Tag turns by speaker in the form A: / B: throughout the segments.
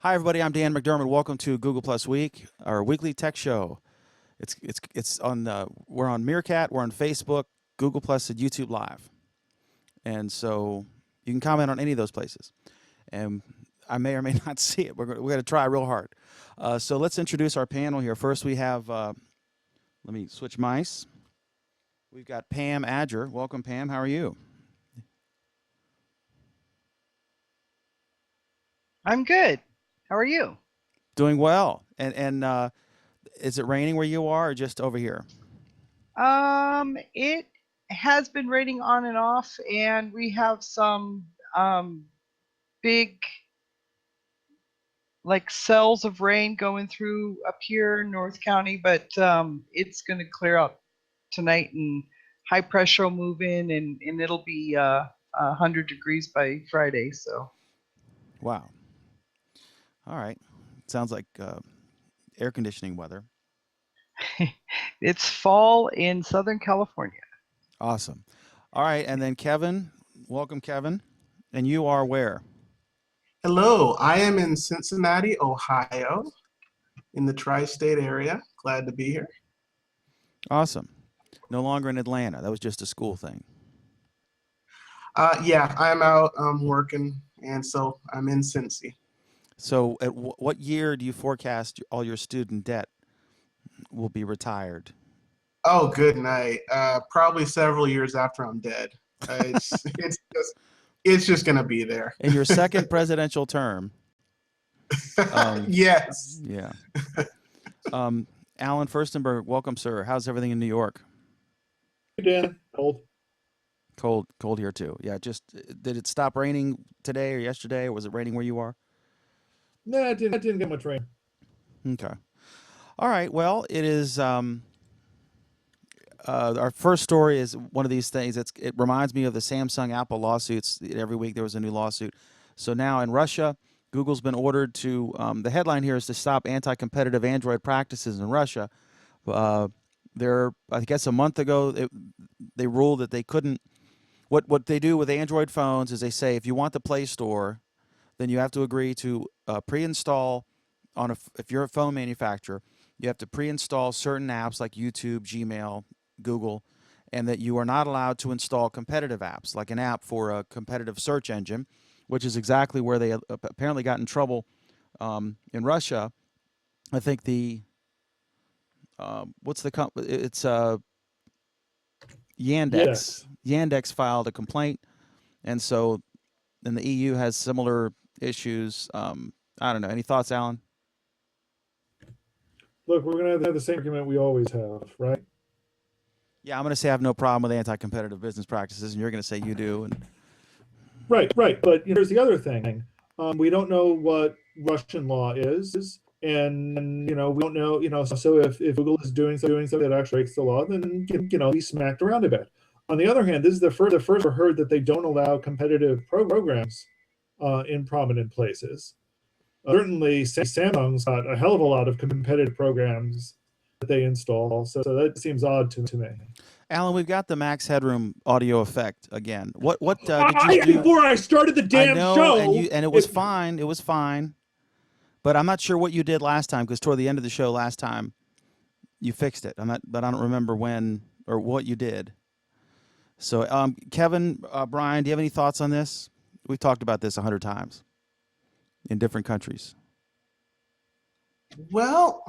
A: Hi, everybody. I'm Dan McDermott. Welcome to Google Plus Week, our weekly tech show. It's on. We're on Meerkat. We're on Facebook, Google Plus, and YouTube Live. And so you can comment on any of those places. And I may or may not see it. We're going to try real hard. So let's introduce our panel here. First, we have. Let me switch mice. We've got Pam Adger. Welcome, Pam. How are you?
B: I'm good. How are you?
A: Doing well. And is it raining where you are, or just over here?
B: It has been raining on and off, and we have some big like cells of rain going through up here in North County, but it's going to clear up tonight, and high pressure will move in, and it'll be 100 degrees by Friday. So
A: Wow. All right. Sounds like air conditioning weather.
B: it's fall in Southern California.
A: Awesome. All right, and then Kevin, welcome, Kevin. And you are where?
C: Hello, I am in Cincinnati, Ohio, in the tri-state area. Glad to be here.
A: Awesome. No longer in Atlanta. That was just a school thing.
C: Yeah, I'm out working, and so I'm in Cincy.
A: So, at what year do you forecast all your student debt will be retired?
C: Oh, good night. Probably several years after I'm dead. It's just gonna be there.
A: In your second presidential term.
C: Yes.
A: Yeah. Alan Furstenberg, welcome, sir. How's everything in New York?
D: Hey, Dan. Cold.
A: Cold here too. Yeah. Just did it stop raining today or yesterday, or was it raining where you are?
D: No, I didn't get much rain.
A: Okay. All right. Well, it is. Our first story is one of these things. It reminds me of the Samsung Apple lawsuits. Every week there was a new lawsuit. So now in Russia, Google's been ordered to. The headline here is to stop anti-competitive Android practices in Russia. I guess a month ago, they ruled that they couldn't. What they do with Android phones is they say if you want the Play Store, then you have to agree to pre-install if you're a phone manufacturer, you have to pre-install certain apps like YouTube, Gmail, Google, and that you are not allowed to install competitive apps, like an app for a competitive search engine, which is exactly where they apparently got in trouble in Russia. I think what's the it's Yandex.
D: Yes.
A: Yandex filed a complaint, and so and the EU has similar issues. I don't know. Any thoughts, Alan?
D: Look, we're gonna have the same argument we always have, right?
A: Yeah, I'm going to say I have no problem with anti-competitive business practices, and you're going to say you do. And
D: Right, right. But here's the other thing. We don't know what Russian law is, and we don't know. So if Google is doing something that actually breaks the law, then be smacked around a bit. On the other hand, this is the first I've heard that they don't allow competitive programs in prominent places. Certainly, Samsung's got a hell of a lot of competitive programs that they install, so that seems odd to me.
A: Alan, we've got the Max Headroom audio effect again. What did you do?
D: Before I started the
A: I
D: damn
A: know,
D: show,
A: and it was fine. It was fine, but I'm not sure what you did last time because toward the end of the show last time, you fixed it. But I don't remember when or what you did. So, Kevin, Brian, do you have any thoughts on this? We've talked about this 100 times in different countries.
C: Well,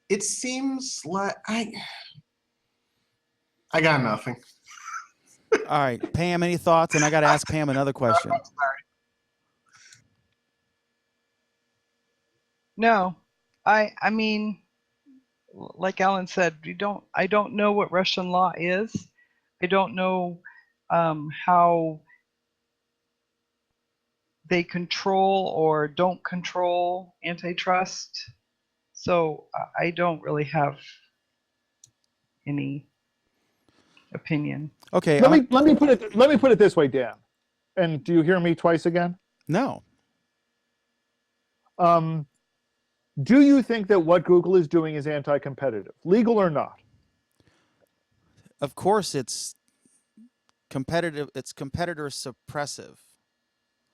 C: it seems like I got nothing.
A: All right, Pam, any thoughts? And I got to ask Pam another question.
C: I'm sorry.
B: No, I mean, like Alan said, I don't know what Russian law is. I don't know how they control or don't control antitrust. So I don't really have any opinion.
A: Okay,
D: let me put it this way, Dan. And do you hear me twice again?
A: no.
D: Do you think that what Google is doing is anti-competitive, legal or not?
A: Of course, it's competitive. It's competitor suppressive.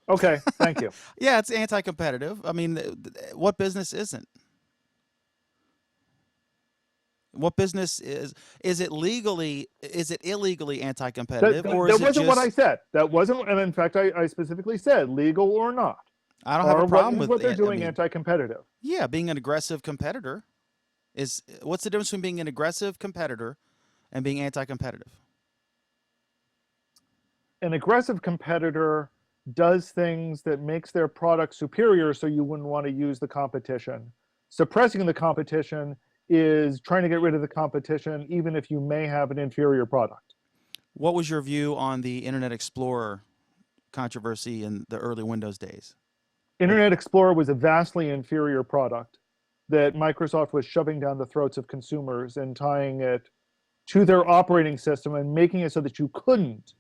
E: Okay, thank you.
A: Yeah, it's anti-competitive. I mean, what business isn't? What business is it legally, is it illegally anti-competitive, or
E: That
A: is it
E: wasn't what I
A: just,
E: said. That wasn't, and in fact, I specifically said legal or not.
A: I don't have a
E: Or
A: problem
E: is
A: with
E: what they're
A: I
E: doing
A: mean,
E: anti-competitive?
A: yeah, being an aggressive competitor is, what's the difference between being an aggressive competitor and being anti-competitive?
E: An aggressive competitor does things that makes their product superior, so you wouldn't want to use the competition. Suppressing the competition is trying to get rid of the competition, even if you may have an inferior product.
A: What was your view on the Internet Explorer controversy in the early Windows days?
E: Internet Explorer was a vastly inferior product that Microsoft was shoving down the throats of consumers and tying it to their operating system and making it so that you couldn't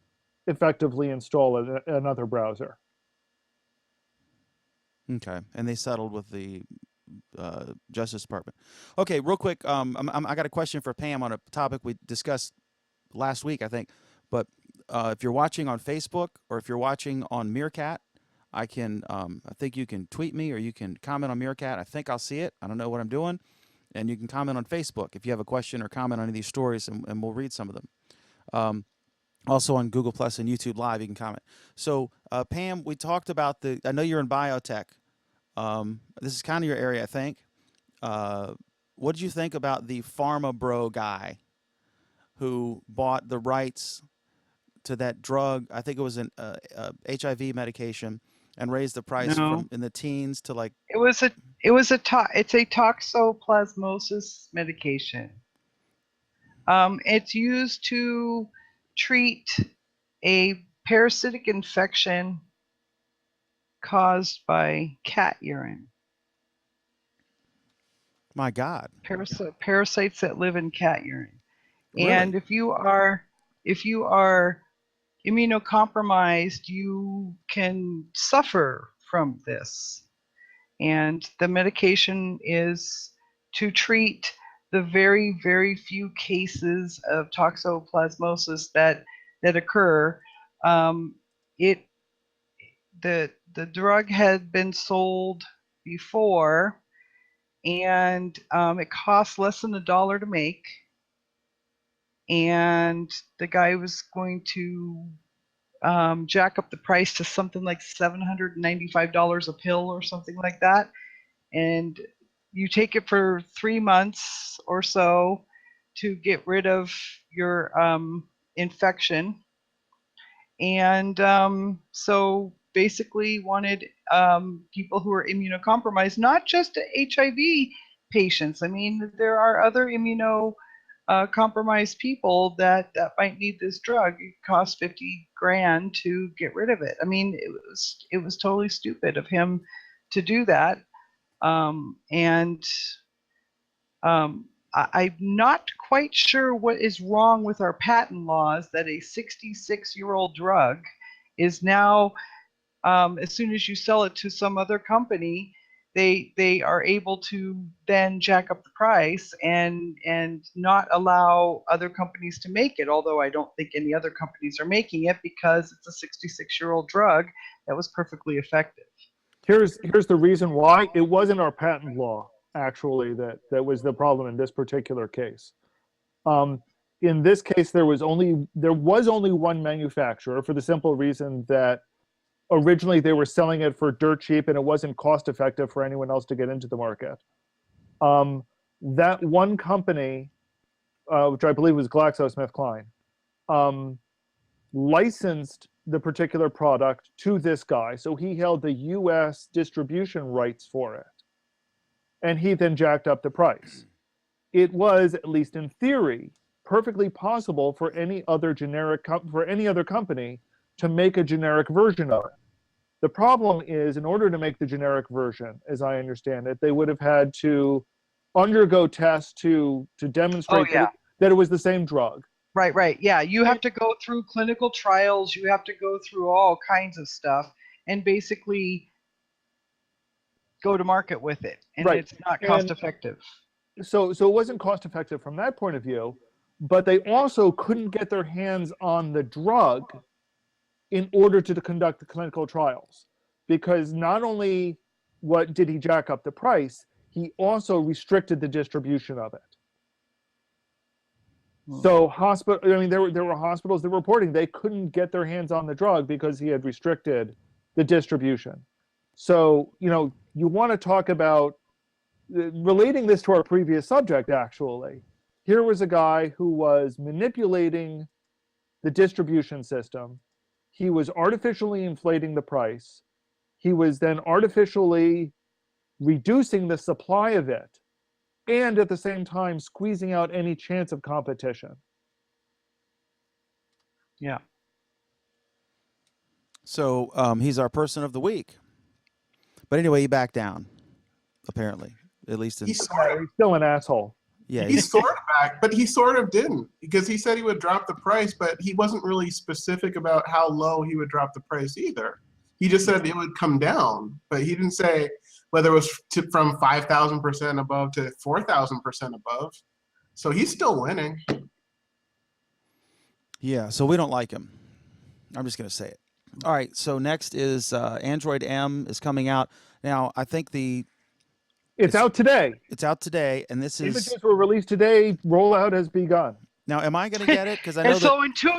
E: effectively install another browser.
A: Okay, and they settled with the Justice Department. Okay, real quick, I got a question for Pam on a topic we discussed last week, I think. But if you're watching on Facebook or if you're watching on Meerkat, I think you can tweet me or you can comment on Meerkat. I think I'll see it. I don't know what I'm doing. And you can comment on Facebook if you have a question or comment on any of these stories, and we'll read some of them. Also on Google Plus and YouTube Live, you can comment. So, Pam, we talked about I know you're in biotech. This is kind of your area, I think. What did you think about the Pharma Bro guy who bought the rights to that drug? I think it was an HIV medication, and raised the price
B: No.
A: from in the teens to like.
B: It's a toxoplasmosis medication. It's used to treat a parasitic infection caused by cat urine.
A: My God.
B: Parasites that live in cat urine.
A: Really?
B: And if you are immunocompromised, you can suffer from this. And the medication is to treat the very, very few cases of toxoplasmosis that occur. The drug had been sold before, and it cost less than $1 to make. And the guy was going to jack up the price to something like $795 a pill or something like that. And you take it for 3 months or so to get rid of your infection. And so basically wanted people who are immunocompromised, not just HIV patients. I mean, there are other compromised people that might need this drug. It costs $50,000 to get rid of it. I mean, it was totally stupid of him to do that. I'm not quite sure what is wrong with our patent laws that a 66-year-old drug is now, as soon as you sell it to some other company, they are able to then jack up the price and not allow other companies to make it, although I don't think any other companies are making it because it's a 66-year-old drug that was perfectly effective.
E: Here's the reason why. It wasn't our patent law, actually, that was the problem in this particular case. In this case, there was only one manufacturer, for the simple reason that originally they were selling it for dirt cheap and it wasn't cost effective for anyone else to get into the market. That one company, which I believe was GlaxoSmithKline, licensed the particular product to this guy. So he held the US distribution rights for it. And he then jacked up the price. It was, at least in theory, perfectly possible for any other company to make a generic version of it. The problem is, in order to make the generic version, as I understand it, they would have had to undergo tests to demonstrate that it was the same drug.
B: Right. Yeah, you have to go through clinical trials. You have to go through all kinds of stuff and basically go to market with it. And
E: Right.
B: It's not cost effective.
E: So it wasn't cost effective from that point of view, but they also couldn't get their hands on the drug in order to conduct the clinical trials. because not only what did he jack up the price, he also restricted the distribution of it. So there were hospitals that were reporting they couldn't get their hands on the drug because he had restricted the distribution. So, you want to talk about relating this to our previous subject, actually. Here was a guy who was manipulating the distribution system. He was artificially inflating the price. He was then artificially reducing the supply of it, and at the same time squeezing out any chance of competition.
B: Yeah.
A: So he's our person of the week. But anyway, he backed down, apparently. At least in
C: He sort of,
E: He's still an asshole.
A: yeah.
C: he sort of back, but he sort of didn't, because he said he would drop the price, but he wasn't really specific about how low he would drop the price either. He just said it would come down, but he didn't say whether it was from 5,000% above to 4,000% above. So he's still winning.
A: Yeah, so we don't like him. I'm just going to say it. All right, so next is Android M is coming out. Now, I think
E: It's out today.
A: it's out today, and this is...
E: Images were released today. Rollout has begun.
A: Now, am I going to get it? Because I know
B: And so in 2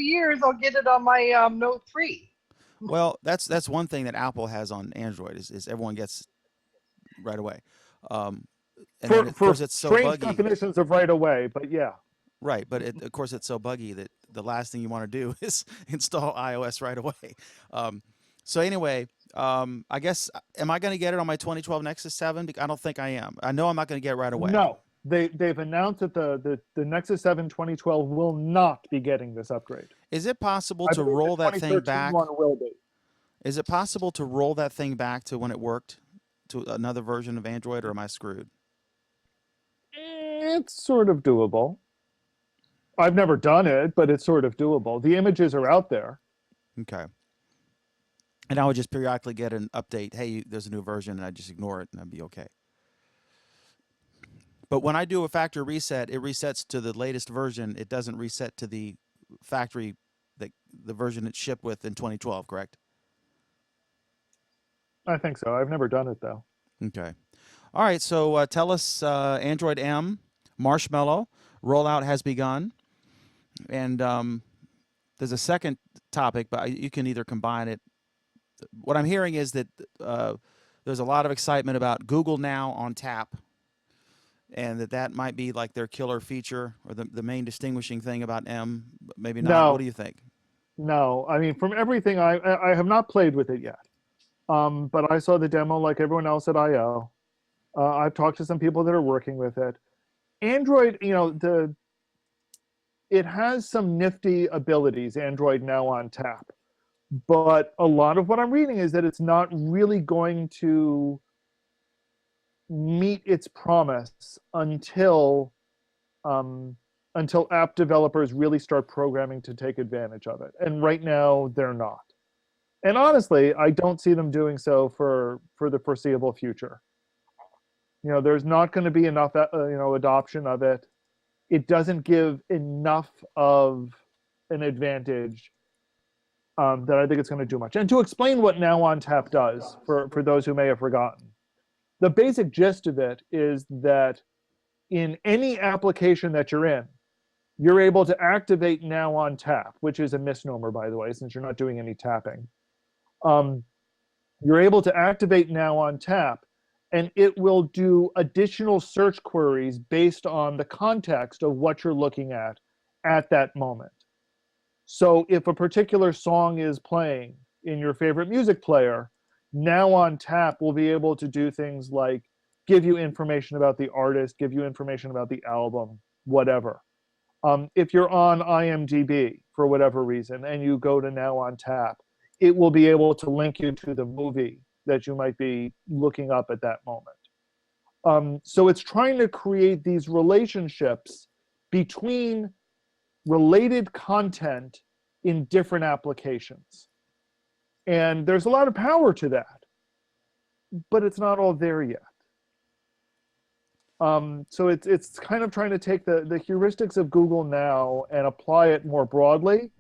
B: years, I'll get it on my Note 3.
A: Well, that's one thing that Apple has on Android is everyone gets right away. And then, of course, it's so
E: strange
A: buggy.
E: definitions of right away, but yeah.
A: Right, but of course it's so buggy that the last thing you want to do is install iOS right away. So anyway, I guess, am I going to get it on my 2012 Nexus 7? I don't think I am. I know I'm not going to get it right away.
E: No, they've announced that the Nexus 7 2012 will not be getting this upgrade.
A: Is it possible
E: I
A: to
E: believe
A: roll
E: the
A: that thing
E: 2013
A: back?
E: one will be.
A: Is it possible to roll that thing back to when it worked, to another version of Android, or am I screwed?
E: It's sort of doable. I've never done it, but it's sort of doable. The images are out there.
A: Okay. And I would just periodically get an update. Hey, there's a new version, and I just ignore it, and I'd be okay. But when I do a factory reset, it resets to the latest version. It doesn't reset to the factory, the version it shipped with in 2012, correct?
E: I think so. I've never done it, though.
A: Okay. All right, so tell us, Android M, Marshmallow, rollout has begun. And there's a second topic, but you can either combine it. What I'm hearing is that there's a lot of excitement about Google Now on tap, and that might be like their killer feature or the main distinguishing thing about M. Maybe not.
E: No.
A: What do you think?
E: No, I mean, from everything, I have not played with it yet. But I saw the demo like everyone else at I/O. I've talked to some people that are working with it. Android, it has some nifty abilities, Android Now on tap. But a lot of what I'm reading is that it's not really going to meet its promise until app developers really start programming to take advantage of it. And right now, they're not. And honestly, I don't see them doing so for the foreseeable future. There's not going to be enough, adoption of it. It doesn't give enough of an advantage that I think it's going to do much. And to explain what Now on Tap does, for those who may have forgotten, the basic gist of it is that in any application that you're in, you're able to activate Now on Tap, which is a misnomer, by the way, since you're not doing any tapping. You're able to activate Now on Tap, and it will do additional search queries based on the context of what you're looking at that moment. So if a particular song is playing in your favorite music player, Now on Tap will be able to do things like give you information about the artist, give you information about the album, whatever. If you're on IMDb for whatever reason and you go to Now on Tap, it will be able to link you to the movie that you might be looking up at that moment. So it's trying to create these relationships between related content in different applications. And there's a lot of power to that, but it's not all there yet. So it's kind of trying to take the heuristics of Google Now and apply it more broadly.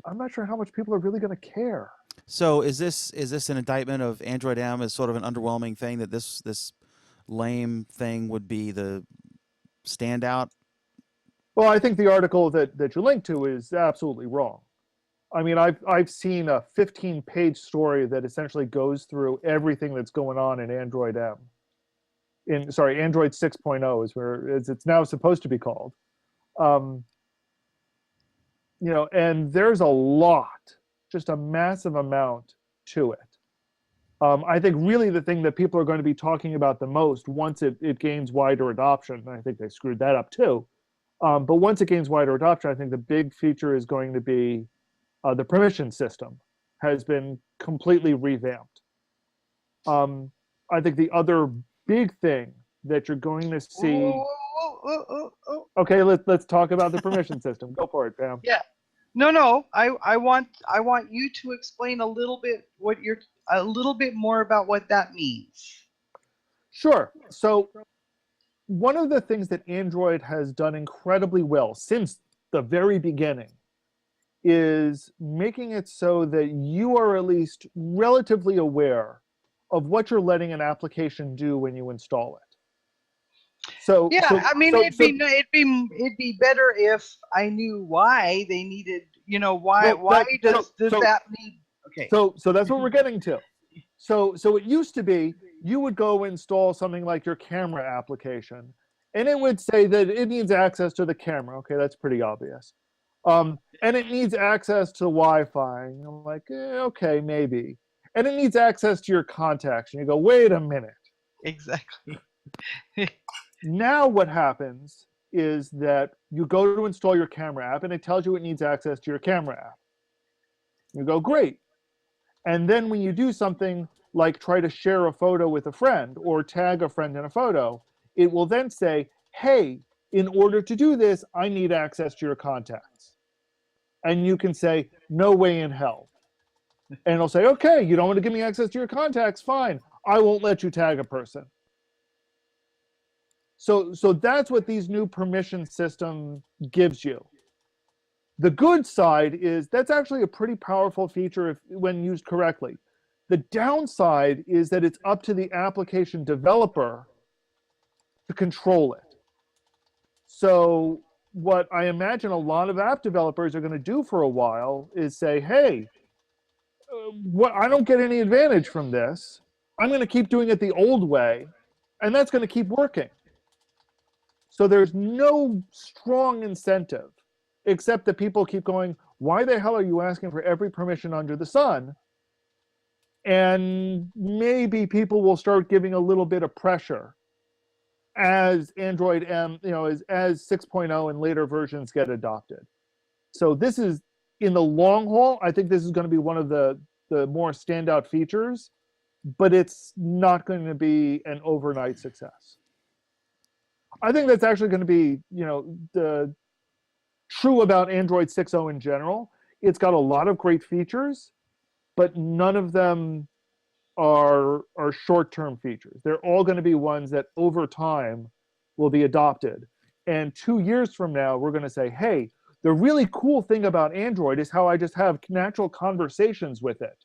E: I'm not sure how much people are really going to care.
A: So is this an indictment of Android M as sort of an underwhelming thing, that this lame thing would be the standout?
E: Well, I think the article that you linked to is absolutely wrong. I mean, I've seen a 15-page story that essentially goes through everything that's going on in Android M. Android 6.0 is where it's now supposed to be called. And there's a lot, just a massive amount to it. I think really the thing that people are going to be talking about the most once it gains wider adoption, and I think they screwed that up too. But once it gains wider adoption, I think the big feature is going to be the permission system has been completely revamped. I think the other big thing that you're going to see. Okay, let's talk about the permission system. Go for it, Pam.
B: Yeah. No. I want you to explain a little bit more about what that means.
E: Sure. So one of the things that Android has done incredibly well since the very beginning is making it so that you are at least relatively aware of what you're letting an application do when you install it. So
B: yeah,
E: so,
B: I mean,
E: so,
B: it'd be better if I knew why they needed, why does that need? Okay.
E: So that's what we're getting to. So it used to be you would go install something like your camera application, and it would say that it needs access to the camera. Okay, that's pretty obvious. And it needs access to Wi-Fi. And I'm like, okay, maybe. And it needs access to your contacts. And you go, wait a minute.
B: Exactly.
E: Now what happens is that you go to install your camera app, and it tells you it needs access to your camera app. You go, great. And then when you do something like try to share a photo with a friend or tag a friend in a photo, it will then say, hey, in order to do this, I need access to your contacts. And you can say, no way in hell. And it'll say, okay, you don't want to give me access to your contacts? Fine. I won't let you tag a person. So that's what these new permission system gives you. The good side is that's actually a pretty powerful feature when used correctly. The downside is that it's up to the application developer to control it. So what I imagine a lot of app developers are going to do for a while is say, hey, I don't get any advantage from this. I'm going to keep doing it the old way, and that's going to keep working. So there's no strong incentive, except that people keep going, why the hell are you asking for every permission under the sun? And maybe people will start giving a little bit of pressure as Android M, as 6.0 and later versions get adopted. So this is, in the long haul, I think this is going to be one of the more standout features, but it's not going to be an overnight success. I think that's actually going to be, the true about Android 6.0 in general. It's got a lot of great features, but none of them are short-term features. They're all going to be ones that over time will be adopted. And 2 years from now, we're going to say, hey, the really cool thing about Android is how I just have natural conversations with it.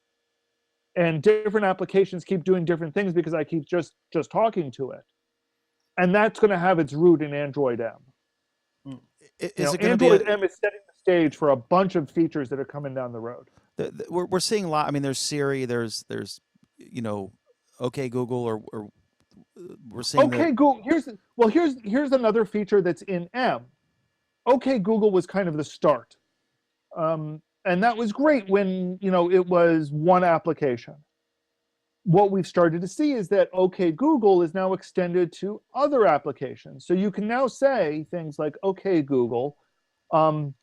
E: And different applications keep doing different things because I keep just talking to it. And that's going to have its root in Android M. Android M is setting the stage for a bunch of features that are coming down the road.
A: We're seeing a lot. I mean, there's Siri, there's OK Google, or we're seeing.
E: OK Google. Here's another feature that's in M. OK Google was kind of the start, and that was great when it was one application. What we've started to see is that OK Google is now extended to other applications. So you can now say things like, OK Google, start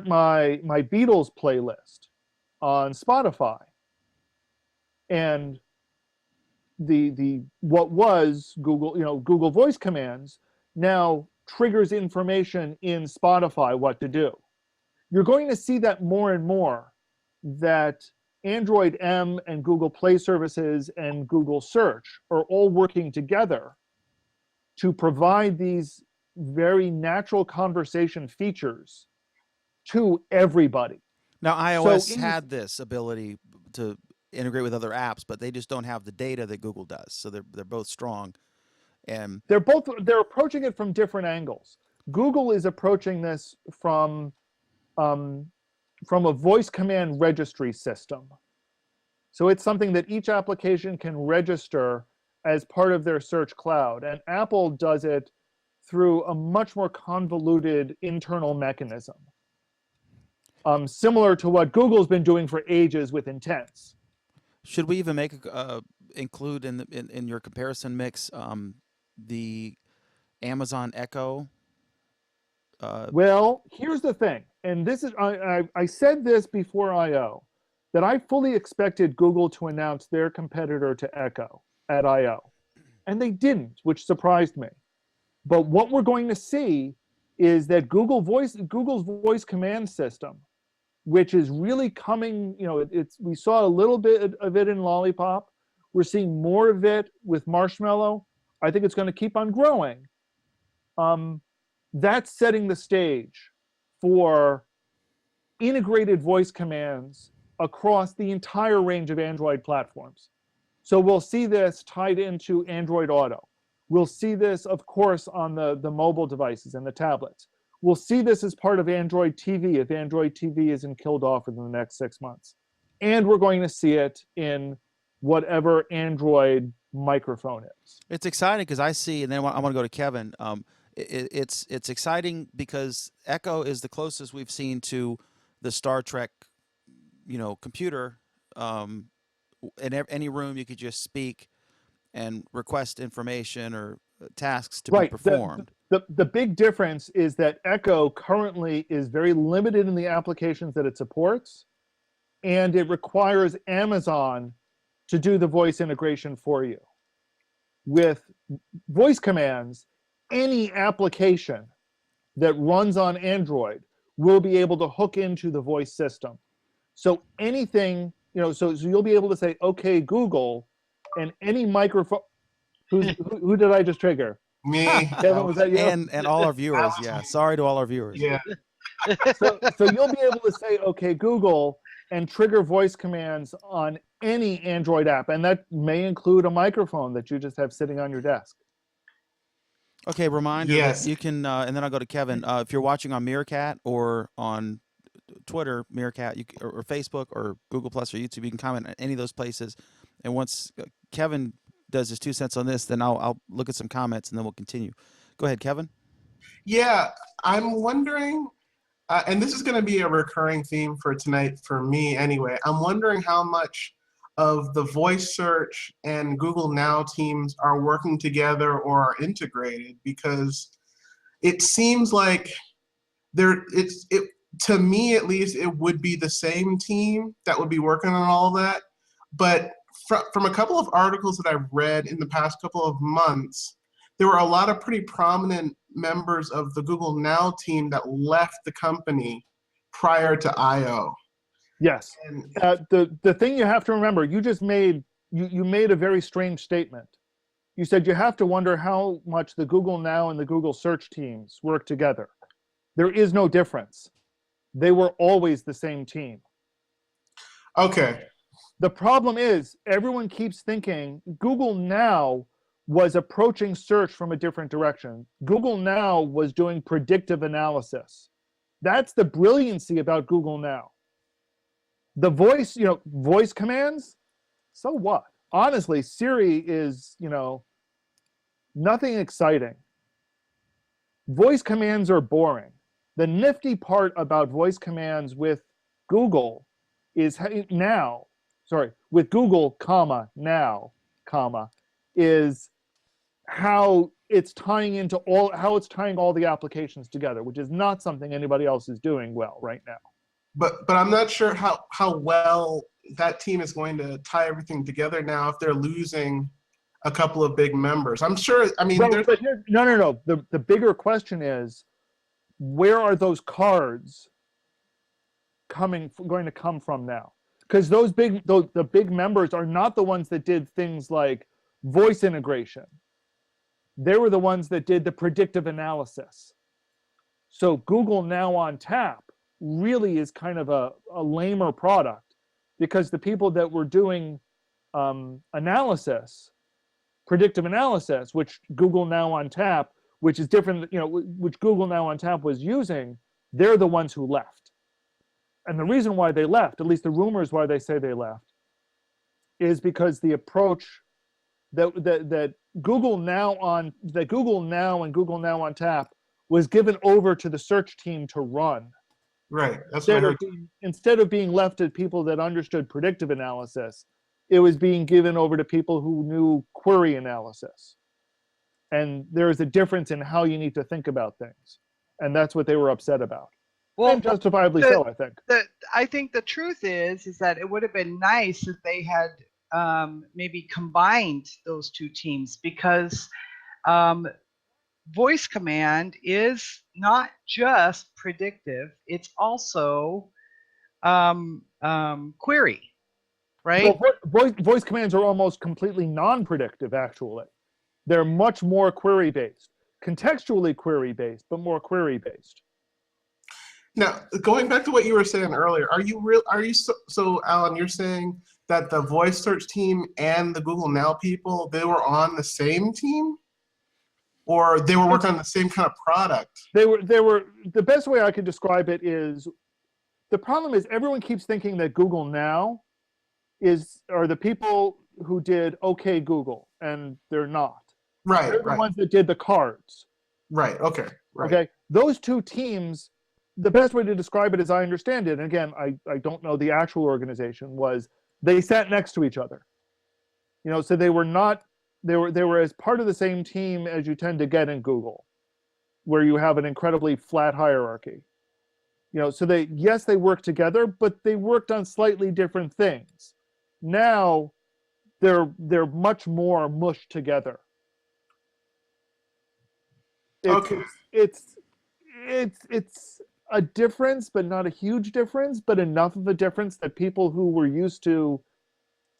E: my Beatles playlist on Spotify. And the what was Google, Google Voice commands now triggers information in Spotify what to do. You're going to see that more and more, that Android M and Google Play services and Google Search are all working together to provide these very natural conversation features to everybody.
A: Now iOS
E: in-
A: had this ability to integrate with other apps, but they just don't have the data that Google does. So they're both strong. And
E: they're approaching it from different angles. Google is approaching this from a voice command registry system. So it's something that each application can register as part of their search cloud. And Apple does it through a much more convoluted internal mechanism, similar to what Google's been doing for ages with Intents.
A: should we even include in your comparison mix the Amazon Echo?
E: Well, here's the thing, and this is I said this before I/O, that I fully expected Google to announce their competitor to Echo at I/O, and they didn't, which surprised me. But what we're going to see is that Google's voice command system, which is really coming, we saw a little bit of it in Lollipop. We're seeing more of it with Marshmallow. I think it's going to keep on growing. That's setting the stage for integrated voice commands across the entire range of Android platforms. So we'll see this tied into Android Auto. We'll see this, of course, on the mobile devices and the tablets. We'll see this as part of Android TV if Android TV isn't killed off within the next 6 months. And we're going to see it in whatever Android microphone is.
A: It's exciting because I see, and then I want to go to Kevin. It's exciting because Echo is the closest we've seen to the Star Trek, computer. In any room, you could just speak and request information or tasks to be performed.
E: The big difference is that Echo currently is very limited in the applications that it supports, and it requires Amazon to do the voice integration for you. With voice commands, any application that runs on Android will be able to hook into the voice system. So anything, so you'll be able to say, "Okay, Google," and any microphone. Who did I just trigger?
C: Me.
E: Kevin, was that you?
A: And all our viewers, yeah. Sorry to all our viewers.
C: Yeah.
E: So you'll be able to say, "Okay, Google," and trigger voice commands on any Android app, and that may include a microphone that you just have sitting on your desk.
A: Okay, reminder
C: Yes.
A: that you can, and then I'll go to Kevin. If you're watching on Meerkat or on Twitter, Meerkat, or Facebook or Google Plus or YouTube, you can comment on any of those places. And once Kevin does his 2 cents on this, then I'll look at some comments and then we'll continue. Go ahead, Kevin.
C: Yeah, I'm wondering, and this is going to be a recurring theme for tonight for me anyway. I'm wondering how much of the voice search and Google Now teams are working together or are integrated, because it seems like to me at least, it would be the same team that would be working on all that. But from a couple of articles that I've read in the past couple of months, there were a lot of pretty prominent members of the Google Now team that left the company prior to I/O.
E: Yes.
C: And
E: The thing you have to remember, you just made a very strange statement. You said you have to wonder how much the Google Now and the Google Search teams work together. There is no difference. They were always the same team.
C: okay,
E: The problem is everyone keeps thinking Google Now was approaching search from a different direction. Google Now was doing predictive analysis. That's the brilliancy about Google Now. The voice, voice commands, so what? Honestly, Siri is, nothing exciting. Voice commands are boring. The nifty part about voice commands with Google is with Google, now, is how it's tying all the applications together, which is not something anybody else is doing well right now.
C: but I'm not sure how well that team is going to tie everything together now if they're losing a couple of big members. I'm sure. I mean,
E: But no. The bigger question is, where are those cards going to come from now? Because the big members are not the ones that did things like voice integration. They were the ones that did the predictive analysis. So Google Now on tap really is kind of a lamer product, because the people that were doing analysis, predictive analysis, which Google Now on Tap, which is different, which Google Now on Tap was using, they're the ones who left. And the reason why they left, at least the rumors why they say they left, is because the approach that Google Now and Google Now on Tap was given over to the search team to run.
C: Right. That's what I heard.
E: Instead of being left to people that understood predictive analysis, it was being given over to people who knew query analysis. And there is a difference in how you need to think about things. And that's what they were upset about.
B: Well,
E: And justifiably so, I think.
B: I think the truth is that it would have been nice if they had maybe combined those two teams, because voice command is not just predictive, it's also query, right?
E: Well, voice commands are almost completely non-predictive, actually. They're much more query-based. Contextually query-based, but more query-based.
C: Now, going back to what you were saying earlier, are you so Alan, you're saying that the voice search team and the Google Now people, they were on the same team? Or they were working on the same kind of product?
E: They were the best way I could describe it is, the problem is everyone keeps thinking that Google Now are the people who did OK Google, and they're not.
C: Right,
E: They're the
C: right.
E: ones that did the cards.
C: Right, okay. Right.
E: Okay. Those two teams, the best way to describe it as I understand it, and again, I don't know the actual organization, was they sat next to each other. So they were not, they were as part of the same team as you tend to get in Google, where you have an incredibly flat hierarchy. So they worked together, but they worked on slightly different things. Now they're much more mushed together.
C: Okay.
E: It's a difference, but not a huge difference, but enough of a difference that people who were used to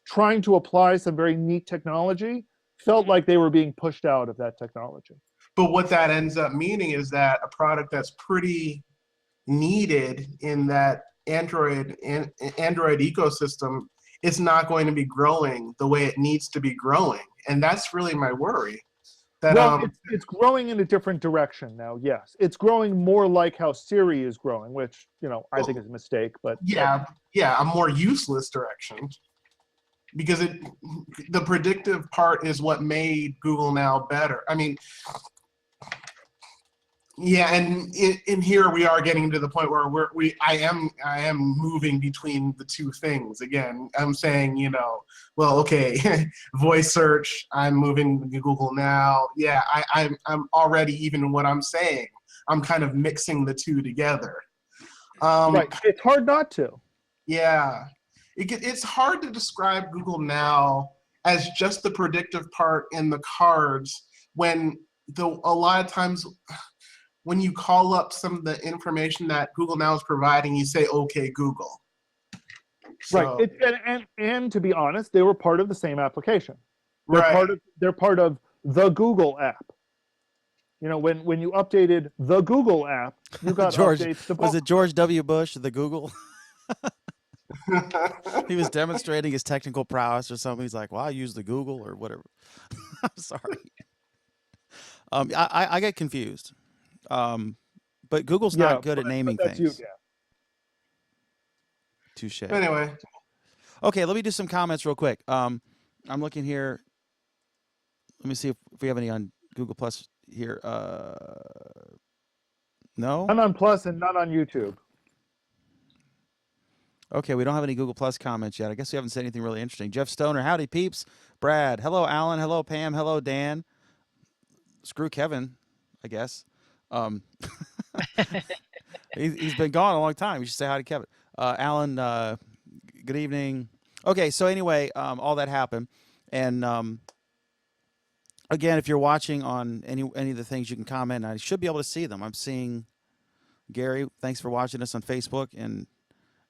E: trying to apply some very neat technology felt like they were being pushed out of that technology.
C: But what that ends up meaning is that a product that's pretty needed in that Android ecosystem is not going to be growing the way it needs to be growing. And that's really my worry. That,
E: it's growing in a different direction now, yes. It's growing more like how Siri is growing, which, I think is a mistake, but...
C: Yeah, a more useless direction. Because the predictive part is what made Google Now better. I mean, yeah, and in here we are getting to the point where I am moving between the two things again. I'm saying, well, okay, voice search. I'm moving to Google Now. Yeah, I'm already, even in what I'm saying, I'm kind of mixing the two together.
E: Right, it's hard not to.
C: Yeah, it's hard to describe Google Now as just the predictive part in the cards when a lot of times, when you call up some of the information that Google Now is providing, you say, "Okay, Google." So,
E: right. And to be honest, they were part of the same application. They're part of the Google app. When you updated the Google app, you got updates to both.
A: Was it George W. Bush, the Google? He was demonstrating his technical prowess or something. He's like, "Well, I use the Google or whatever." I'm sorry. I get confused. But Google's not good at naming things. Touche.
C: Anyway.
A: Okay, let me do some comments real quick. I'm looking here. Let me see if we have any on Google Plus here. No?
E: None on Plus and none on YouTube.
A: Okay, we don't have any Google Plus comments yet. I guess we haven't said anything really interesting. Jeff Stoner, howdy peeps. Brad, hello Alan, hello Pam, hello Dan. Screw Kevin, I guess. He's been gone a long time. You should say hi to Kevin. Alan, good evening. Okay, so anyway, all that happened. And again, if you're watching on any of the things, you can comment. I should be able to see them. I'm seeing Gary. Thanks for watching us on Facebook, and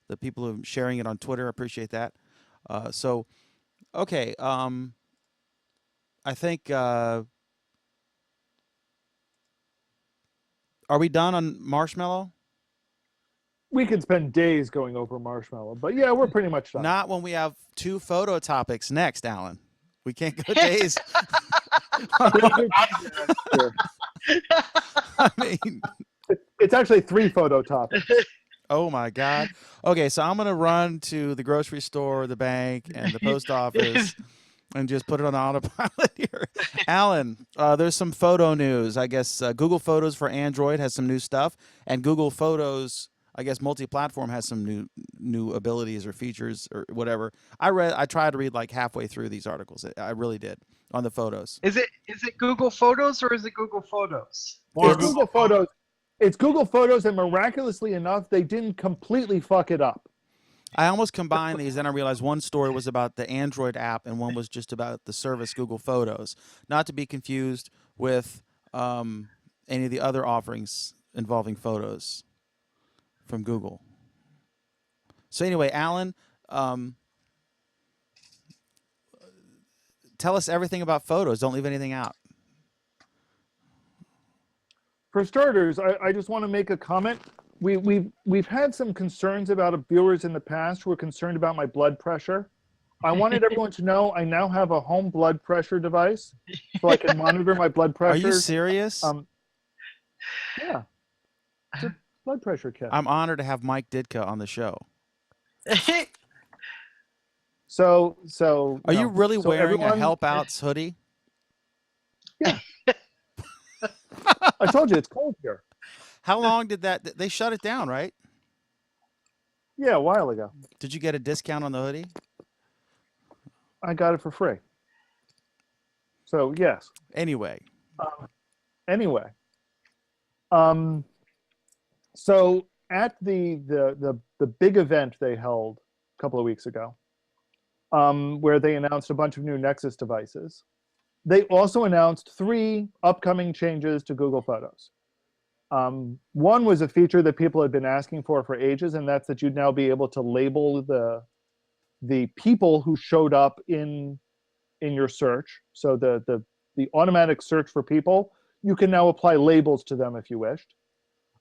A: the people who are sharing it on Twitter. I appreciate that. Okay. I think... are we done on Marshmallow?
E: We could spend days going over Marshmallow, but yeah, we're pretty much done.
A: Not when we have 2 photo topics next, Alan. We can't go days. I mean,
E: It's actually 3 photo topics.
A: oh my God. Okay, so I'm gonna run to the grocery store, the bank, and the post office, and just put it on autopilot here. Alan, there's some photo news. I guess Google Photos for Android has some new stuff, and Google Photos, I guess, multi-platform has some new abilities or features or whatever. I tried to read like halfway through these articles. I really did on the photos.
B: Is it Google Photos or is it Google Photos?
C: Or
E: It's Google Photos. It's Google Photos, and miraculously enough, they didn't completely fuck it up.
A: I almost combined these, then I realized one story was about the Android app and one was just about the service Google Photos, not to be confused with any of the other offerings involving photos from Google. So anyway, Alan, tell us everything about photos. Don't leave anything out.
E: For starters, I just want to make a comment. We've had some concerns about viewers in the past who were concerned about my blood pressure. I wanted everyone to know I now have a home blood pressure device, so I can monitor my blood pressure.
A: Are you serious?
E: Yeah, it's a blood pressure kit.
A: I'm honored to have Mike Ditka on the show.
E: So
A: Are you really
E: so
A: wearing a
E: everyone-
A: Help Outs hoodie?
E: I told you it's cold here.
A: How long did that? They shut it down, right?
E: Yeah, a while ago.
A: Did you get a discount on the hoodie?
E: I got it for free. So yes.
A: Anyway,
E: Anyway, so at the big event they held a couple of weeks ago, where they announced a bunch of new Nexus devices, they also announced 3 upcoming changes to Google Photos. One was a feature that people had been asking for ages, and that's that you'd now be able to label the people who showed up in your search. So the automatic search for people, you can now apply labels to them if you wished.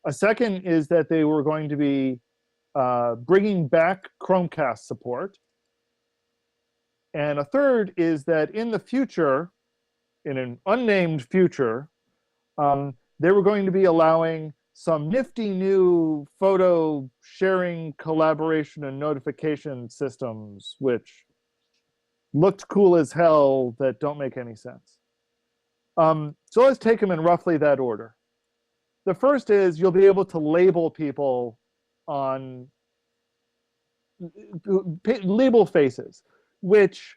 E: A second is that they were going to be bringing back Chromecast support. And a third is that in the future, in an unnamed future, they were going to be allowing some nifty new photo sharing, collaboration, and notification systems, which looked cool as hell that don't make any sense. So let's take them in roughly that order. The first is you'll be able to label people on label faces, which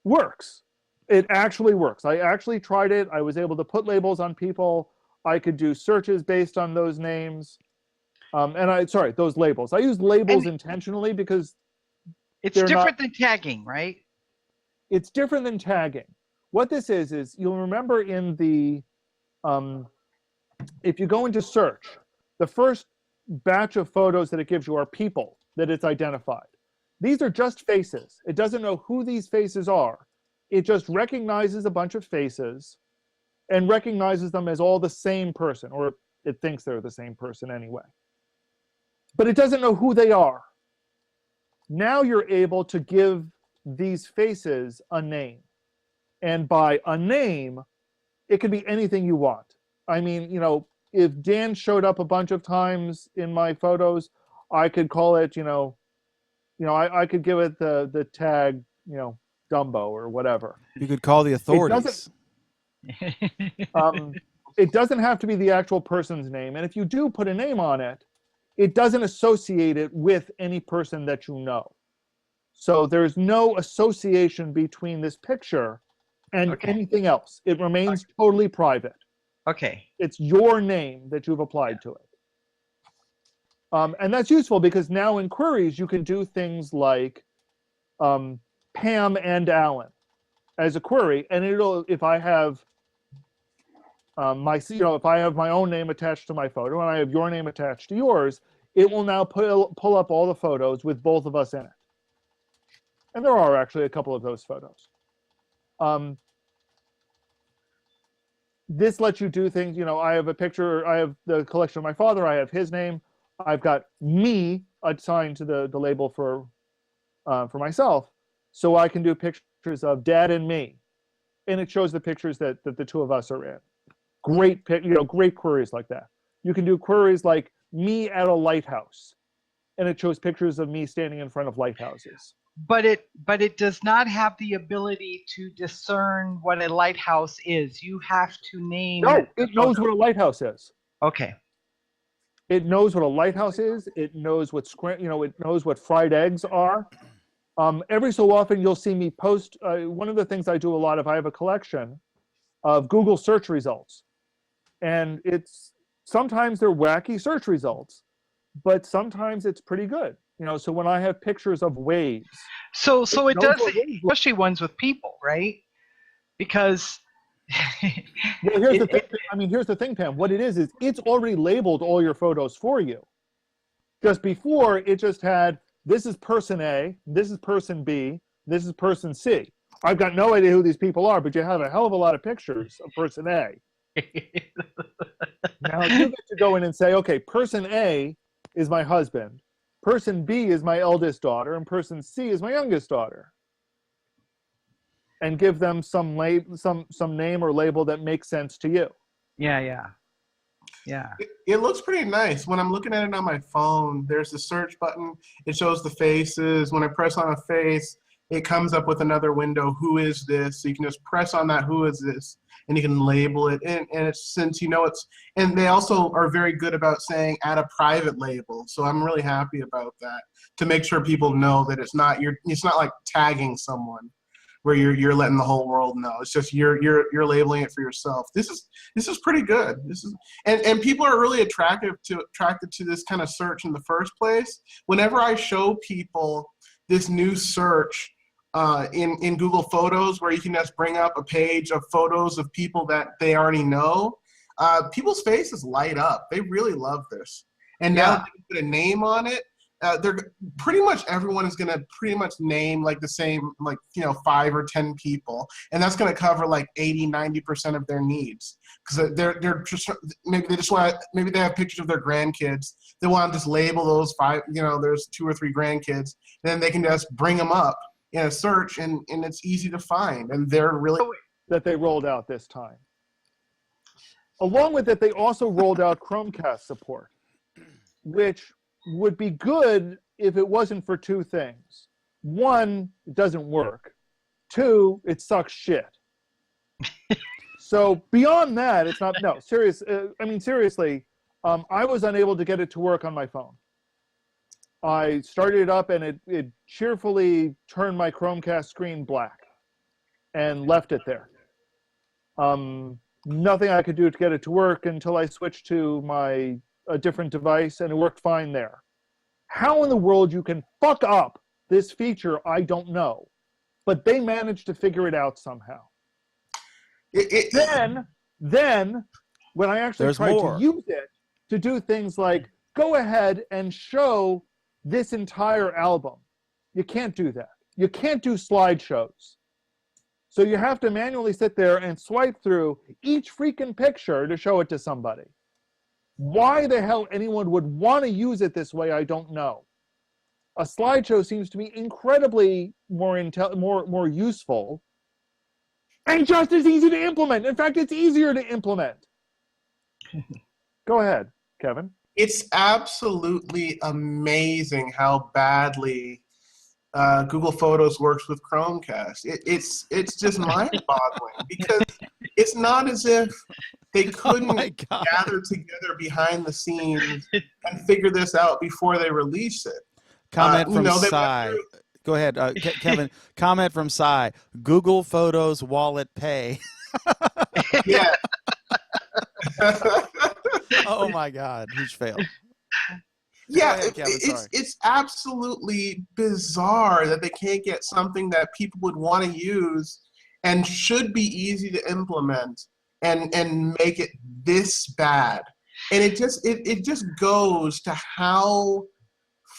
E: works. It actually works. I actually tried it. I was able to put labels on people. I could do searches based on those names. Those labels. I used labels intentionally because
B: It's
E: they're
B: different than tagging, right?
E: it's different than tagging. What this is you'll remember in the, if you go into search, the first batch of photos that it gives you are people that it's identified. These are just faces. It doesn't know who these faces are. It just recognizes a bunch of faces and recognizes them as all the same person, or it thinks they're the same person anyway. But it doesn't know who they are. Now you're able to give these faces a name. And by a name, it could be anything you want. I mean, if Dan showed up a bunch of times in my photos, I could call it, I could give it the tag, Dumbo or whatever.
A: you could call the authorities.
E: It doesn't have to be the actual person's name. And if you do put a name on it, it doesn't associate it with any person that you know. So there's no association between this picture and anything else. It remains totally private.
B: Okay.
E: It's your name that you've applied to it. And that's useful because now in queries, you can do things like Pam and Alan as a query. And if I have if I have my own name attached to my photo and I have your name attached to yours, it will now pull up all the photos with both of us in it. And there are actually a couple of those photos. This lets you do things, I have a picture, I have the collection of my father, I have his name. I've got me assigned to the label for myself, so I can do pictures of Dad and me, and it shows the pictures that the two of us are in. Great, great queries like that. You can do queries like me at a lighthouse, and it shows pictures of me standing in front of lighthouses.
B: But it does not have the ability to discern what a lighthouse is. You have to name.
E: No, it knows what a lighthouse is.
B: Okay.
E: It knows what a lighthouse is. It knows what it knows what fried eggs are. Every so often, you'll see me post. One of the things I do a lot of, I have a collection of Google search results, and sometimes they're wacky search results, but sometimes it's pretty good. So when I have pictures of waves,
B: So it
E: knows
B: does,
E: what waves look.
B: especially ones with people, right? Because
E: Well, here's the thing. Here's the thing, Pam. What it is it's already labeled all your photos for you. Just before, it just had, this is person A, this is person B, this is person C. I've got no idea who these people are, but you have a hell of a lot of pictures of person A. Now you get to go in and say, okay, person A is my husband, person B is my eldest daughter, and person C is my youngest daughter. And give them some name or label that makes sense to you.
B: Yeah.
C: It looks pretty nice. When I'm looking at it on my phone, there's the search button. It shows the faces. When I press on a face, it comes up with another window. Who is this? So you can just press on that. Who is this? And you can label it. And it's, since and they also are very good about saying add a private label. So I'm really happy about that, to make sure people know that it's not like tagging someone where you're letting the whole world know. It's just you're labeling it for yourself. This is pretty good. And people are really attracted to this kind of search in the first place. Whenever I show people this new search in Google Photos, where you can just bring up a page of photos of people that they already know, people's faces light up. They really love this. And now that they put a name on it, they're pretty much everyone is going to pretty much name like the same, 5 or 10 people. And that's going to cover like 80-90% of their needs. Because they're just, maybe they have pictures of their grandkids. They want to just label those 5, there's 2 or 3 grandkids. Then they can just bring them up in a search, and it's easy to find. And they're really.
E: That they rolled out this time. Along with it, they also rolled out Chromecast support, which would be good if it wasn't for 2 things. 1, it doesn't work. 2, it sucks shit. So beyond that, it's not, no, seriously, I was unable to get it to work on my phone. I started it up and it cheerfully turned my Chromecast screen black and left it there. Nothing I could do to get it to work until I switched to a different device, and it worked fine there. How in the world you can fuck up this feature, I don't know. But they managed to figure it out somehow. Then when I actually tried to use it to do things like go ahead and show this entire album, you can't do that. You can't do slideshows. So you have to manually sit there and swipe through each freaking picture to show it to somebody. Why the hell anyone would want to use it this way, I don't know. A slideshow seems to be incredibly more useful and just as easy to implement. In fact, it's easier to implement. Go ahead, Kevin.
C: It's absolutely amazing how badly Google Photos works with Chromecast. It's just mind-boggling, because it's not as if they couldn't gather together behind the scenes and figure this out before they release it.
A: Comment from Cy. Go ahead, Kevin. Comment from Cy. Google Photos Wallet Pay.
C: Yeah.
A: Oh my God, huge fail.
C: Yeah,
A: ahead, Kevin,
C: it's absolutely bizarre that they can't get something that people would want to use and should be easy to implement and make it this bad. And it just goes to how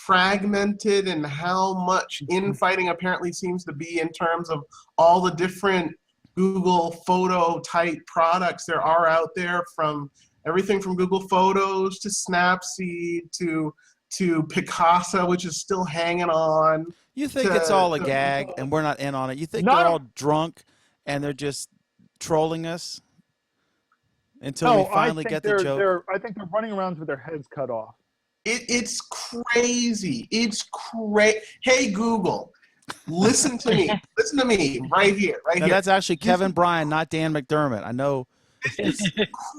C: fragmented and how much infighting apparently seems to be in terms of all the different Google photo type products there are out there, from everything from Google Photos to Snapseed to Picasa, which is still hanging on.
A: You think it's all a gag and we're not in on it? You think they're all drunk and they're just trolling us until we finally get the joke?
E: I think they're running around with their heads cut off.
C: It's crazy. It's crazy. Hey, Google, listen to me. Listen to me right here, right
A: No,
C: here.
A: that's actually Kevin Bryan, not Dan McDermott. I know.
C: It's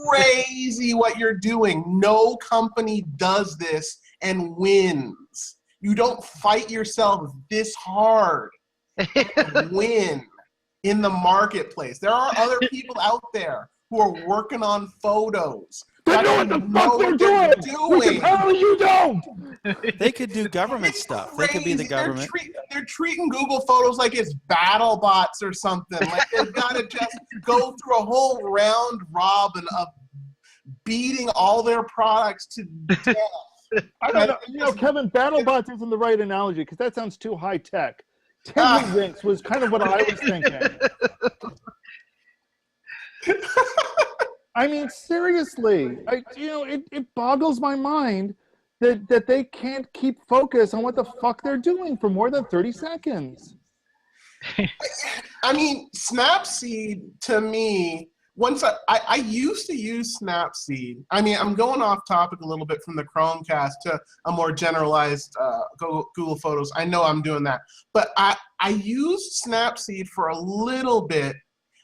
C: crazy what you're doing. No company does this and wins. You don't fight yourself this hard and win in the marketplace. There are other people out there who are working on photos.
E: They know what the fuck they're doing. Apparently you don't.
A: They could do government stuff. They could be the
C: Crazy.
A: government.
C: They're treating Google Photos like it's BattleBots or something. Like they've got to just go through a whole round robin of beating all their products to death.
E: I don't know. You know, Kevin, BattleBots isn't the right analogy because that sounds too high tech. Tiddlywinks was kind of what I was thinking. I mean, seriously, it boggles my mind that they can't keep focus on what the fuck they're doing for more than 30 seconds.
C: I mean, Snapseed to me, once I used to use Snapseed. I mean, I'm going off topic a little bit from the Chromecast to a more generalized Google Photos. I know I'm doing that. But I used Snapseed for a little bit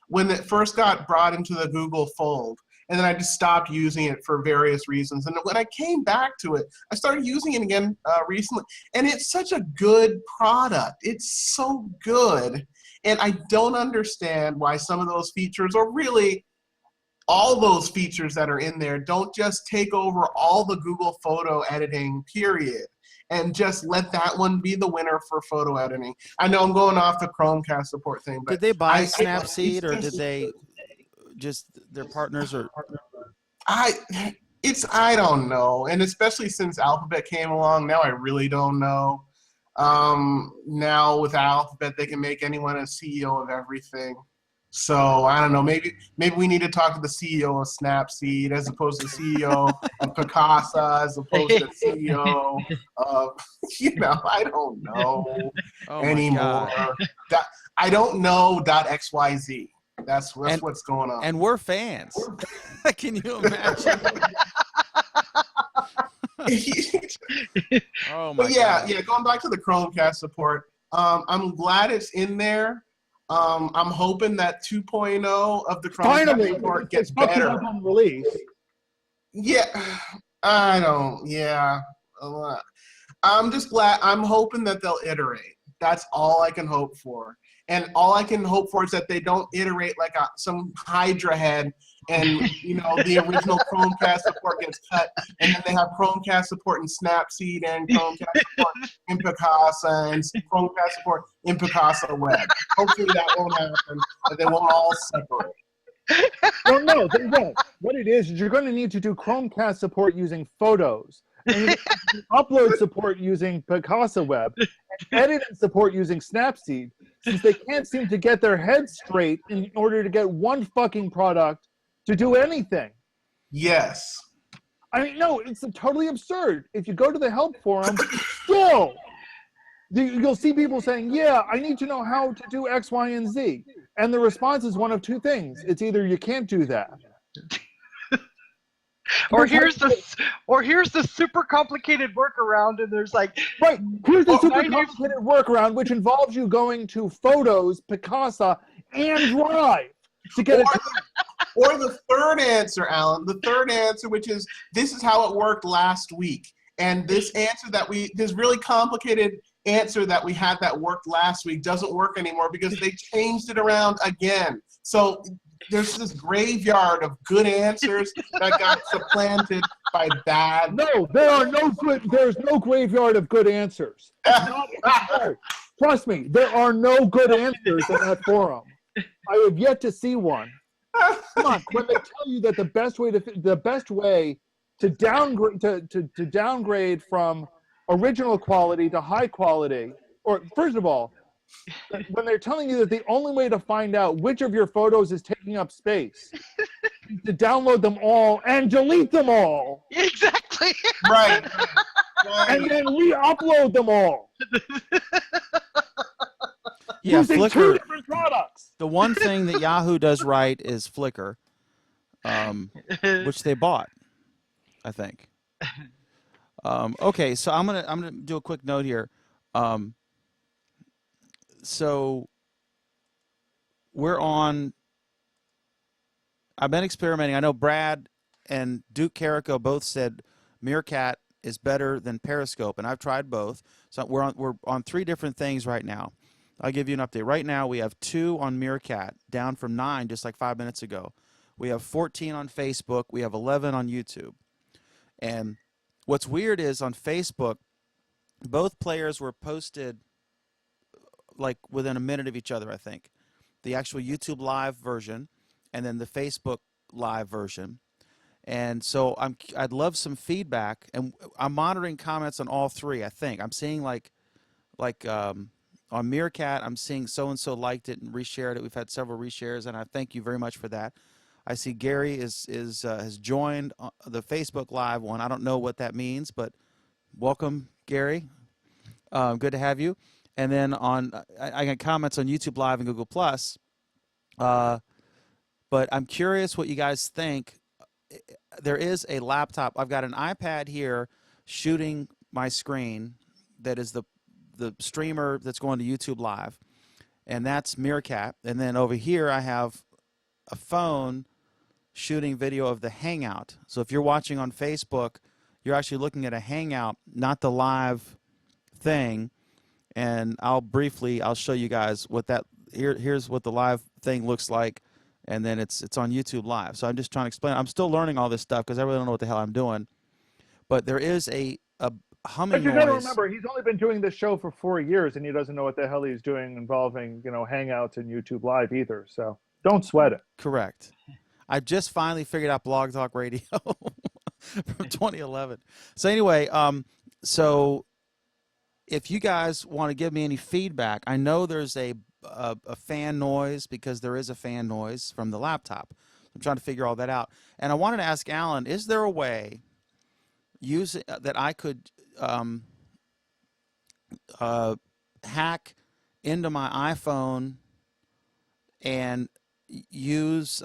C: when it first got brought into the Google Fold. And then I just stopped using it for various reasons. And when I came back to it, I started using it again recently. And it's such a good product. It's so good. And I don't understand why some of those features, or really all those features that are in there, don't just take over all the Google photo editing, period. And just let that one be the winner for photo editing. I know I'm going off the Chromecast support thing, but
A: Did they buy Snapseed or did they just their partners or?
C: I don't know, and especially since Alphabet came along, now I really don't know. Now with Alphabet, they can make anyone a CEO of everything. So I don't know. Maybe we need to talk to the CEO of Snapseed as opposed to CEO of Picasa, as opposed to CEO of I don't know anymore. I don't know .xyz. That's what's going on.
A: And we're fans. Can you imagine? Oh my
C: God. Yeah. Going back to the Chromecast support, I'm glad it's in there. I'm hoping that 2.0 of the Chromecast support gets better.
E: Release.
C: Yeah, I don't. Yeah, I'm just glad. I'm hoping that they'll iterate. That's all I can hope for. And all I can hope for is that they don't iterate like some Hydra head and, the original Chromecast support gets cut. And then they have Chromecast support in Snapseed and Chromecast support in Picasa and Chromecast support in Picasa Web. Hopefully that won't happen, and they won't all separate.
E: Well, no, they won't. What it is you're going to need to do Chromecast support using Photos, and upload support using Picasa Web, and editing support using Snapseed, since they can't seem to get their heads straight in order to get one fucking product to do anything.
C: Yes.
E: I mean, no, it's totally absurd. If you go to the help forum, still, you'll see people saying, yeah, I need to know how to do X, Y, and Z. And the response is one of two things. It's either you can't do that.
B: Or here's the super complicated workaround, and there's like
E: right. Here's the super complicated workaround, which involves you going to Photos, Picasa, and Drive to get it.
C: Or the third answer, Alan. The third answer, which is this is how it worked last week, and this answer this really complicated answer that we had that worked last week doesn't work anymore because they changed it around again. So there's this graveyard of good answers that got supplanted by bad.
E: No, there's no graveyard of good answers. Trust me, there are no good answers in that forum. I have yet to see one. Come on, when they tell you that the best way to downgrade from original quality to high quality, or first of all, when they're telling you that the only way to find out which of your photos is taking up space to download them all and delete them all,
B: Exactly.
C: Right.
E: and then re-upload them all
A: Yeah,
E: using two
A: Flickr.
E: different products.
A: The one thing that Yahoo does right is Flickr, which they bought, I think. Okay, so I'm gonna do a quick note here. So we're on. I've been experimenting. I know Brad and Duke Carrico both said Meerkat is better than Periscope, and I've tried both. So we're on 3 different things right now. I'll give you an update. Right now, we have 2 on Meerkat, down from 9 just like 5 minutes ago. We have 14 on Facebook. We have 11 on YouTube. And what's weird is on Facebook, both players were posted like within a minute of each other, I think. The actual YouTube live version and then the Facebook live version. And so I'd love some feedback, and I'm monitoring comments on all 3, I think. I'm seeing like on Meerkat, I'm seeing so-and-so liked it and reshared it. We've had several reshares, and I thank you very much for that. I see Gary has joined the Facebook Live one. I don't know what that means, but welcome, Gary. Good to have you. And then I got comments on YouTube Live and Google+. But I'm curious what you guys think. There is a laptop. I've got an iPad here shooting my screen that is the streamer that's going to YouTube Live, and that's Meerkat. And then over here I have a phone shooting video of the Hangout. So if you're watching on Facebook, you're actually looking at a Hangout, not the live thing. And I'll show you guys what that here's what the live thing looks like, and then it's on YouTube Live. So I'm just trying to explain. I'm still learning all this stuff because I really don't know what the hell I'm doing. But there is a humming
E: But you got to
A: noise.
E: remember, he's only been doing this show for 4 years, and he doesn't know what the hell he's doing involving, Hangouts and YouTube Live either. So don't sweat it.
A: Correct. I just finally figured out Blog Talk Radio from 2011. So anyway, so if you guys want to give me any feedback, I know there's a fan noise because there is a fan noise from the laptop. I'm trying to figure all that out. And I wanted to ask Alan, is there a way that I could hack into my iPhone and use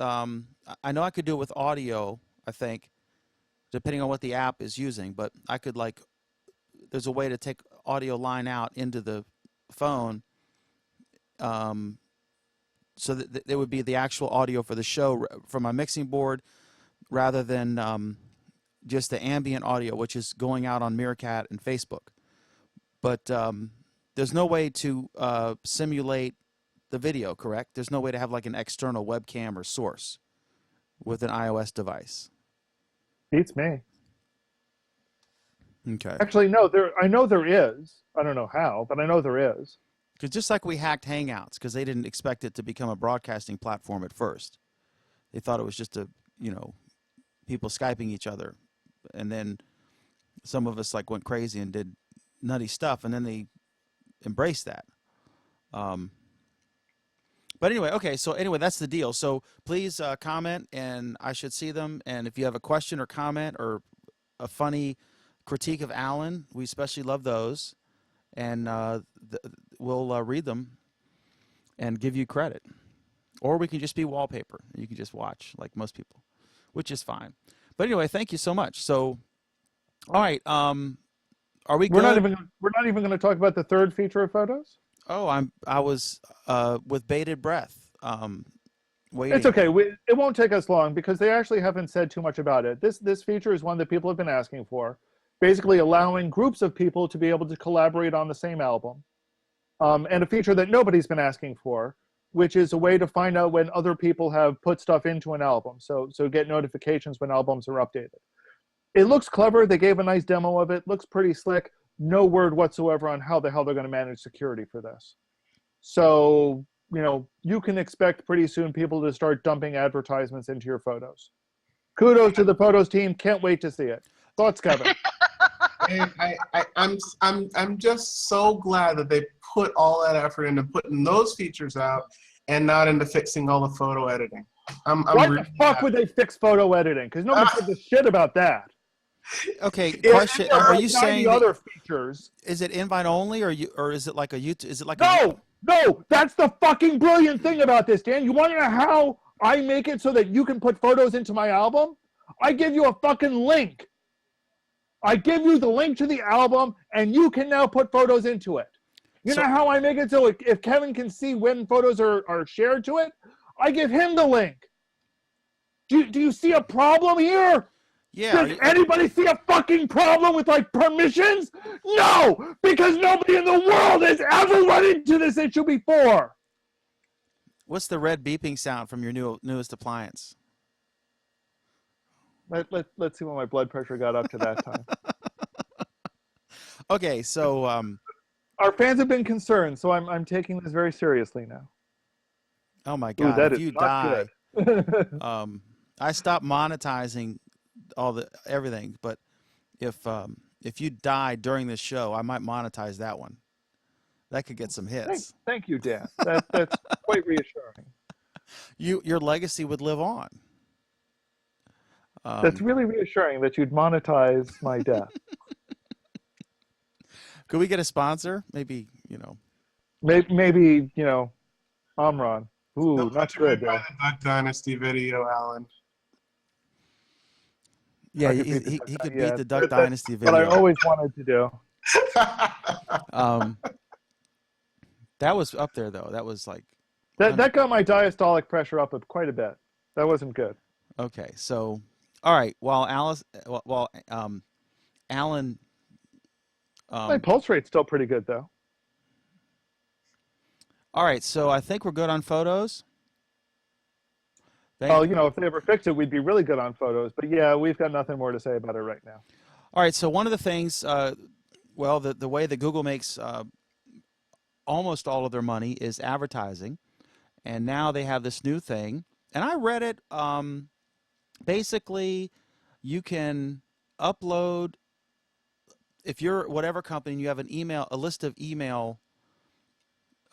A: I know I could do it with audio, I think, depending on what the app is using, but I could there's a way to take audio line out into the phone so that it would be the actual audio for the show from my mixing board rather than just the ambient audio, which is going out on Meerkat and Facebook. But there's no way to simulate the video, correct? There's no way to have like an external webcam or source with an iOS device.
E: Beats me.
A: Okay.
E: Actually, no. I know there is. I don't know how, but I know there is.
A: Because just like we hacked Hangouts, because they didn't expect it to become a broadcasting platform at first. They thought it was just people Skyping each other. And then some of us went crazy and did nutty stuff, and then they embraced that. But anyway, okay, so anyway, that's the deal. So please comment, and I should see them. And if you have a question or comment or a funny critique of Alan, we especially love those. And we'll read them and give you credit. Or we can just be wallpaper. You can just watch like most people, which is fine. But anyway, thank you so much. So, all right, are we good?
E: We're not even going to talk about the third feature of photos.
A: Oh, I was with bated breath, waiting.
E: It's okay. It won't take us long because they actually haven't said too much about it. This feature is one that people have been asking for, basically allowing groups of people to be able to collaborate on the same album, and a feature that nobody's been asking for, which is a way to find out when other people have put stuff into an album. So get notifications when albums are updated. It looks clever. They gave a nice demo of it. Looks pretty slick. No word whatsoever on how the hell they're going to manage security for this. So, you can expect pretty soon people to start dumping advertisements into your photos. Kudos to the photos team. Can't wait to see it. Thoughts, Kevin?
C: And I'm just so glad that they put all that effort into putting those features out and not into fixing all the photo editing. I'm
E: Why the
C: reading
E: fuck
C: that.
E: would they fix photo editing? Because nobody gives a shit about that.
A: Okay,
E: If
A: question:
E: there
A: Are you
E: 90
A: saying that,
E: other features?
A: is it invite only, or is it like a YouTube? Is it like
E: No, no, that's the fucking brilliant thing about this, Dan. You want to know how I make it so that you can put photos into my album? I give you a fucking link. I give you the link to the album, and you can now put photos into it. You
A: So-
E: know how I make it so if Kevin can see when photos are shared to it? I give him the link. Do you see a problem here?
A: Yeah.
E: Does anybody see a fucking problem with like permissions? No, because nobody in the world has ever run into this issue before.
A: What's the red beeping sound from your newest appliance?
E: Let's see when my blood pressure got up to that time.
A: Okay, so
E: Our fans have been concerned, so I'm taking this very seriously now.
A: oh my
E: Ooh,
A: God,
E: that
A: if
E: is
A: you
E: not
A: die,
E: good.
A: I stopped monetizing everything, but if you die during this show, I might monetize that one. That could get some hits.
E: Thank you, Dan. That's quite reassuring.
A: Your legacy would live on.
E: That's really reassuring that you'd monetize my death.
A: Could we get a sponsor? Maybe,
E: Maybe Omron. Ooh,
C: Don't
E: not
C: let your
E: good.
C: way by the Duck Dynasty video, Alan.
A: yeah,
E: I could
A: he
E: beat the
A: he,
E: Duck
A: he could
E: Dynasty.
A: beat the Duck
E: That's
A: Dynasty
E: what I
A: video.
E: always wanted to do.
A: That was up there though. That was like
E: That got my diastolic pressure up quite a bit. That wasn't good.
A: okay. So, all right. Alan,
E: My pulse rate's still pretty good though.
A: all right. So I think we're good on photos.
E: Well, if they ever fix it, we'd be really good on photos. But yeah, we've got nothing more to say about it right now.
A: All right. So one of the things, the way that Google makes almost all of their money is advertising, and now they have this new thing. And I read it. Basically, you can upload, if you're whatever company, and you have a list of email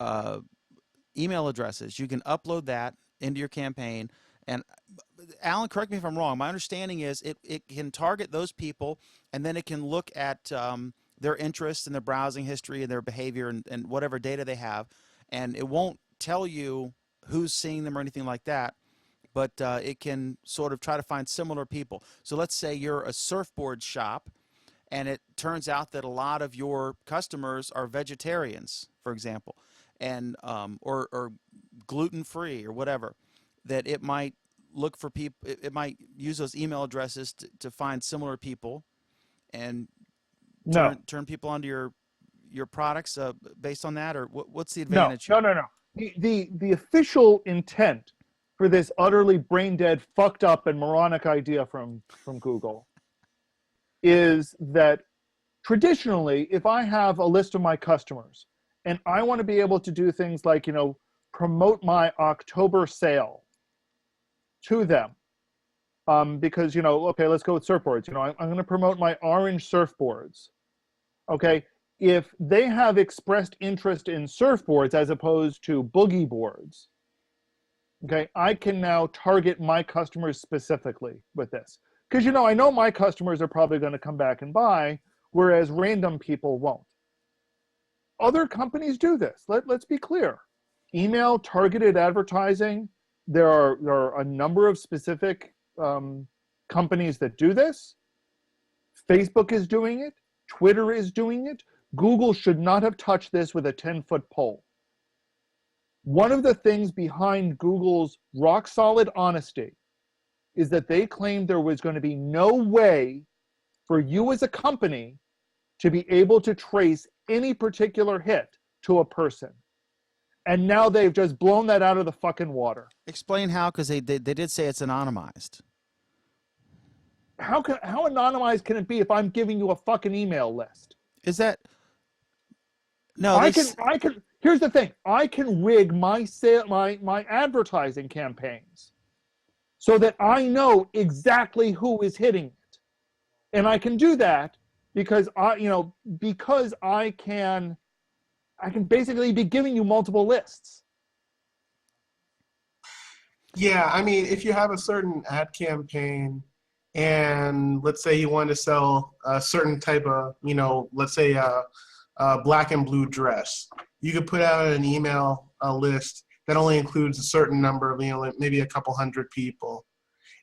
A: addresses. You can upload that into your campaign. And Alan, correct me if I'm wrong. My understanding is it can target those people, and then it can look at their interests and their browsing history and their behavior and whatever data they have, and it won't tell you who's seeing them or anything like that, but it can sort of try to find similar people. So let's say you're a surfboard shop, and it turns out that a lot of your customers are vegetarians, for example, and or gluten-free or whatever, that it might look for people. It might use those email addresses to find similar people, and turn people onto your products based on that, or what's the advantage?
E: No. The official intent for this utterly brain dead, fucked up, and moronic idea from Google is that traditionally, if I have a list of my customers and I want to be able to do things like promote my October sale to them, because okay, let's go with surfboards. I'm going to promote my orange surfboards. Okay, if they have expressed interest in surfboards as opposed to boogie boards, okay, I can now target my customers specifically with this. Because I know my customers are probably going to come back and buy, whereas random people won't. Other companies do this. Let's be clear. Email targeted advertising. There are a number of specific companies that do this. Facebook is doing it. Twitter is doing it. Google should not have touched this with a 10-foot pole. One of the things behind Google's rock-solid honesty is that they claimed there was going to be no way for you as a company to be able to trace any particular hit to a person. And now they've just blown that out of the fucking water.
A: Explain how, because they did say it's anonymized.
E: How anonymized can it be if I'm giving you a fucking email list?
A: Is that no?
E: I can. Here's the thing. I can rig my advertising campaigns so that I know exactly who is hitting it, and I can do that because I can basically be giving you multiple lists.
C: Yeah, I mean, if you have a certain ad campaign and let's say you want to sell a certain type of, let's say a black and blue dress, you could put out an email list that only includes a certain number of, maybe a couple hundred people,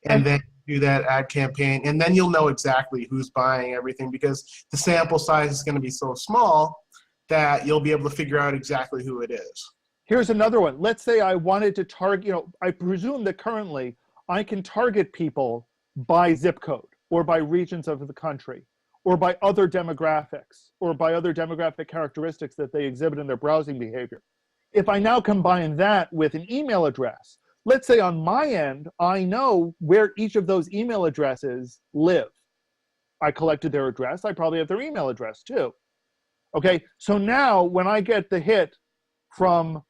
C: and then do that ad campaign, and then you'll know exactly who's buying everything because the sample size is going to be so small that you'll be able to figure out exactly who it is.
E: Here's another one. Let's say I wanted to target, I presume that currently I can target people by zip code or by regions of the country or by other demographics or by other demographic characteristics that they exhibit in their browsing behavior. If I now combine that with an email address, let's say on my end, I know where each of those email addresses live. I collected their address. I probably have their email address too. Okay, so now when I get the hit from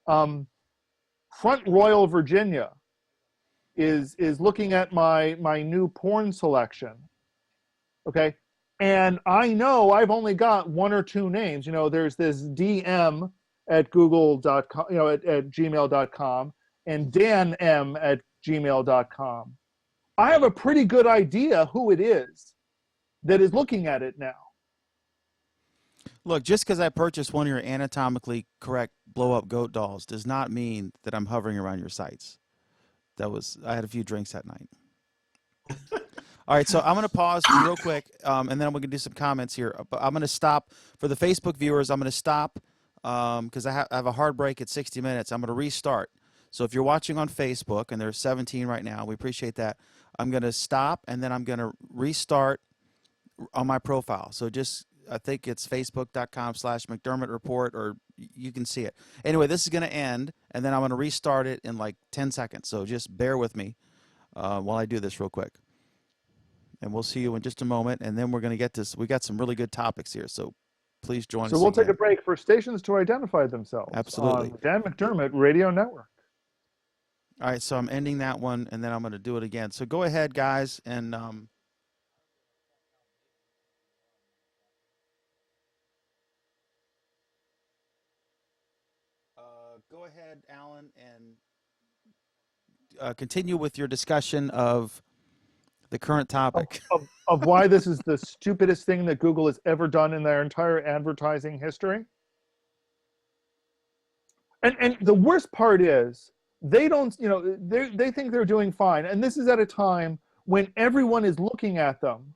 E: Front Royal, Virginia, is looking at my new porn selection, okay, and I know I've only got one or two names. There's this DM at google.com, at gmail.com, and Dan M at gmail.com. I have a pretty good idea who it is that is looking at it now.
A: Look, just because I purchased one of your anatomically correct blow-up goat dolls does not mean that I'm hovering around your sites. I had a few drinks that night. All right, so I'm going to pause real quick, and then we're going to do some comments here. But I'm going to stop. For the Facebook viewers, I'm going to stop because I have a hard break at 60 minutes. I'm going to restart. So if you're watching on Facebook, and there's 17 right now, we appreciate that. I'm going to stop, and then I'm going to restart on my profile. So I think it's facebook.com/McDermott Report, or you can see it. Anyway, this is going to end, and then I'm going to restart it in like 10 seconds. So just bear with me while I do this real quick. And we'll see you in just a moment, and then we're going to get this. We got some really good topics here, so please join us.
E: So we'll
A: again.
E: take a break for stations to identify themselves.
A: Absolutely.
E: On Dan McDermott Radio Network.
A: All right, so I'm ending that one, and then I'm going to do it again. So go ahead, guys, and go ahead, Alan, and continue with your discussion of the current topic.
E: Of why this is the stupidest thing that Google has ever done in their entire advertising history. And the worst part is they don't, they think they're doing fine. And this is at a time when everyone is looking at them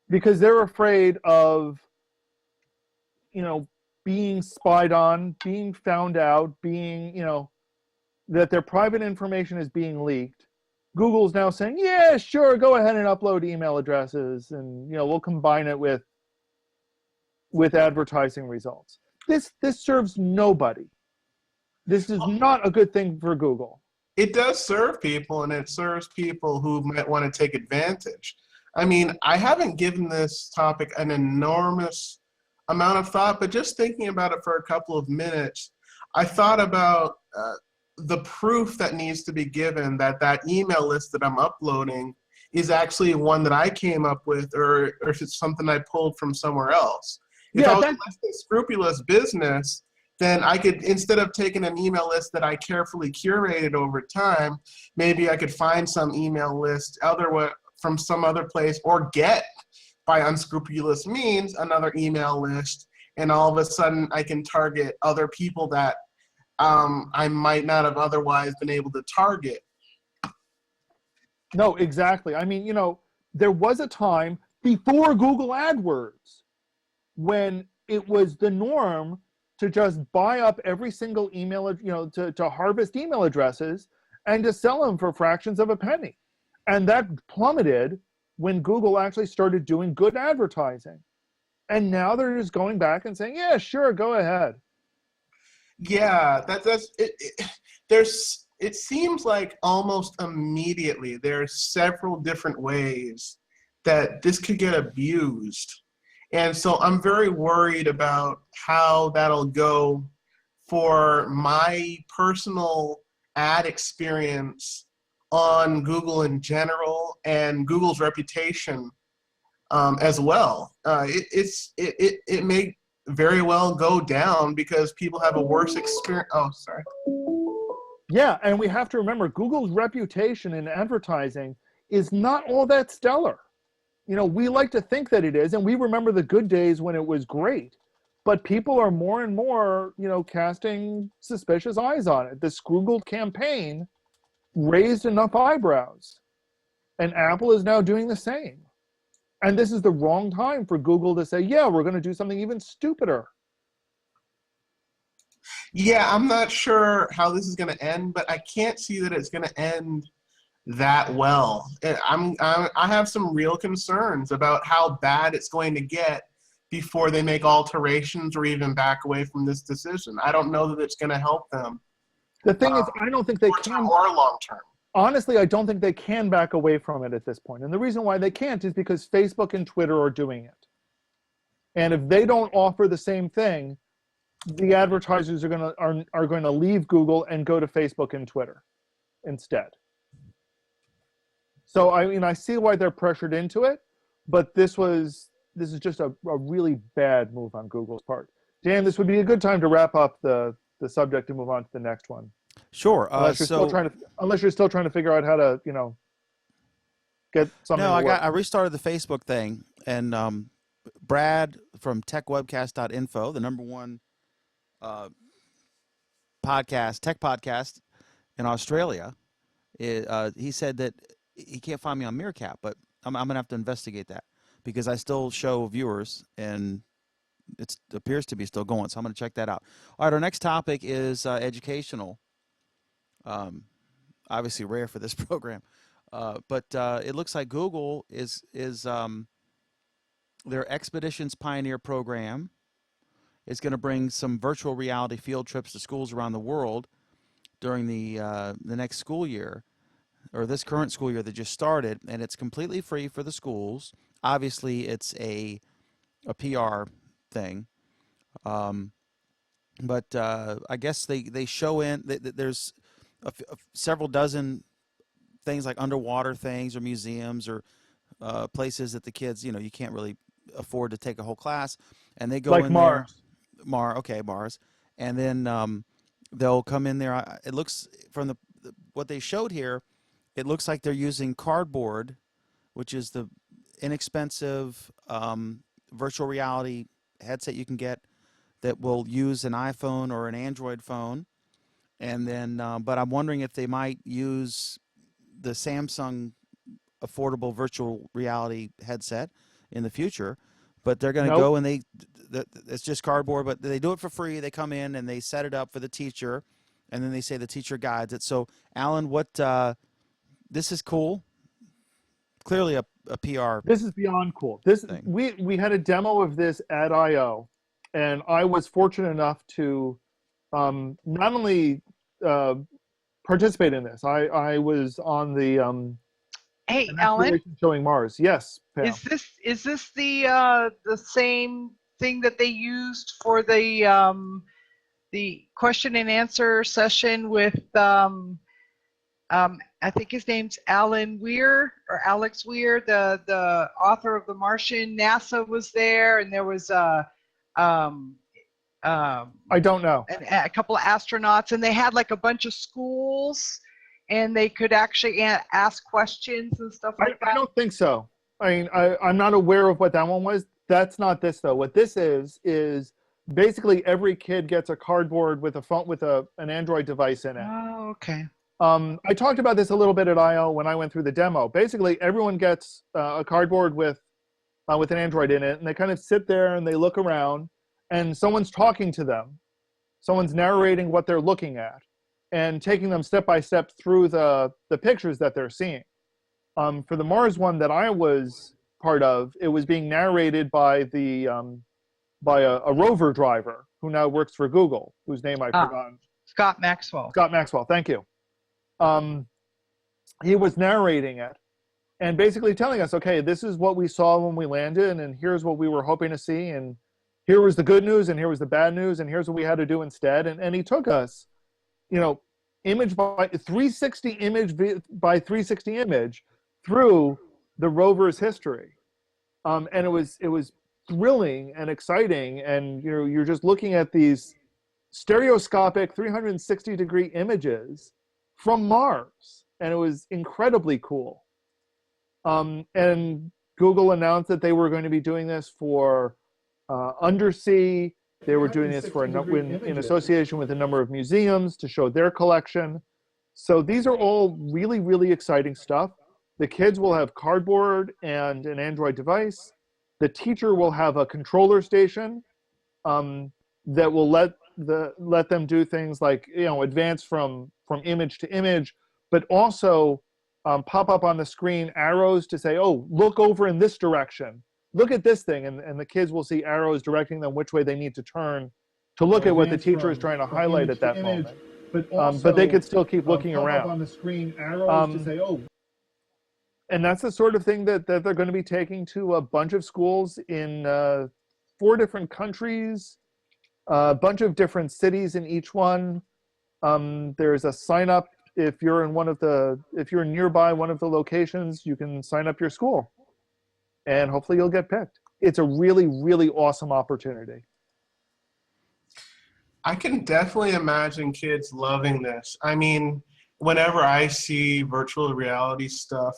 E: because they're afraid of, being spied on, being found out, being, that their private information is being leaked. Google's now saying, yeah, sure, go ahead and upload email addresses, and we'll combine it with advertising results. This serves nobody. This is not a good thing for Google.
C: It does serve people, and it serves people who might want to take advantage. I mean, I haven't given this topic an enormous amount of thought, but just thinking about it for a couple of minutes, I thought about the proof that needs to be given that email list that I'm uploading is actually one that I came up with, or if it's something I pulled from somewhere else. If I was less than scrupulous business, then I could, instead of taking an email list that I carefully curated over time, maybe I could find some email list from some other place, or get, by unscrupulous means, another email list, and all of a sudden I can target other people that I might not have otherwise been able to target.
E: No, exactly. I mean, there was a time before Google AdWords when it was the norm to just buy up every single email, to harvest email addresses and to sell them for fractions of a penny. And that plummeted when Google actually started doing good advertising. And now they're just going back and saying, yeah, sure, go ahead.
C: Yeah, that's it. It seems like almost immediately there are several different ways that this could get abused. And so I'm very worried about how that'll go for my personal ad experience on Google in general, and Google's reputation as well. It may very well go down because people have a worse experience. Oh, sorry.
E: Yeah, and we have to remember Google's reputation in advertising is not all that stellar. You know, we like to think that it is, and we remember the good days when it was great. But people are more and more, you know, casting suspicious eyes on it. The Google campaign raised enough eyebrows, and Apple is now doing the same. And this is the wrong time for Google to say, yeah, we're going to do something even stupider.
C: Yeah, I'm not sure how this is going to end, but I can't see that it's going to end that well. I have some real concerns about how bad it's going to get before they make alterations or even back away from this decision. I don't know that it's going to help them
E: The thing is, I don't think they
C: short term
E: can.
C: or long term.
E: Honestly, I don't think they can back away from it at this point. And the reason why they can't is because Facebook and Twitter are doing it. And if they don't offer the same thing, the advertisers are going to leave Google and go to Facebook and Twitter instead. So I mean, I see why they're pressured into it, but this is just a really bad move on Google's part. Dan, this would be a good time to wrap up the subject and move on to the next one.
A: Sure.
E: Unless you're still trying to figure out how to, you know, get something.
A: No,
E: to work.
A: I restarted the Facebook thing, and Brad from techwebcast.info, the number one tech podcast in Australia, he said that he can't find me on Meerkat, but I'm going to have to investigate that because I still show viewers, and it appears to be still going, so I'm going to check that out. All right, our next topic is educational. Obviously rare for this program, but it looks like Google is their Expeditions Pioneer program is going to bring some virtual reality field trips to schools around the world during the next school year, or this current school year that just started, and it's completely free for the schools. Obviously, it's a PR thing, but I guess they show there's several dozen things like underwater things or museums or places that the kids, you can't really afford to take a whole class, and they go
E: like
A: in
E: Mars.
A: there. Mars, and then they'll come in there. It looks from what they showed here, it looks like they're using cardboard, which is the inexpensive virtual reality headset you can get that will use an iPhone or an Android phone. And then, but I'm wondering if they might use the Samsung affordable virtual reality headset in the future. But they're going to go and it's just cardboard, but they do it for free. They come in and they set it up for the teacher, and then they say the teacher guides it. So, Alan, this is cool. Clearly a PR.
E: This is beyond cool.
A: Thing.
E: We had a demo of this at I/O, and I was fortunate enough to not only participate in this. I was on the
B: Hey, Alan,
E: showing Mars. Yes, Pam.
B: is this the same thing that they used for the question and answer session with I think his name's Alan Weir or Alex Weir, the author of The Martian? NASA was there, and there was
E: I don't know.
B: a couple of astronauts, and they had like a bunch of schools, and they could actually ask questions and stuff like that.
E: I don't think so. I mean, I'm not aware of what that one was. That's not this though. What this is basically every kid gets a cardboard with a phone with an Android device in it.
B: Oh, okay.
E: I talked about this a little bit at I/O when I went through the demo. Basically, everyone gets a cardboard with an Android in it, and they kind of sit there and they look around, and someone's talking to them. Someone's narrating what they're looking at and taking them step by step through the pictures that they're seeing. For the Mars one that I was part of, it was being narrated by a rover driver who now works for Google, whose name I've forgotten.
B: Scott Maxwell.
E: Scott Maxwell, thank you. He was narrating it and basically telling us, okay, this is what we saw when we landed, and here's what we were hoping to see, and here was the good news, and here was the bad news, and here's what we had to do instead. And he took us, image by 360 image by 360 image through the rover's history. And it was thrilling and exciting, and you're just looking at these stereoscopic 360-degree images from Mars, and it was incredibly cool. And Google announced that they were going to be doing this for undersea. They were doing this for in association with a number of museums to show their collection. So these are all really, really exciting stuff. The kids will have cardboard and an Android device. The teacher will have a controller station that will let them do things like, you know, advance from image to image, but also pop up on the screen arrows to say, oh, look over in this direction. Look at this thing, and the kids will see arrows directing them which way they need to turn to look at what the teacher is trying to highlight at that moment. But they could still keep looking around.
D: On the screen, arrows to say, oh.
E: And that's the sort of thing that they're going to be taking to a bunch of schools in 4 different countries, a bunch of different cities in each one. There's a sign up if you're nearby one of the locations, you can sign up your school, and hopefully you'll get picked. It's a really, really awesome opportunity.
C: I can definitely imagine kids loving this. I mean, whenever I see virtual reality stuff,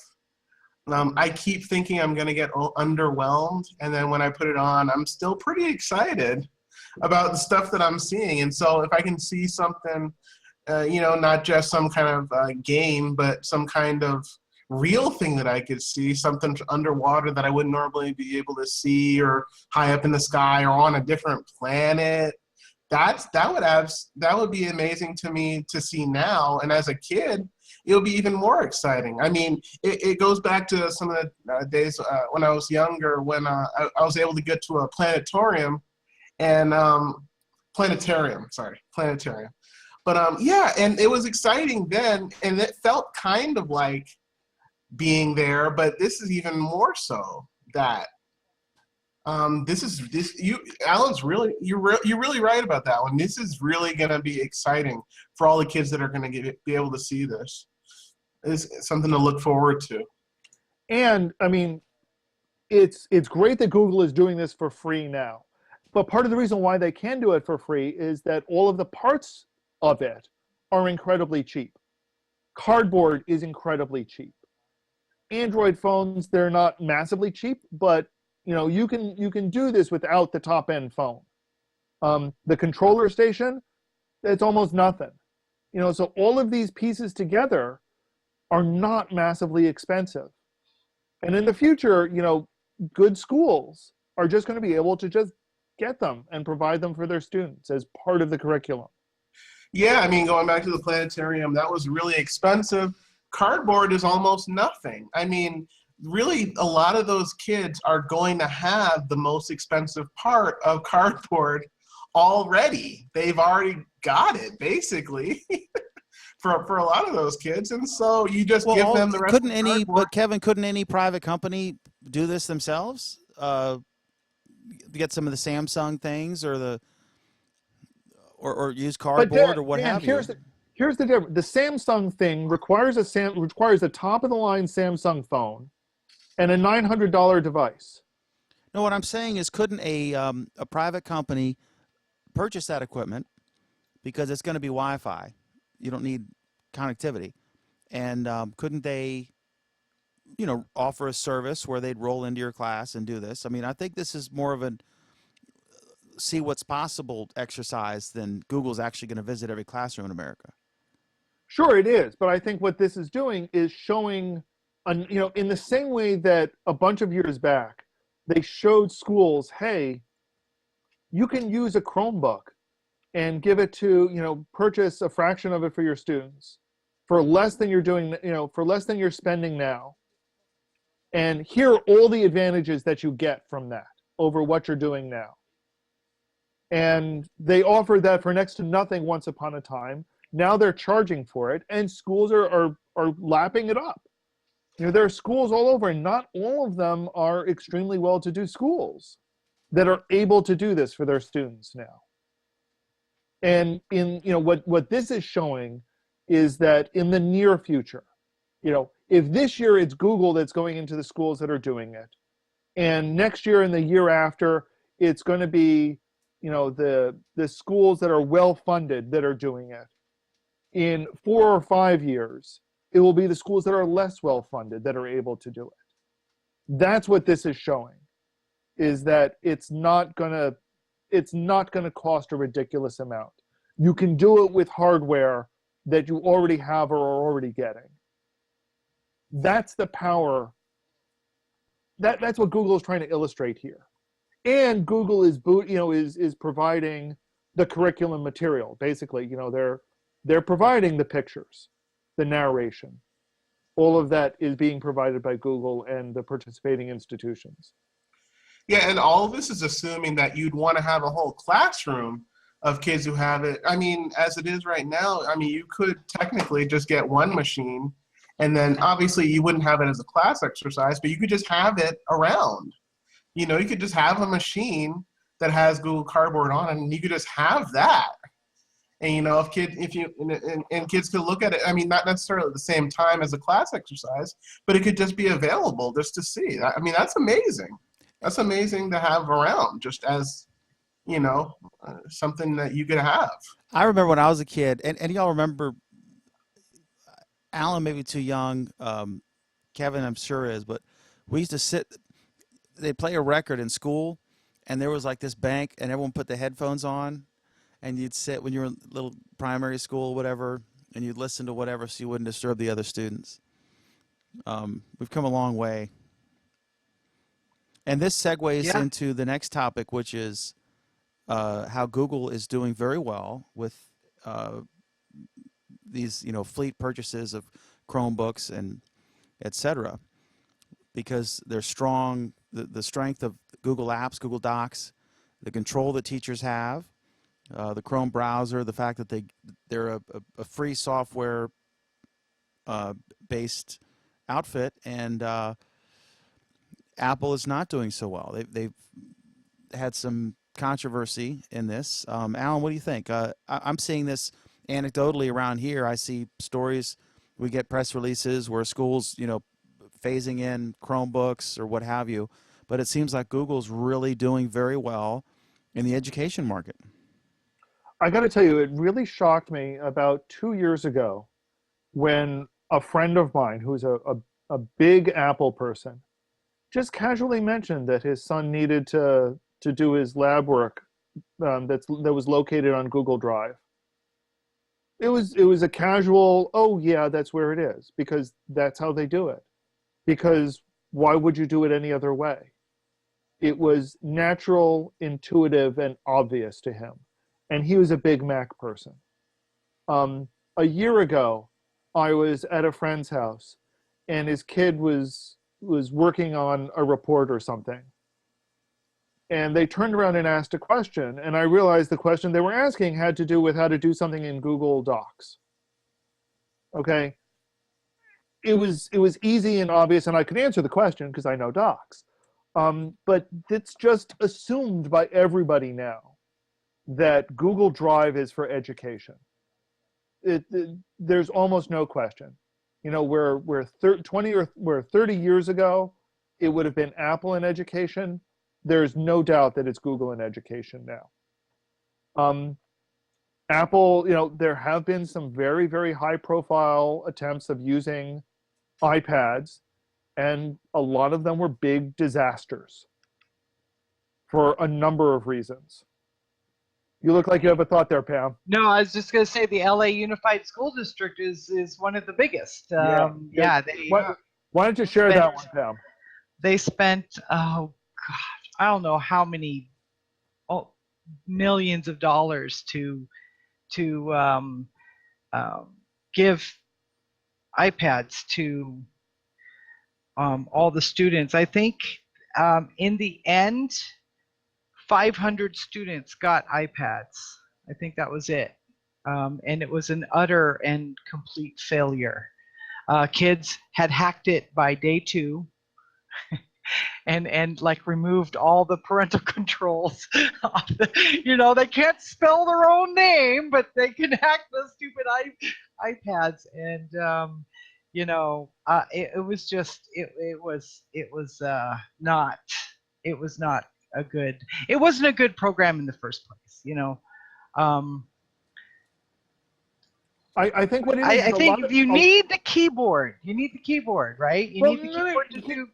C: I keep thinking I'm going to get underwhelmed. And then when I put it on, I'm still pretty excited about the stuff that I'm seeing. And so if I can see something, not just some kind of game, but some kind of real thing that I could see, something underwater that I wouldn't normally be able to see, or high up in the sky, or on a different planet, that would be amazing to me to see now. And as a kid, it'll be even more exciting. I mean, it goes back to some of the days when I was younger, when I was able to get to a planetarium. But yeah, and it was exciting then, and it felt kind of like being there, but this is even more so that Alan's really, you're really right about that one. This is really going to be exciting for all the kids that are going to be able to see this. It's something to look forward to.
E: And I mean, it's great that Google is doing this for free now. But part of the reason why they can do it for free is that all of the parts of it are incredibly cheap. Cardboard is incredibly cheap. Android phones, they're not massively cheap, but you can do this without the top end phone. The controller station, it's almost nothing. So all of these pieces together are not massively expensive. And in the future, good schools are just going to be able to just get them and provide them for their students as part of the curriculum.
C: Yeah, I mean, going back to the planetarium, that was really expensive. Cardboard is almost nothing. I mean, really, a lot of those kids are going to have the most expensive part of cardboard already. They've already got it, basically, for a lot of those kids. And so you just give them the rest of the cardboard.
A: But Kevin, couldn't any private company do this themselves? Get some of the Samsung things, or use cardboard, or what have you.
E: Here's the difference. The Samsung thing requires a top of the line Samsung phone and a $900 device.
A: No, what I'm saying is, couldn't a private company purchase that equipment, because it's going to be Wi-Fi? You don't need connectivity, and couldn't they, offer a service where they'd roll into your class and do this? I mean, I think this is more of a see what's possible exercise than Google's actually going to visit every classroom in America.
E: Sure, it is, but I think what this is doing is showing, in the same way that a bunch of years back, they showed schools, hey, you can use a Chromebook and give it to, purchase a fraction of it for your students for less than you're doing, for less than you're spending now. And here are all the advantages that you get from that over what you're doing now. And they offered that for next to nothing once upon a time. Now they're charging for it, and schools are lapping it up. There are schools all over, and not all of them are extremely well-to-do schools that are able to do this for their students now. And what this is showing is that in the near future, if this year it's Google that's going into the schools that are doing it, and next year and the year after it's going to be the schools that are well-funded that are doing it, In 4 or 5 years, it will be the schools that are less well funded that are able to do it. That's what this is showing, is that it's not gonna cost a ridiculous amount. You can do it with hardware that you already have or are already getting. That's the power. That's what Google is trying to illustrate here. And Google is providing the curriculum material. Basically, they're providing the pictures, the narration. All of that is being provided by Google and the participating institutions.
C: Yeah, and all of this is assuming that you'd want to have a whole classroom of kids who have it. I mean, as it is right now, I mean, you could technically just get one machine, and then obviously you wouldn't have it as a class exercise, but you could just have it around. You could just have a machine that has Google Cardboard on it, and you could just have that. And kids could look at it. I mean, not necessarily at the same time as a class exercise, but it could just be available just to see. I mean, that's amazing. That's amazing to have around, just as something that you could have.
A: I remember when I was a kid, and y'all remember, Alan may be too young, Kevin I'm sure is, but we used to sit, they'd play a record in school, and there was like this bank, and everyone put the headphones on, and you'd sit when you were in little primary school or whatever, and you'd listen to whatever so you wouldn't disturb the other students. We've come a long way. And this segues into the next topic, which is how Google is doing very well with these, fleet purchases of Chromebooks and et cetera, because they're strong, the strength of Google Apps, Google Docs, the control that teachers have, the Chrome browser, the fact that they're a free software based outfit, and Apple is not doing so well. They've had some controversy in this. Alan, what do you think? I'm seeing this anecdotally around here. I see stories, we get press releases where schools, phasing in Chromebooks or what have you, but it seems like Google's really doing very well in the education market.
E: I got to tell you, it really shocked me about 2 years ago when a friend of mine who's a big Apple person just casually mentioned that his son needed to do his lab work that was located on Google Drive. It was a casual, oh yeah, that's where it is, because that's how they do it. Because why would you do it any other way? It was natural, intuitive, and obvious to him. And he was a big Mac person. A year ago, I was at a friend's house, and his kid was working on a report or something. And they turned around and asked a question, and I realized the question they were asking had to do with how to do something in Google Docs. Okay? It was easy and obvious, and I could answer the question because I know Docs. But it's just assumed by everybody now that Google Drive is for education. There's almost no question. Where 30 years ago, it would have been Apple in education. There's no doubt that it's Google in education now. Apple, there have been some very, very high-profile attempts of using iPads, and a lot of them were big disasters for a number of reasons. You look like you have a thought there, Pam.
B: No, I was just going to say the LA Unified School District is one of the biggest.
E: Why don't you share that one, Pam?
B: They spent, oh God, I don't know how many millions of dollars to give iPads to all the students. I think in the end, 500 students got iPads. I think that was it. And it was an utter and complete failure. Kids had hacked it by day 2 and like removed all the parental controls. They can't spell their own name, but they can hack the stupid iPads. And, it was just, it wasn't a good program in the first place,
E: I think what it is,
B: I
E: is a
B: think
E: lot of-
B: you need the keyboard. You need the keyboard, right? You
E: Well,
B: need the
E: no, no,
B: keyboard to
E: you-
B: do.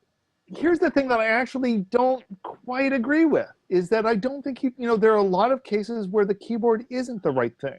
E: Here's the thing that I actually don't quite agree with is that I don't think there are a lot of cases where the keyboard isn't the right thing.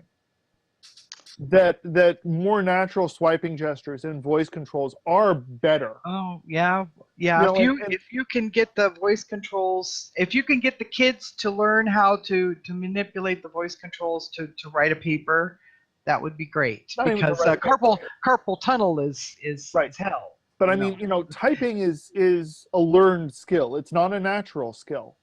E: That more natural swiping gestures and voice controls are better.
B: Oh yeah, yeah.
E: You know,
B: If you can get the voice controls, if you can get the kids to learn how to manipulate the voice controls to write a paper, that would be great.
E: Not even to
B: Because
E: write a
B: carpal tunnel is
E: Right.
B: hell.
E: But I
B: you
E: mean,
B: know.
E: typing is a learned skill. It's not a natural skill.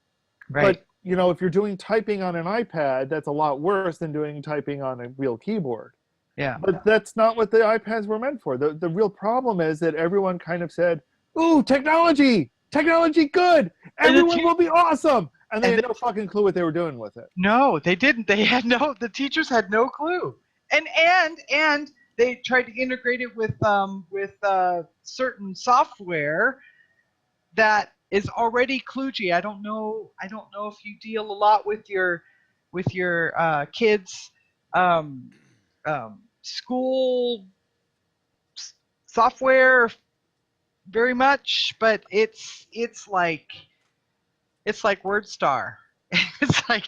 B: Right.
E: But if you're doing typing on an iPad, that's a lot worse than doing typing on a real keyboard.
B: Yeah.
E: But that's not what the iPads were meant for. The real problem is that everyone kind of said, "Ooh, technology good.
B: And the
E: Everyone will be awesome." And they
B: and
E: had no fucking clue what they were doing with it.
B: No, they didn't. They had the teachers had no clue. And they tried to integrate it with certain software that is already kludgy. I don't know if you deal a lot with your kids school software very much, but it's like WordStar. It's like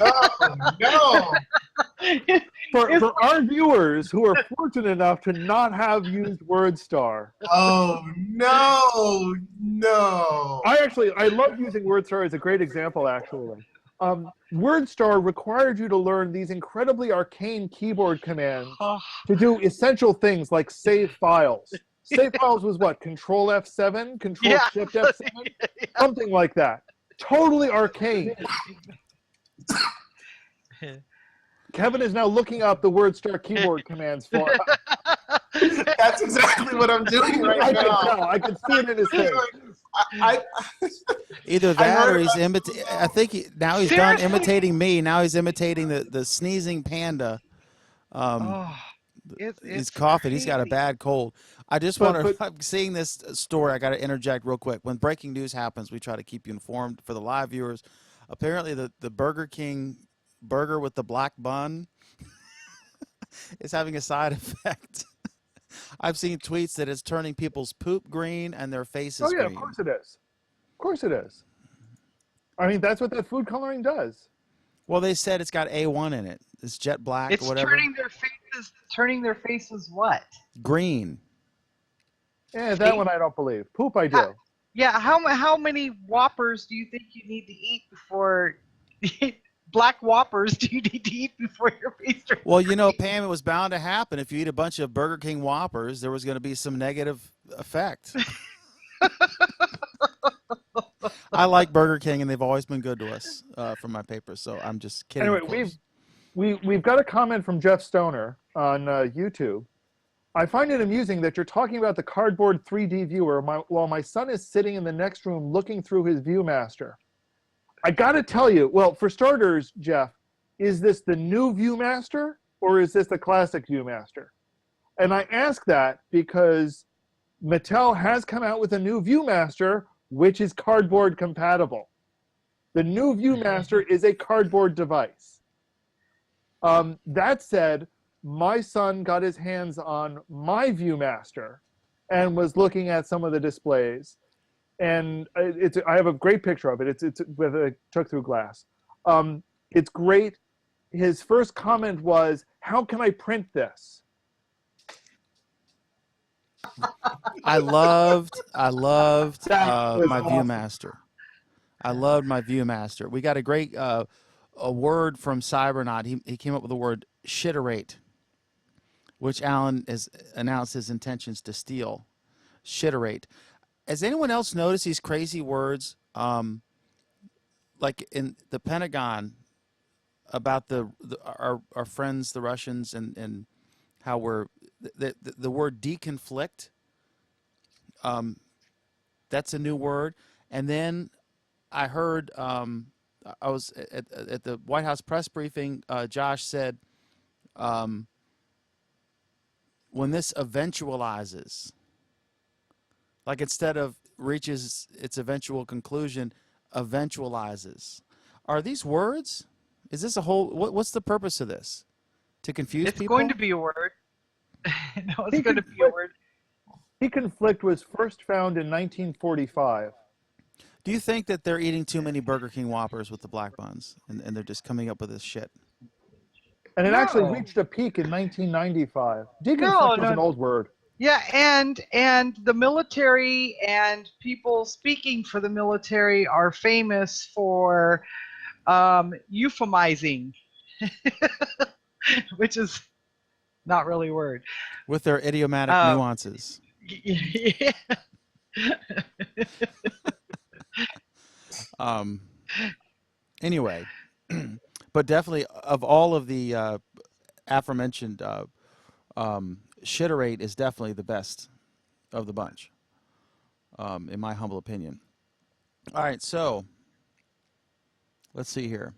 C: Oh no!
E: For our viewers who are fortunate enough to not have used WordStar,
C: Oh no! No!
E: I love using WordStar as a great example, actually. WordStar required you to learn these incredibly arcane keyboard commands to do essential things like save files. Save files was what? Control F7? Control
B: Yeah.
E: Shift F7? Something like that. Totally arcane. Kevin is now looking up the WordStar keyboard commands for us.
C: That's exactly what I'm doing right
E: I can
C: now.
E: tell. I can see it in his face.
C: I
A: Either that or
C: heard
A: he's
C: about-
A: imitating. I think now he's done
B: Seriously?
A: imitating me. Now he's imitating the sneezing panda.
B: He's
A: He's coughing. He's got a bad cold. I just
E: But-
A: want to.
E: but-
A: I'm seeing this story. I got to interject real quick. When breaking news happens, we try to keep you informed for the live viewers. Apparently, the Burger King burger with the black bun is having a side effect. I've seen tweets that it's turning people's poop green and their faces
E: Oh yeah,
A: green.
E: of course it is. Of course it is. I mean, that's what that food coloring does.
A: Well, they said it's got A1 in it. It's jet black
B: It's
A: or whatever.
B: turning their faces what?
A: Green.
E: Yeah, that one I don't believe. Poop, I do.
B: Yeah, how many Whoppers do you think you need to eat before black Whoppers do you need to eat before your face turns
A: Well,
B: green?
A: Pam, it was bound to happen. If you eat a bunch of Burger King Whoppers, there was going to be some negative effect. I like Burger King, and they've always been good to us for my papers. So I'm just kidding.
E: Anyway,
A: of course.
E: we've got a comment from Jeff Stoner on YouTube. I find it amusing that you're talking about the cardboard 3D viewer while my son is sitting in the next room looking through his ViewMaster. I got to tell you, well, for starters, Jeff, is this the new ViewMaster or is this the classic ViewMaster? And I ask that because Mattel has come out with a new ViewMaster, which is cardboard compatible. The new ViewMaster is a cardboard device. That said, my son got his hands on my ViewMaster and was looking at some of the displays. And I have a great picture of it. It's with a took through glass. It's great. His first comment was, "How can I print this?"
A: I loved
E: That was
A: my
E: awesome.
A: ViewMaster. I loved my ViewMaster. We got a great a word from Cybernaut. He came up with the word shitterate, which Alan has announced his intentions to steal. Shitterate. Has anyone else noticed these crazy words, like in the Pentagon, about our friends, the Russians, and how we're the word deconflict? That's a new word. And then I heard I was at the White House press briefing. Josh said, when this eventualizes, like instead of reaches its eventual conclusion, eventualizes. Are these words? Is this a whole? What's the purpose of this? To confuse
B: It's
A: people?
B: going to be a word. No, it's
E: He
B: going to be a
E: conflict-
B: word.
E: P-conflict was first found in 1945.
A: Do you think that they're eating too many Burger King Whoppers with the black buns, and they're just coming up with this shit?
E: And it actually
B: No.
E: reached a peak in 1995.
B: No,
E: Deconflict was
B: no.
E: an old word.
B: Yeah, and the military and people speaking for the military are famous for euphemizing, which is not really a word.
A: With their idiomatic
B: Um,
A: nuances.
B: Yeah.
A: Anyway, but definitely of all of the aforementioned, Shitterate is definitely the best of the bunch, in my humble opinion. All right, so let's see here.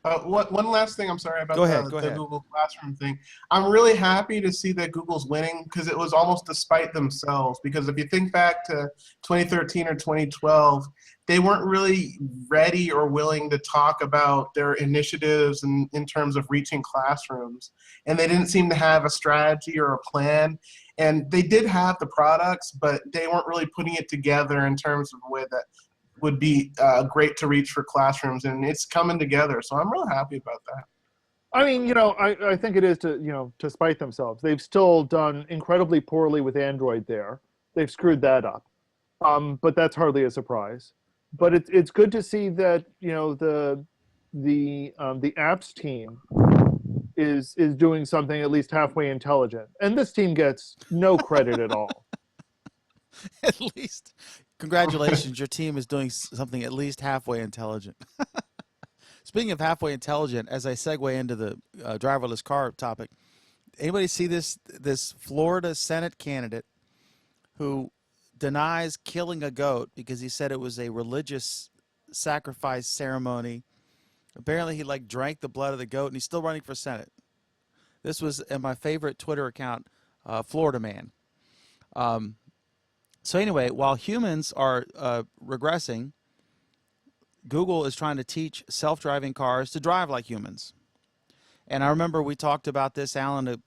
C: One last thing, I'm sorry about
A: Go ahead,
C: the,
A: go
C: the
A: ahead.
C: Google Classroom thing. I'm really happy to see that Google's winning because it was almost despite themselves. Because if you think back to 2013 or 2012, they weren't really ready or willing to talk about their initiatives in terms of reaching classrooms. And they didn't seem to have a strategy or a plan. And they did have the products, but they weren't really putting it together in terms of a way that would be great to reach for classrooms, and it's coming together. So I'm real happy about that.
E: I mean, I think it is to spite themselves. They've still done incredibly poorly with Android there. They've screwed that up. But that's hardly a surprise. But it's good to see that, the apps team is doing something at least halfway intelligent. And this team gets no credit at all.
A: At least, congratulations, your team is doing something at least halfway intelligent. Speaking of halfway intelligent, as I segue into the driverless car topic, anybody see this Florida Senate candidate who denies killing a goat because he said it was a religious sacrifice ceremony? Apparently, he drank the blood of the goat, and he's still running for Senate. This was in my favorite Twitter account, Florida Man. So anyway, while humans are regressing, Google is trying to teach self-driving cars to drive like humans. And I remember we talked about this, Alan,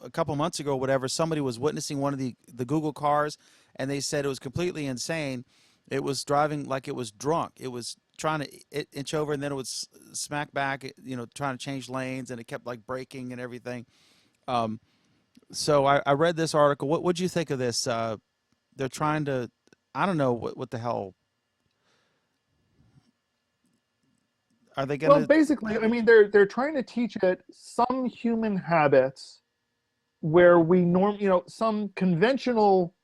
A: a couple months ago, or whatever. Somebody was witnessing one of the Google cars, and they said it was completely insane. It was driving like it was drunk. It was trying to inch over, and then it would smack back, trying to change lanes, and it kept braking and everything. So I read this article. What would you think of this? They're trying to, I don't know what the hell. Are they going
E: Well,
A: to?
E: basically, I mean, they're trying to teach it some human habits where some conventional,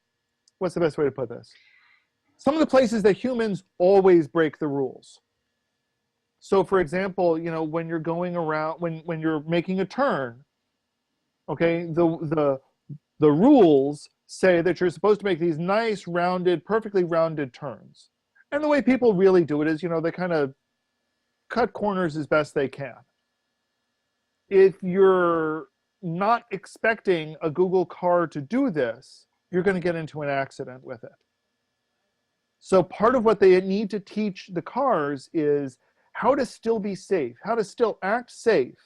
E: what's the best way to put this? Some of the places that humans always break the rules. So, for example, when you're going around, when you're making a turn, okay, the rules say that you're supposed to make these nice, rounded, perfectly rounded turns. And the way people really do it is, they kind of cut corners as best they can. If you're not expecting a Google car to do this, you're going to get into an accident with it. So part of what they need to teach the cars is how to still be safe, how to still act safe,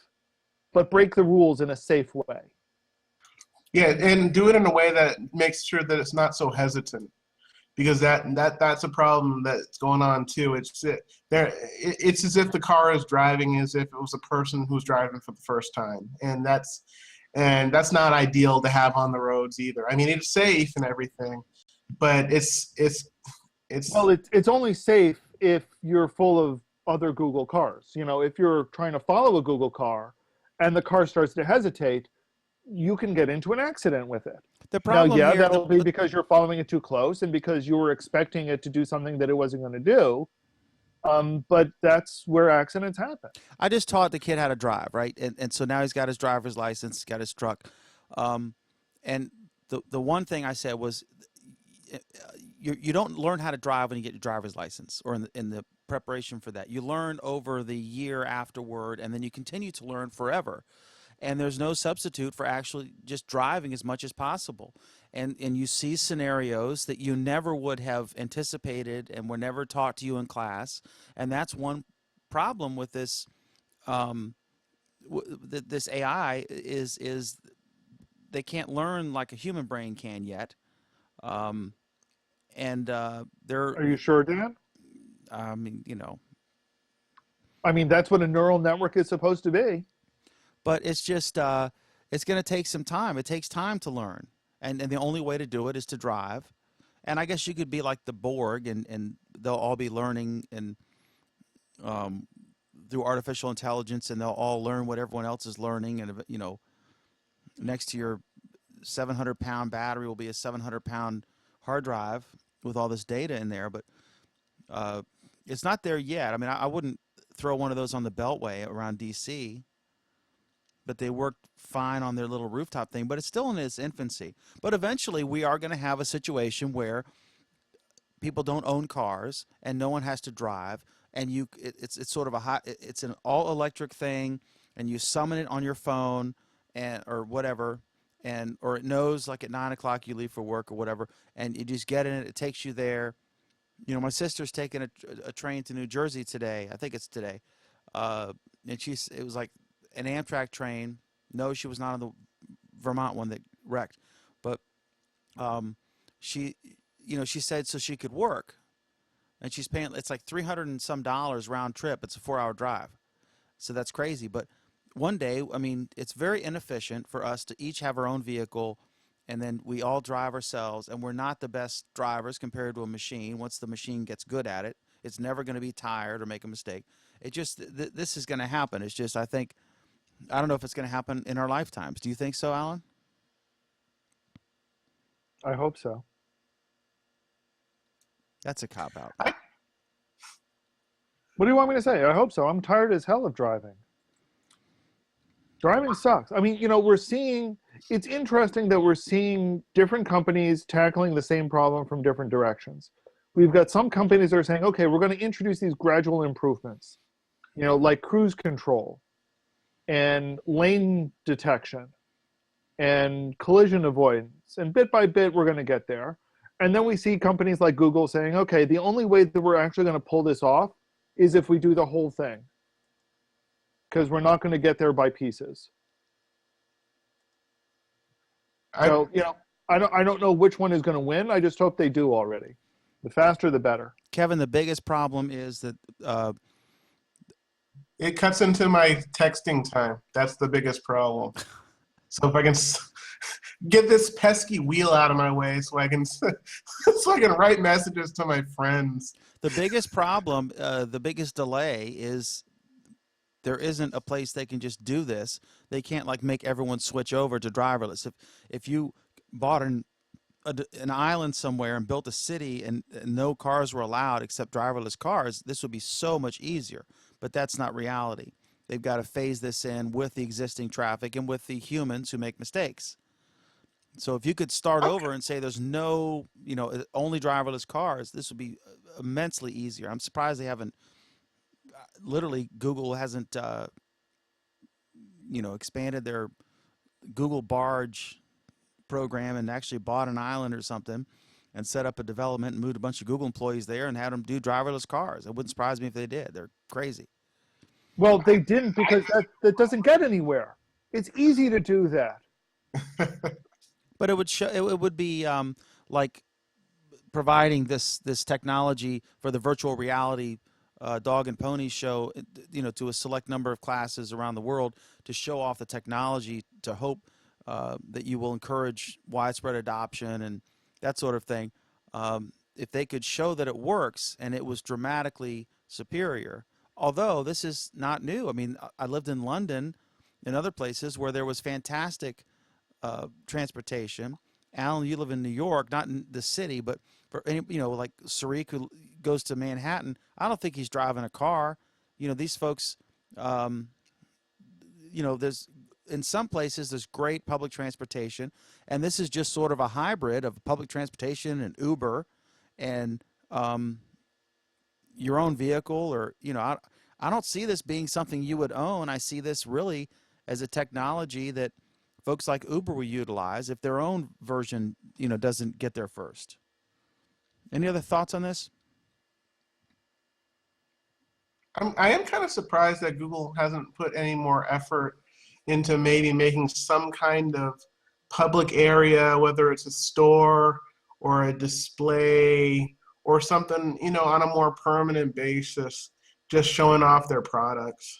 E: but break the rules in a safe way.
C: Yeah, and do it in a way that makes sure that it's not so hesitant, because that's a problem that's going on too. It's as if the car is driving as if it was a person who's driving for the first time, and that's not ideal to have on the roads either. I mean, it's safe and everything, but it's
E: Well, it's only safe if you're full of other Google cars. If you're trying to follow a Google car and the car starts to hesitate, you can get into an accident with it.
A: The problem
E: now,
A: here,
E: that'll be because you're following it too close and because you were expecting it to do something that it wasn't going to do. But that's where accidents happen.
A: I just taught the kid how to drive, right? And so now he's got his driver's license, got his truck. And the one thing I said was, you don't learn how to drive when you get your driver's license or in the preparation for that. You learn over the year afterward, and then you continue to learn forever. And there's no substitute for actually just driving as much as possible. And you see scenarios that you never would have anticipated and were never taught to you in class. And that's one problem with this this AI is they can't learn like a human brain can yet, um, and they're
E: Are you sure, Dan?
A: I mean, you know,
E: I mean, that's what a neural network is supposed to be.
A: but it's just it's going to take some time. It takes time to learn, and the only way to do it is to drive. And I guess you could be like the Borg, and they'll all be learning and um, through artificial intelligence, and they'll all learn what everyone else is learning. And you know, next to your 700-pound battery will be a 700-pound hard drive with all this data in there. But it's not there yet. I mean, I wouldn't throw one of those on the Beltway around DC, but they worked fine on their little rooftop thing. But it's still in its infancy. But eventually, we are going to have a situation where people don't own cars and no one has to drive, and it's sort of it's an all electric thing, and you summon it on your phone and or whatever, and or it knows like at 9 o'clock you leave for work or whatever, and you just get in it. It takes you there. You know, my sister's taking a train to New Jersey today. I think it's today, and it was like an Amtrak train. No, she was not on the Vermont one that wrecked, but she, you know, she said so she could work, and she's paying. It's like $300 and some round trip. It's a 4-hour drive, so that's crazy. But one day, I mean, it's very inefficient for us to each have our own vehicle, and then we all drive ourselves, and we're not the best drivers compared to a machine. Once the machine gets good at it, it's never going to be tired or make a mistake. It just this is going to happen. It's just I don't know if it's going to happen in our lifetimes. Do you think so, Alan?
E: I hope so.
A: That's a cop out.
E: What do you want me to say? I hope so. I'm tired as hell of driving. Driving sucks. I mean, you know, it's interesting that we're seeing different companies tackling the same problem from different directions. We've got some companies that are saying, okay, we're going to introduce these gradual improvements, you know, like cruise control and lane detection and collision avoidance. And bit by bit, we're going to get there. And then we see companies like Google saying, okay, the only way that we're actually going to pull this off is if we do the whole thing, because we're not going to get there by pieces. So, you know, I don't know which one is going to win. I just hope they do already. The faster, the better.
A: Kevin, the biggest problem is that
C: It cuts into my texting time. That's the biggest problem. So if I can get this pesky wheel out of my way, so I can write messages to my friends.
A: the biggest problem, the biggest delay is there isn't a place they can just do this. They can't like make everyone switch over to driverless. If you bought an island somewhere and built a city and no cars were allowed except driverless cars, this would be so much easier. But that's not reality. They've got to phase this in with the existing traffic and with the humans who make mistakes. So if you could start over and say there's no, you know, only driverless cars, this would be immensely easier. I'm surprised they haven't, literally Google hasn't, you know, expanded their Google Barge program and actually bought an island or something and set up a development and moved a bunch of Google employees there and had them do driverless cars. It wouldn't surprise me if they did. They're crazy.
E: Well, they didn't, because that doesn't get anywhere. It's easy to do that.
A: But it would show. It would be like providing this technology for the virtual reality dog and pony show, you know, to a select number of classes around the world to show off the technology to hope that you will encourage widespread adoption and that sort of thing. If they could show that it works and it was dramatically superior, although this is not new. I mean, I lived in London and other places where there was fantastic transportation. Alan, you live in New York, not in the city, but for any, you know, like Sariq who goes to Manhattan, I don't think he's driving a car. You know, these folks, you know, there's in some places there's great public transportation, and this is just sort of a hybrid of public transportation and Uber and your own vehicle, or, you know, I don't see this being something you would own. I see this really as a technology that folks like Uber will utilize if their own version, you know, doesn't get there first. Any other thoughts on this?
C: I am kind of surprised that Google hasn't put any more effort into maybe making some kind of public area, whether it's a store or a display or something, on a more permanent basis, just showing off their products.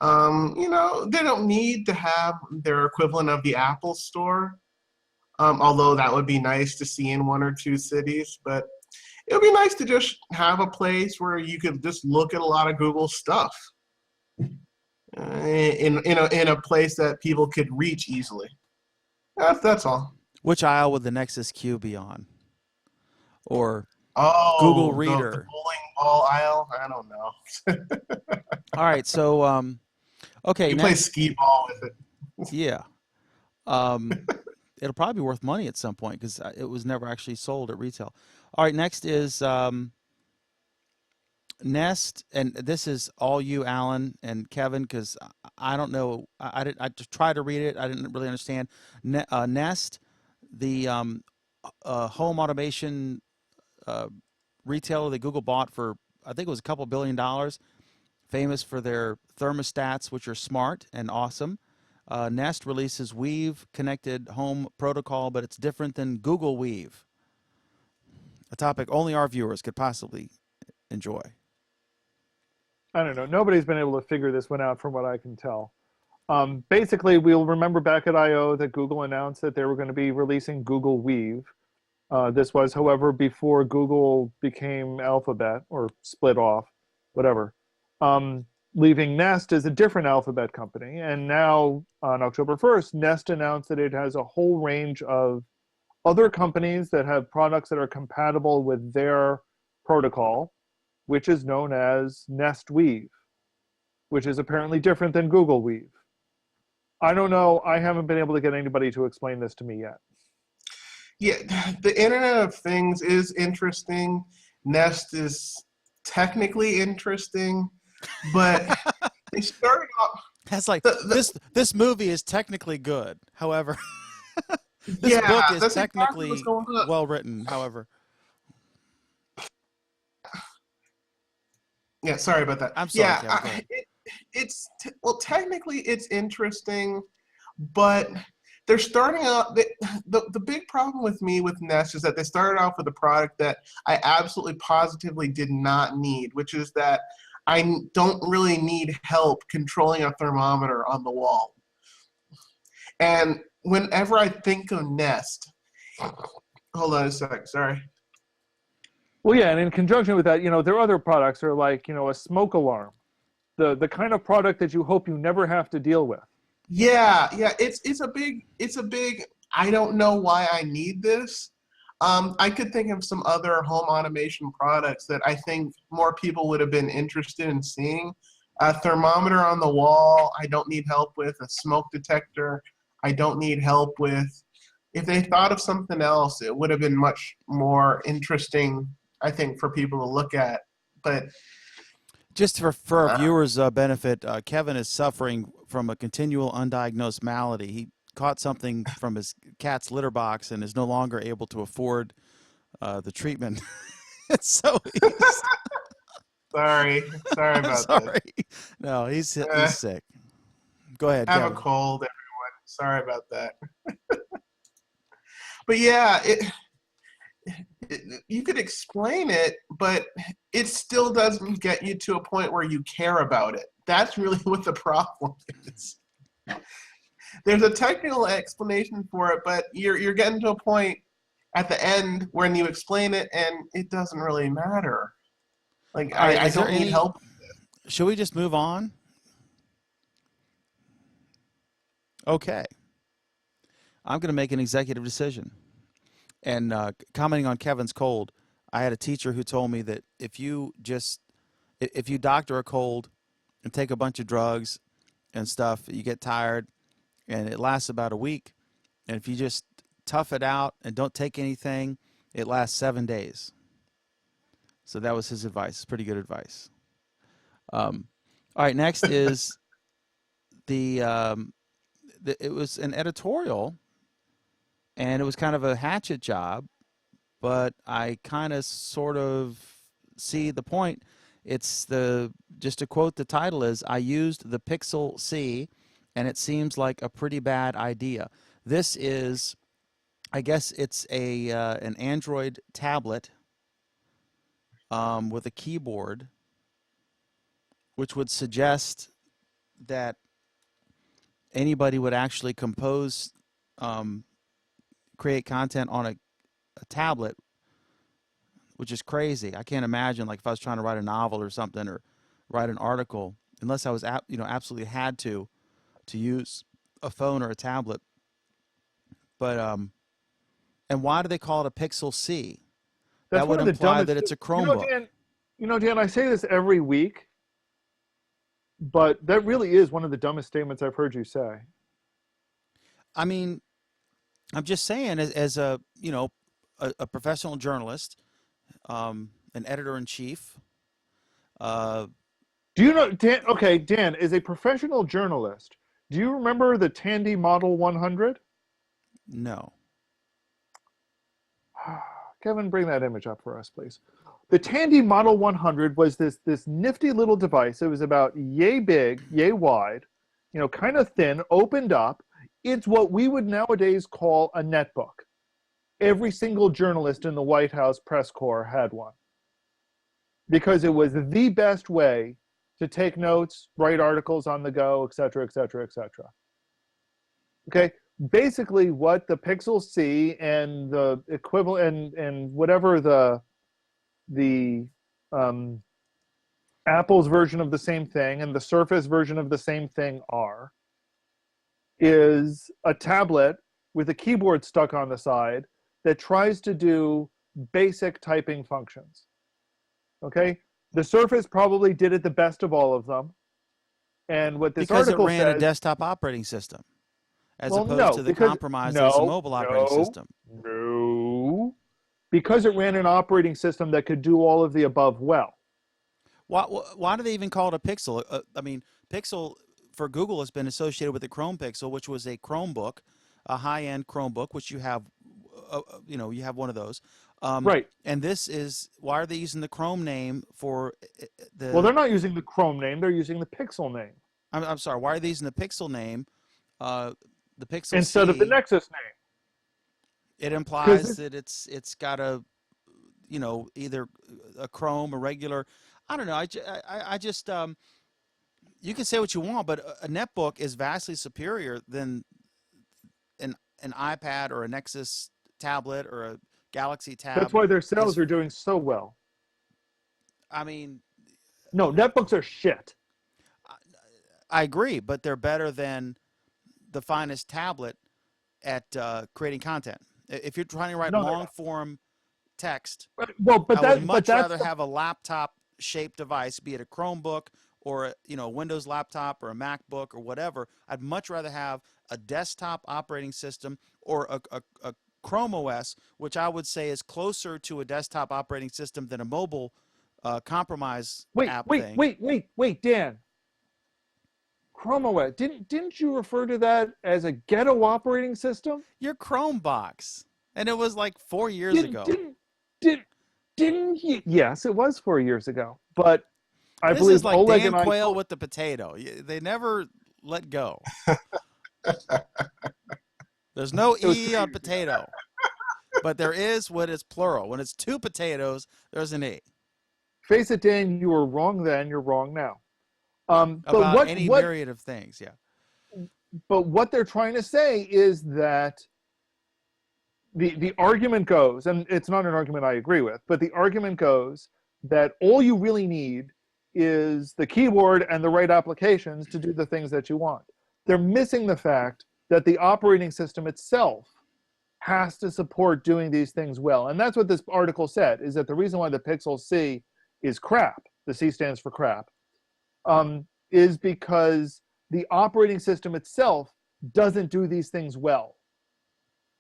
C: They don't need to have their equivalent of the Apple Store, although that would be nice to see in one or two cities. But it would be nice to just have a place where you could just look at a lot of Google stuff in a place that people could reach easily. That's all.
A: Which aisle would the Nexus Q be on? Or
C: Oh,
A: Google
C: the
A: Reader.
C: bowling ball aisle? I don't know.
A: All right, so okay,
C: You play
A: next,
C: skee ball with it.
A: yeah, um, it'll probably be worth money at some point because it was never actually sold at retail. All right, next is Nest, and this is all you, Alan and Kevin, because I don't know. I just tried to read it. I didn't really understand. Nest, the home automation retailer that Google bought for, I think it was a couple $1 billion, famous for their thermostats, which are smart and awesome. Nest releases Weave connected home protocol, but it's different than Google Weave, a topic only our viewers could possibly enjoy.
E: I don't know. Nobody's been able to figure this one out from what I can tell. Basically, we'll remember back at I/O that Google announced that they were going to be releasing Google Weave. This was, however, before Google became Alphabet or split off, whatever, leaving Nest as a different Alphabet company. And now, on October 1st, Nest announced that it has a whole range of other companies that have products that are compatible with their protocol, which is known as Nest Weave, which is apparently different than Google Weave. I don't know. I haven't been able to get anybody to explain this to me yet.
C: Yeah, the Internet of Things is interesting. Nest is technically interesting, but they started off.
A: That's like
C: The-
A: this movie is technically good. However, this book
C: yeah,
A: is
C: that's exactly
A: technically
C: what's going on.
A: well written. However,
C: Yeah, sorry about that.
A: I'm sorry,
C: Yeah,
A: Kevin, go ahead.
C: well, technically it's interesting, but they're starting out. The big problem with me with Nest is that they started off with a product that I absolutely positively did not need, which is that I don't really need help controlling a thermometer on the wall. And whenever I think of Nest, hold on a sec, sorry.
E: Well, yeah, and in conjunction with that, there are other products that are like, a smoke alarm, the kind of product that you hope you never have to deal with.
C: Yeah, it's a big. I don't know why I need this. I could think of some other home automation products that I think more people would have been interested in seeing. A thermometer on the wall, I don't need help with. A smoke detector, I don't need help with. If they thought of something else, it would have been much more interesting, I think, for people to look at. But
A: just for our viewers' benefit, Kevin is suffering from a continual undiagnosed malady. He caught something from his cat's litter box and is no longer able to afford the treatment. So he's
C: sorry about
A: sorry.
C: that.
A: No, he's sick. Go ahead,
C: I have
A: Kevin.
C: a cold, everyone. Sorry about that. But yeah, you could explain it, but it still doesn't get you to a point where you care about it. That's really what the problem is. There's a technical explanation for it, but you're getting to a point at the end when you explain it, and it doesn't really matter. Like,
A: All right,
C: I
A: is there
C: don't need
A: any-
C: help.
A: Should we just move on? Okay. I'm going to make an executive decision. And commenting on Kevin's cold, I had a teacher who told me that if you doctor a cold and take a bunch of drugs and stuff, you get tired and it lasts about a week. And if you just tough it out and don't take anything, it lasts 7 days. So that was his advice. It's pretty good advice. All right, next is it was an editorial, and it was kind of a hatchet job, but I kind of sort of see the point. It's just to quote the title is, I used the Pixel C and it seems like a pretty bad idea. This is, I guess it's an Android tablet with a keyboard, which would suggest that anybody would actually compose, create content on a tablet, which is crazy. I can't imagine, like, if I was trying to write a novel or something, or write an article, unless I was absolutely had to use a phone or a tablet. But and why do they call it a Pixel C?
E: That's
A: That would
E: one of the
A: imply
E: dumbest.
A: that it's a
E: You know,
A: Chromebook.
E: Dan, I say this every week, but that really is one of the dumbest statements I've heard you say.
A: I mean, I'm just saying, as a a professional journalist, an editor in chief.
E: Do you know, Dan? Okay, Dan, as a professional journalist, do you remember the Tandy Model 100?
A: No.
E: Kevin, bring that image up for us, please. The Tandy Model 100 was this nifty little device. It was about yay big, yay wide, kind of thin, opened up. It's what we would nowadays call a netbook. Every single journalist in the White House press corps had one, because it was the best way to take notes, write articles on the go, et cetera, et cetera, et cetera. Okay, basically what the Pixel C and the equivalent and whatever the Apple's version of the same thing and the Surface version of the same thing is a tablet with a keyboard stuck on the side that tries to do basic typing functions. Okay? The Surface probably did it the best of all of them. And what this
A: Because it
E: article
A: ran a
E: says,
A: desktop operating system, as
E: well,
A: opposed
E: no,
A: to the
E: because-
A: compromise that is a mobile operating system.
E: No, because it ran an operating system that could do all of the above well.
A: Why do they even call it a Pixel? I mean, Pixel for Google has been associated with the Chrome Pixel, which was a Chromebook, a high-end Chromebook, which you have, you have one of those.
E: Right.
A: And this is, why are they using the Chrome name for the?
E: Well, they're not using the Chrome name; they're using the Pixel name
A: I'm sorry. Why are they using the Pixel name? The Pixel
E: instead of the
A: C,
E: Nexus name.
A: it implies that it's got either a Chrome or regular. I don't know. I just you can say what you want, but a netbook is vastly superior than an iPad or a Nexus tablet or a Galaxy Tab.
E: That's why their sales are doing so well.
A: I mean,
E: No, netbooks are shit.
A: I agree, but they're better than the finest tablet at creating content. If you're trying to write
E: No, they're
A: long
E: not.
A: form text,
E: Well, but
A: I would much
E: that's
A: rather have a laptop shaped device, be it a Chromebook or a Windows laptop or a MacBook or whatever. I'd much rather have a desktop operating system or a Chrome OS, which I would say is closer to a desktop operating system than a mobile compromise app thing.
E: Wait, Dan. Chrome OS. Didn't you refer to that as a ghetto operating system?
A: Your Chrome box, and it was like 4 years ago.
E: Didn't you? Yes, it was 4 years ago. But I
A: This
E: believe
A: is like
E: Oleg
A: Dan
E: and I.
A: Quayle with the potato. They never let go. There's no
E: It was
A: E on potato, but there is when it's plural. When it's two potatoes, there's an E.
E: Face it, Dan. You were wrong then. You're wrong now.
A: About
E: But
A: any
E: what
A: myriad of things, yeah.
E: But what they're trying to say is that the argument goes, and it's not an argument I agree with, but the argument goes that all you really need is the keyboard and the right applications to do the things that you want. They're missing the fact that the operating system itself has to support doing these things well. And that's what this article said, is that the reason why the Pixel C is crap, the C stands for crap, is because the operating system itself doesn't do these things well.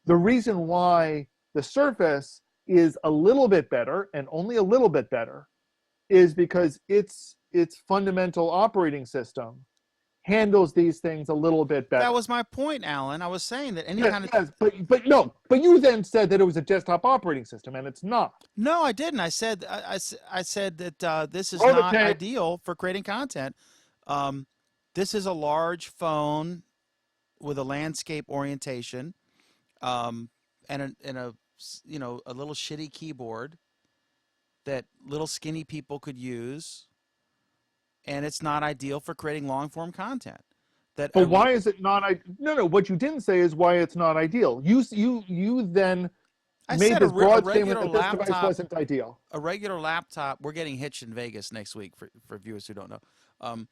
E: The reason why the Surface is a little bit better, and only a little bit better, is because its fundamental operating system handles these things a little bit better.
A: That was my point, Alan. I was saying that any
E: Yes,
A: kind of
E: yes, but you then said that it was a desktop operating system, and it's not.
A: no, I didn't. I said that this is
E: Roll the
A: not
E: tape.
A: ideal for creating content. This is a large phone with a landscape orientation, and a a little shitty keyboard that little skinny people could use, and it's not ideal for creating long form content. That
E: But why is it not? No. What you didn't say is why it's not ideal. You then
A: I
E: made
A: said
E: this broad
A: regular
E: statement that this device
A: laptop.
E: wasn't ideal.
A: A regular laptop. We're getting hitched in Vegas next week for viewers who don't know.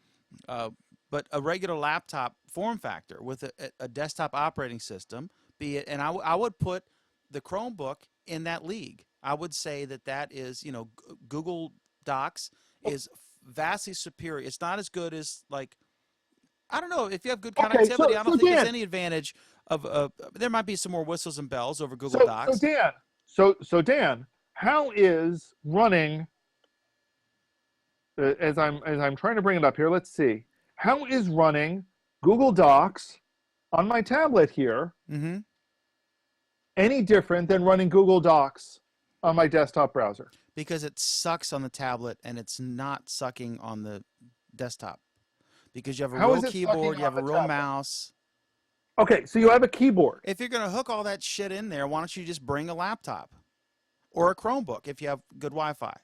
A: But a regular laptop form factor with a desktop operating system, be it, and I would put the Chromebook in that league. I would say that is, Google Docs is vastly superior. It's not as good as, like, I don't know, if you have good
E: Okay,
A: connectivity, I don't think
E: Dan,
A: there's any advantage of there might be some more whistles and bells over Google
E: So
A: Docs.
E: Dan, Dan, how is running? As I'm trying to bring it up here, let's see. How is running Google Docs on my tablet here
A: Mm-hmm.
E: any different than running Google Docs on my desktop browser?
A: Because it sucks on the tablet and it's not sucking on the desktop. Because you have a
E: How is
A: real
E: it sucking
A: keyboard, you
E: on
A: have a
E: the
A: real
E: tablet?
A: mouse.
E: Okay, so you have a keyboard.
A: If you're going to hook all that shit in there, why don't you just bring a laptop or a Chromebook if you have good Wi-Fi?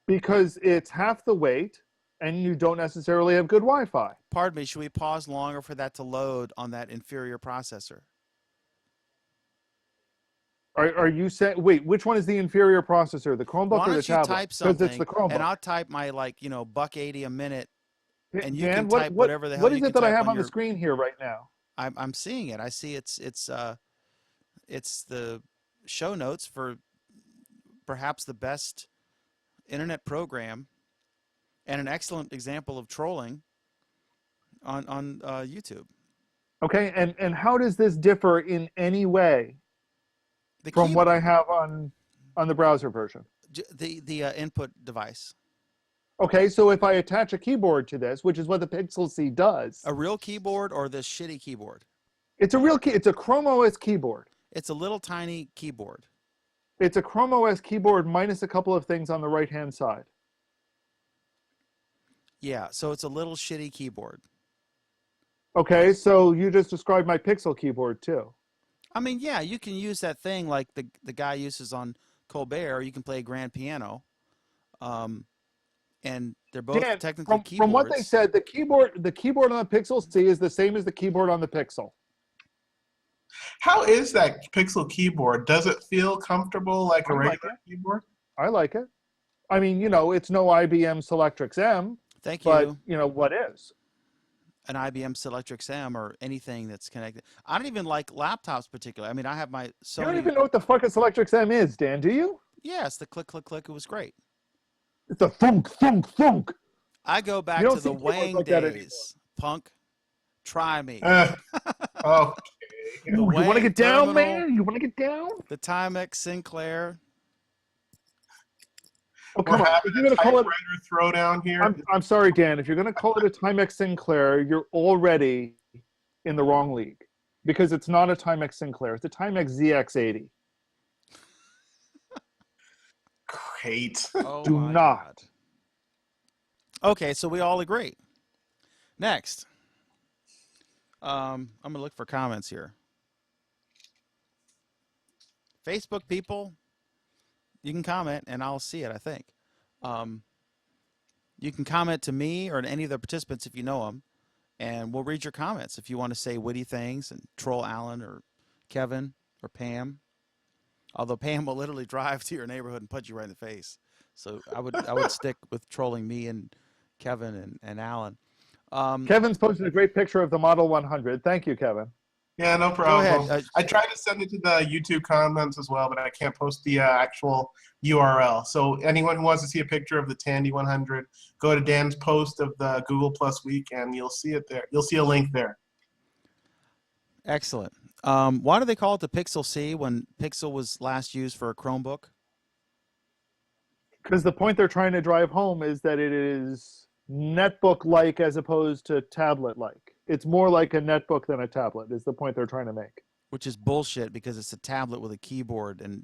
E: Because it's half the weight and you don't necessarily have good Wi-Fi.
A: Pardon me, should we pause longer for that to load on that inferior processor?
E: Are you saying, wait, which one is the inferior processor, the Chromebook
A: Why
E: or the
A: don't you
E: tablet?
A: type
E: Because
A: something
E: it's the Chromebook.
A: and I'll type my, like, $1.80 a minute, and you
E: Dan,
A: can type whatever the hell
E: what
A: you
E: is
A: can
E: it that I
A: type
E: have on the
A: your.
E: screen here right now?
A: I'm seeing it. I see it's the show notes for perhaps the best internet program and an excellent example of trolling on YouTube.
E: Okay, and how does this differ in any way from what I have on the browser version?
A: the input device.
E: Okay, so if I attach a keyboard to this, which is what the Pixel C does,
A: A real keyboard or this shitty keyboard?
E: it's a Chrome OS keyboard.
A: It's a little tiny keyboard.
E: It's a Chrome OS keyboard minus a couple of things on the right-hand side.
A: Yeah, so it's a little shitty keyboard.
E: Okay, so you just described my Pixel keyboard too.
A: I mean, yeah, you can use that thing like the guy uses on Colbert. You can play a grand piano, and they're both
E: Dan,
A: technically keyboards.
E: from what they said, the keyboard on the Pixel C is the same as the keyboard on the Pixel.
C: How is that Pixel keyboard? Does it feel comfortable like a
E: I like
C: regular keyboard?
E: I like it. I mean, it's no IBM Selectrix M,
A: Thank
E: but
A: you.
E: what is?
A: An IBM Selectrix M or anything that's connected. I don't even like laptops particularly. I mean, I have my Sony.
E: You don't even know what the fuck a Selectrix M is, Dan, do you?
A: Yes, the click, click, click. It was great.
E: It's a thunk, thunk, thunk.
A: I go back
E: You don't
A: to the
E: see keyboards
A: Wang
E: like that anymore.
A: days. Punk, try me.
C: Oh,
A: The
E: You want to
A: Wang
E: get down,
A: Terminal,
E: man? You want to get down?
A: The Timex Sinclair.
E: Oh,
C: we're
E: come on. If
C: having
E: you're
C: a
E: going to call it,
C: typewriter throwdown here.
E: I'm sorry, Dan. If you're going to call it a Timex Sinclair, you're already in the wrong league because it's not a Timex Sinclair. It's a Timex ZX80.
C: Great.
A: Oh
E: Do
A: my
E: not.
A: God. Okay, so we all agree. Next. I'm going to look for comments here. Facebook people, you can comment and I'll see it, I think. You can comment to me or to any of the participants if you know them, and we'll read your comments if you want to say witty things and troll Alan or Kevin or Pam. Although Pam will literally drive to your neighborhood and punch you right in the face. So I would stick with trolling me and Kevin and Alan.
E: Kevin's posted a great picture of the Model 100. Thank you, Kevin.
C: Yeah, no
A: Go
C: problem.
A: ahead.
C: I tried to send it to the YouTube comments as well, but I can't post the actual URL. So anyone who wants to see a picture of the Tandy 100, go to Dan's post of the Google Plus Week, and you'll see it there. You'll see a link there.
A: Excellent. Why do they call it the Pixel C when Pixel was last used for a Chromebook?
E: Because the point they're trying to drive home is that it is netbook-like as opposed to tablet-like. It's more like a netbook than a tablet. Is the point they're trying to make?
A: which is bullshit because it's a tablet with a keyboard and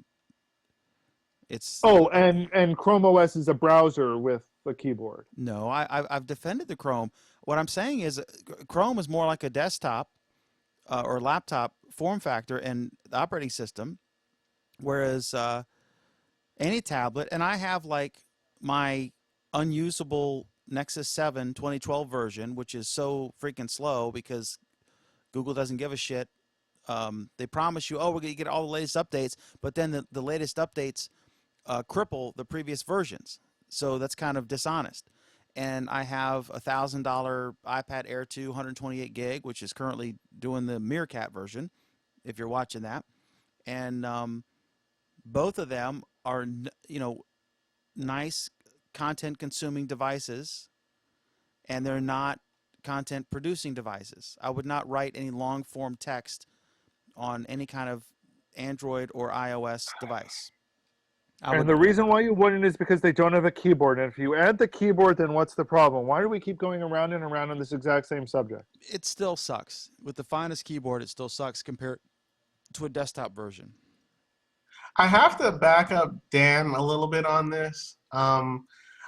A: it's
E: Oh, and Chrome OS is a browser with a keyboard.
A: no. I've defended the Chrome. What I'm saying is Chrome is more like a desktop or laptop form factor and the operating system, whereas any tablet, and I have like my unusable Nexus 7 2012 version, which is so freaking slow because Google doesn't give a shit. They promise you, oh, we're going to get all the latest updates, but then the latest updates cripple the previous versions. So that's kind of dishonest. And I have $1,000 iPad Air 2 128 gig, which is currently doing the Meerkat version, if you're watching that. And both of them are, nice content consuming devices, and they're not content producing devices. I would not write any long form text on any kind of Android or iOS device.
E: And the reason why you wouldn't is because they don't have a keyboard. And if you add the keyboard, then what's the problem? Why do we keep going around and around on this exact same subject?
A: It still sucks. With the finest keyboard, it still sucks compared to a desktop version.
C: I have to back up Dan a little bit on this.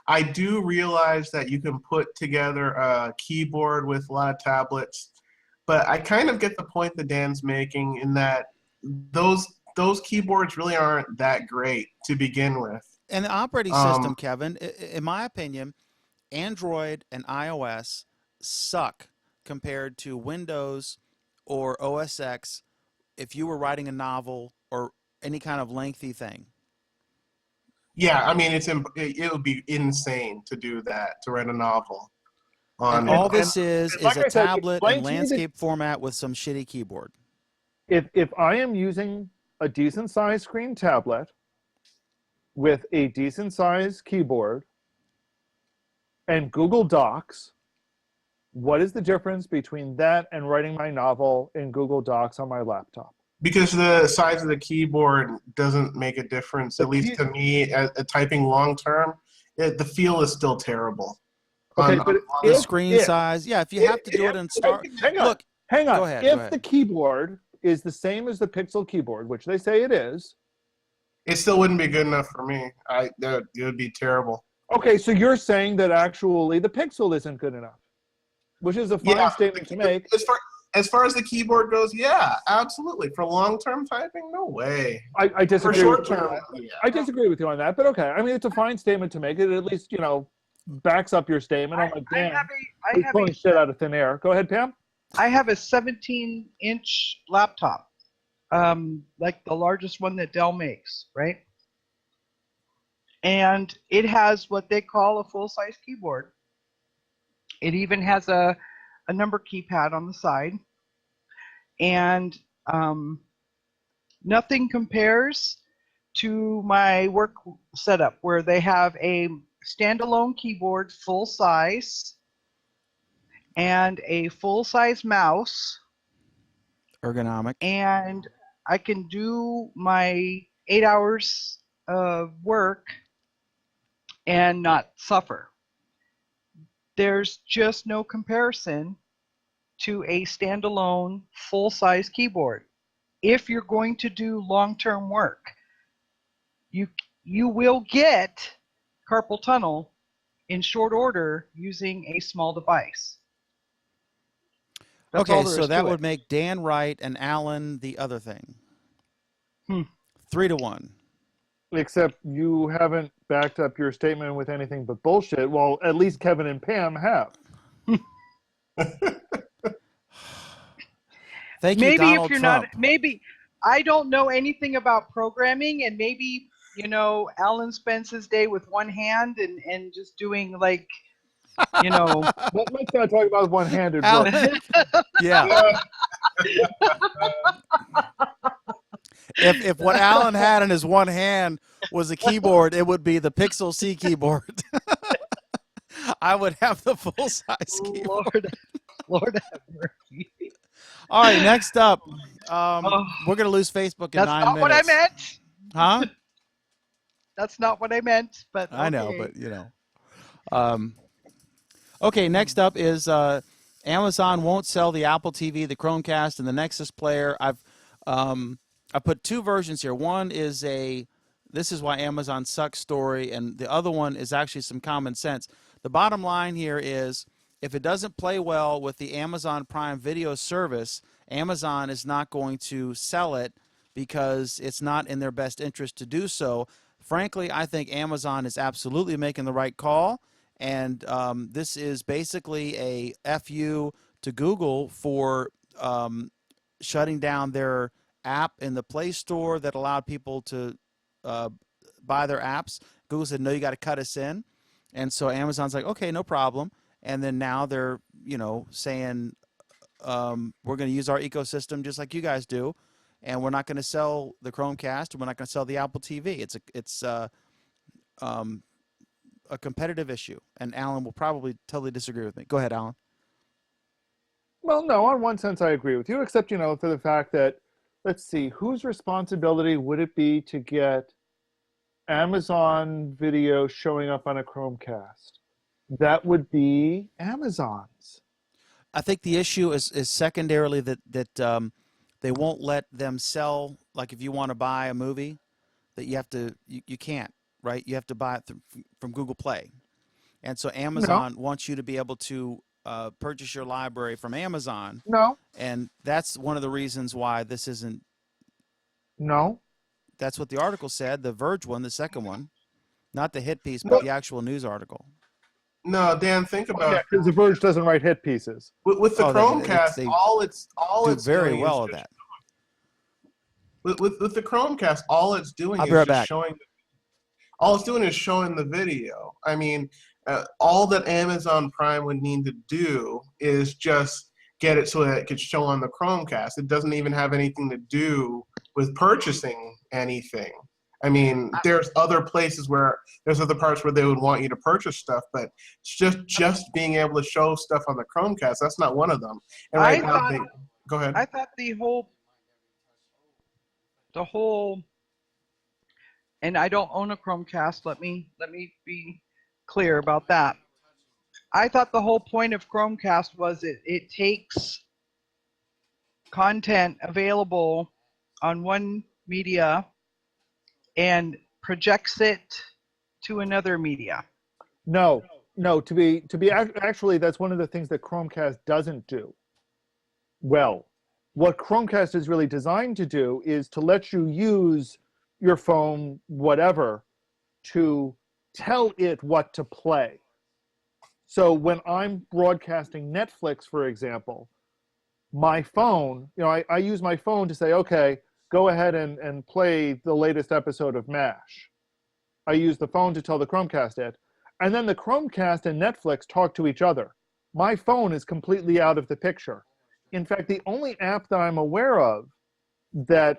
C: I do realize that you can put together a keyboard with a lot of tablets, but I kind of get the point that Dan's making in that those keyboards really aren't that great to begin with.
A: And the operating system, Kevin, in my opinion, Android and iOS suck compared to Windows or OS X if you were writing a novel or any kind of lengthy thing.
C: Yeah, I mean, it would be insane to do that, to write a novel.
A: And all this is
E: like
A: a
E: I said,
A: tablet
E: explain
A: and
E: to me
A: landscape format with some shitty keyboard.
E: If I am using a decent sized screen tablet with a decent sized keyboard and Google Docs, what is the difference between that and writing my novel in Google Docs on my laptop?
C: Because the size of the keyboard doesn't make a difference, at least to me, typing long term, the feel is still terrible.
E: Okay, but
A: The screen size, yeah, if you have to do it in Star...
E: Hang on.
A: Look,
E: Hang on.
A: Go ahead,
E: If
A: go ahead.
E: the keyboard is the same as the Pixel keyboard, which they say it is,
C: It still wouldn't be good enough for me. It would be terrible.
E: okay, so you're saying that actually the Pixel isn't good enough, which is a fine statement to make.
C: As far as the keyboard goes, yeah, absolutely. For long-term typing, no way.
E: I
C: For
E: disagree.
C: short-term, yeah.
E: I disagree with you on that, but okay. I mean, it's a fine statement to make. It at least, backs up your statement. I'm like, damn, he's pulling shit out of thin air. Go ahead, Pam.
B: I have a 17-inch laptop, like the largest one that Dell makes, right? And it has what they call a full-size keyboard. It even has a number keypad on the side. And nothing compares to my work setup where they have a standalone keyboard full size and a full size mouse,
A: ergonomic.
B: and I can do my 8 hours of work and not suffer. There's just no comparison to a standalone full size keyboard. If you're going to do long-term work, you will get carpal tunnel in short order using a small device. That's all
A: Okay,
B: there
A: so
B: is
A: that
B: to
A: would
B: it.
A: make Dan right and Alan the other thing. 3-1.
E: Except you haven't backed up your statement with anything but bullshit. Well, at least Kevin and Pam have.
A: Thank you,
B: Maybe
A: Donald
B: if you're
A: Trump.
B: not, maybe I don't know anything about programming, and maybe Alan spends his day with one hand and just doing like
E: Let's not talk about one-handed work.
A: Alan, yeah. If what Alan had in his one hand was a keyboard, it would be the Pixel C keyboard. I would have the full size keyboard.
B: Lord have mercy.
A: All right, next up, we're gonna lose Facebook in
B: That's
A: 9
B: not
A: minutes.
B: what I meant.
A: Huh?
B: That's not what I meant. But
A: I know,
B: okay.
A: but okay. Next up is Amazon won't sell the Apple TV, the Chromecast, and the Nexus player. I put two versions here. One is this is why Amazon sucks story, and the other one is actually some common sense. The bottom line here is if it doesn't play well with the Amazon Prime Video service, Amazon is not going to sell it because it's not in their best interest to do so. Frankly, I think Amazon is absolutely making the right call, and this is basically a FU to Google for shutting down their app in the Play Store that allowed people to buy their apps. Google said, no, you got to cut us in. And so Amazon's like, okay, no problem. And then now they're, saying we're going to use our ecosystem just like you guys do, and we're not going to sell the Chromecast, and we're not going to sell the Apple TV. It's a competitive issue, and Alan will probably totally disagree with me. Go ahead, Alan.
E: Well, no, on one sense I agree with you, except, for the fact that, let's see, whose responsibility would it be to get Amazon Video showing up on a Chromecast? That would be Amazon's.
A: I think the issue is secondarily that they won't let them sell, like if you want to buy a movie, that you can't, right? You have to buy it from Google Play. And so Amazon wants you to be able to purchase your library from Amazon.
E: No.
A: And that's one of the reasons why this isn't.
E: No.
A: That's what the article said, the Verge one, the second one. Not the hit piece, but the actual news article.
C: No, Dan, think about
E: because The Verge doesn't write hit pieces.
C: with the Chromecast.
A: they
C: all it's
A: do very
C: doing
A: well
C: is
A: at that.
C: With the Chromecast, all it's doing
A: I'll
C: is
A: be right
C: just
A: back.
C: showing. All it's doing is showing the video. I mean, all that Amazon Prime would need to do is just get it so that it could show on the Chromecast. It doesn't even have anything to do with purchasing anything. I mean, there's other places where there's other parts where they would want you to purchase stuff, but it's just being able to show stuff on the Chromecast. That's not one of them. And right now, go ahead.
B: I thought the whole, and I don't own a Chromecast. Let me be clear about that. I thought the whole point of Chromecast was it takes content available on one media and projects it to another media.
E: No. Actually, that's one of the things that Chromecast doesn't do well. What Chromecast is really designed to do is to let you use your phone, whatever, to tell it what to play. So when I'm broadcasting Netflix, for example, my phone, I use my phone to say, okay, go ahead and play the latest episode of MASH. I use the phone to tell the Chromecast it. And then the Chromecast and Netflix talk to each other. My phone is completely out of the picture. In fact, the only app that I'm aware of that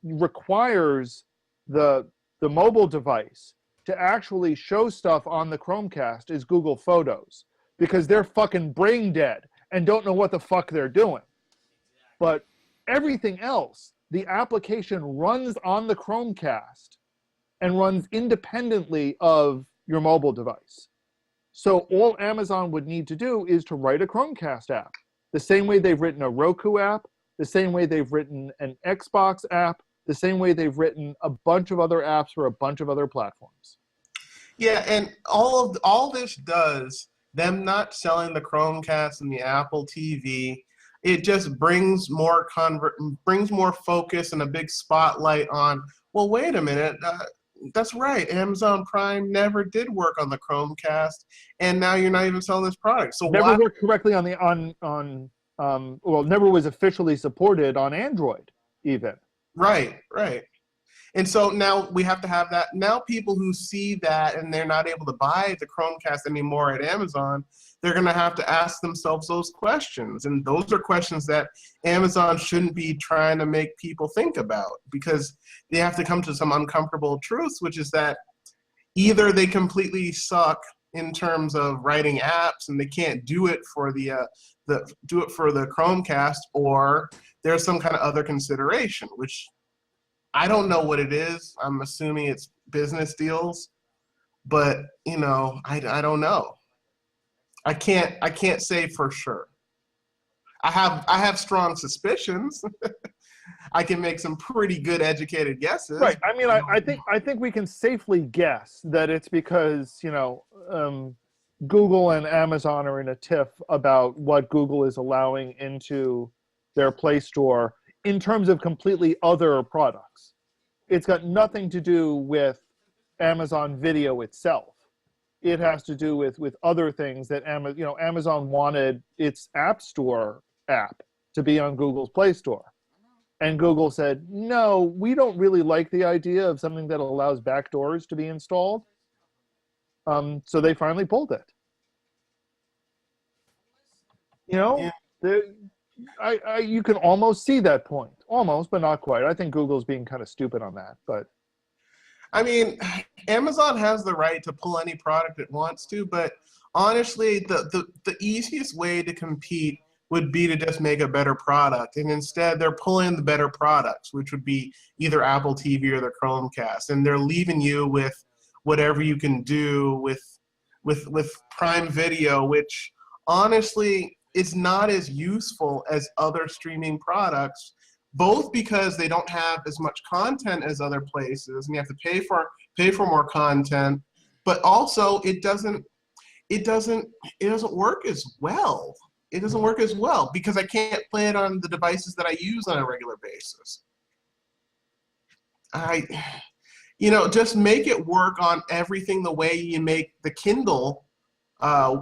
E: requires the mobile device to actually show stuff on the Chromecast is Google Photos, because they're fucking brain dead and don't know what the fuck they're doing. But everything else, the application runs on the Chromecast and runs independently of your mobile device. So all Amazon would need to do is to write a Chromecast app, the same way they've written a Roku app, the same way they've written an Xbox app, the same way they've written a bunch of other apps for a bunch of other platforms.
C: Yeah, and all this does, them not selling the Chromecast and the Apple TV, it just brings more focus and a big spotlight on, well, wait a minute, that's right, Amazon Prime never did work on the Chromecast, and now you're not even selling this product. So
E: never worked correctly never was officially supported on Android even. Right.
C: And so now we have to have that. Now people who see that and they're not able to buy the Chromecast anymore at Amazon, they're going to have to ask themselves those questions. And those are questions that Amazon shouldn't be trying to make people think about, because they have to come to some uncomfortable truths, which is that either they completely suck in terms of writing apps and they can't do it for the Chromecast, or there's some kind of other consideration, which I don't know what it is. I'm assuming it's business deals, but I don't know. I can't say for sure. I have strong suspicions. I can make some pretty good educated guesses.
E: Right. I mean, I think we can safely guess that it's because, you know, Google and Amazon are in a tiff about what Google is allowing into their Play Store in terms of completely other products. It's got nothing to do with Amazon Video itself. It has to do with other things that Amazon wanted its App Store app to be on Google's Play Store. And Google said, no, we don't really like the idea of something that allows backdoors to be installed. So they finally pulled it. You know, you can almost see that point. Almost, but not quite. I think Google's being kind of stupid on that. But
C: I mean, Amazon has the right to pull any product it wants to, but honestly, the easiest way to compete would be to just make a better product. And instead, they're pulling the better products, which would be either Apple TV or the Chromecast. And they're leaving you with whatever you can do with Prime Video, which honestly is not as useful as other streaming products, both because they don't have as much content as other places and you have to pay for more content, but also it doesn't work as well. It doesn't work as well because I can't play it on the devices that I use on a regular basis. Just make it work on everything the way you make the Kindle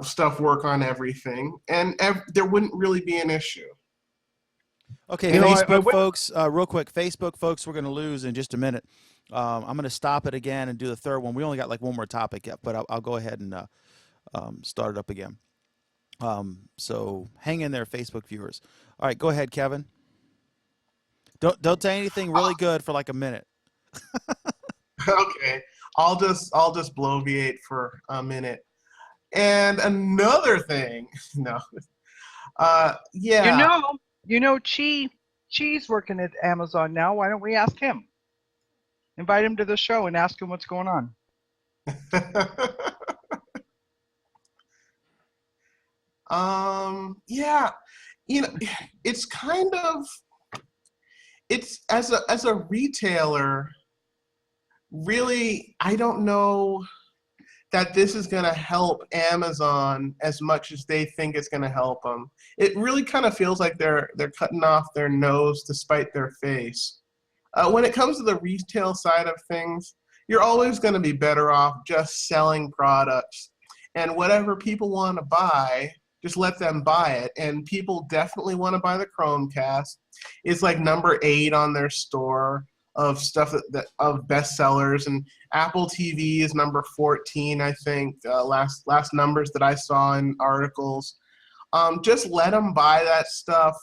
C: stuff work on everything, and there wouldn't really be an issue.
A: Okay, Facebook folks, real quick, Facebook folks, we're going to lose in just a minute. I'm going to stop it again and do the third one. We only got like one more topic yet, but I'll go ahead and start it up again. So hang in there, Facebook viewers. All right, go ahead, Kevin. Don't say anything really good for like a minute.
C: Okay, I'll just bloviate for a minute. And another thing, no, yeah.
B: Chi's working at Amazon now. Why don't we ask him? Invite him to the show and ask him what's going on.
C: Yeah, it's kind of, it's as a retailer, really, I don't know that this is going to help Amazon as much as they think it's going to help them. It really kind of feels like they're cutting off their nose to spite their face. When it comes to the retail side of things, you're always going to be better off just selling products, and whatever people want to buy, just let them buy it. And people definitely want to buy the Chromecast. It's like number 8 on their store of stuff that of bestsellers, and Apple TV is number 14, I think. Last numbers that I saw in articles. Just let them buy that stuff.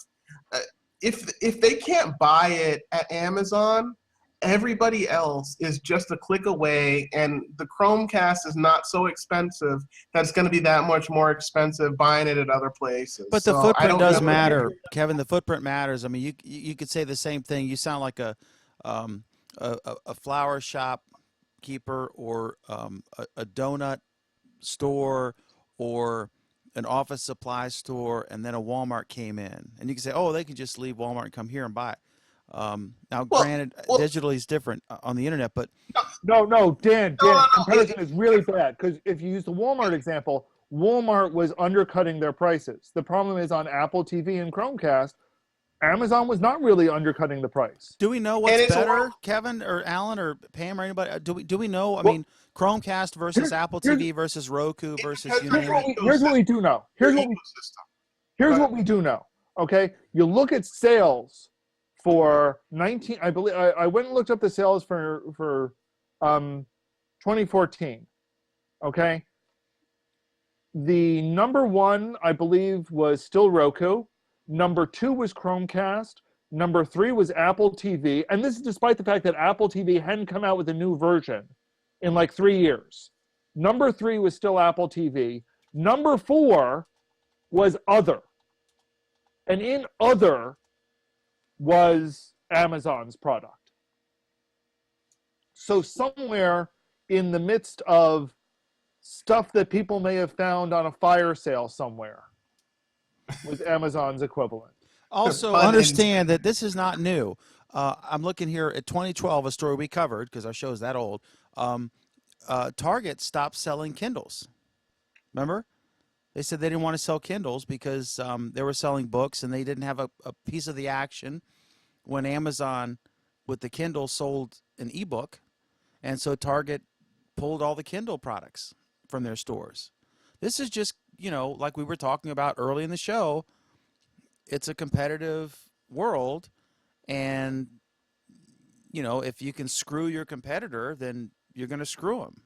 C: If they can't buy it at Amazon, everybody else is just a click away, and the Chromecast is not so expensive that it's going to be that much more expensive buying it at other places.
A: But the footprint does matter, Kevin. The footprint matters. I mean, you could say the same thing. You sound like a flower shop keeper or a donut store or an office supply store, and then a Walmart came in, and you can say, oh, they can just leave Walmart and come here and buy it. Now, granted, digitally is different on the internet, but
E: no, Dan, comparison is really bad, because if you use the Walmart example, Walmart was undercutting their prices. The problem is on Apple TV and Chromecast, Amazon was not really undercutting the price.
A: do we know what's better, Kevin or Alan or Pam or anybody? Do we know? I mean, Chromecast versus Apple TV versus Roku versus
E: here's what we do know. Here's what we do know. Okay, you look at sales for 19. I believe I went and looked up the sales for 2014. Okay, the number 1 I believe was still Roku. Number 2 was Chromecast. Number 3 was Apple TV. And this is despite the fact that Apple TV hadn't come out with a new version in like 3 years. Number 3 was still Apple TV. Number 4 was Other. And in Other was Amazon's product. So somewhere in the midst of stuff that people may have found on a fire sale somewhere was Amazon's equivalent.
A: Also,
C: Pun
A: understand that this is not new. I'm looking here at 2012, a story we covered because our show is that old. Target stopped selling Kindles. Remember? They said they didn't want to sell Kindles because they were selling books and they didn't have a piece of the action when Amazon with the Kindle sold an ebook. And so Target pulled all the Kindle products from their stores. This is just, like we were talking about early in the show, it's a competitive world. And, if you can screw your competitor, then you're going to screw them.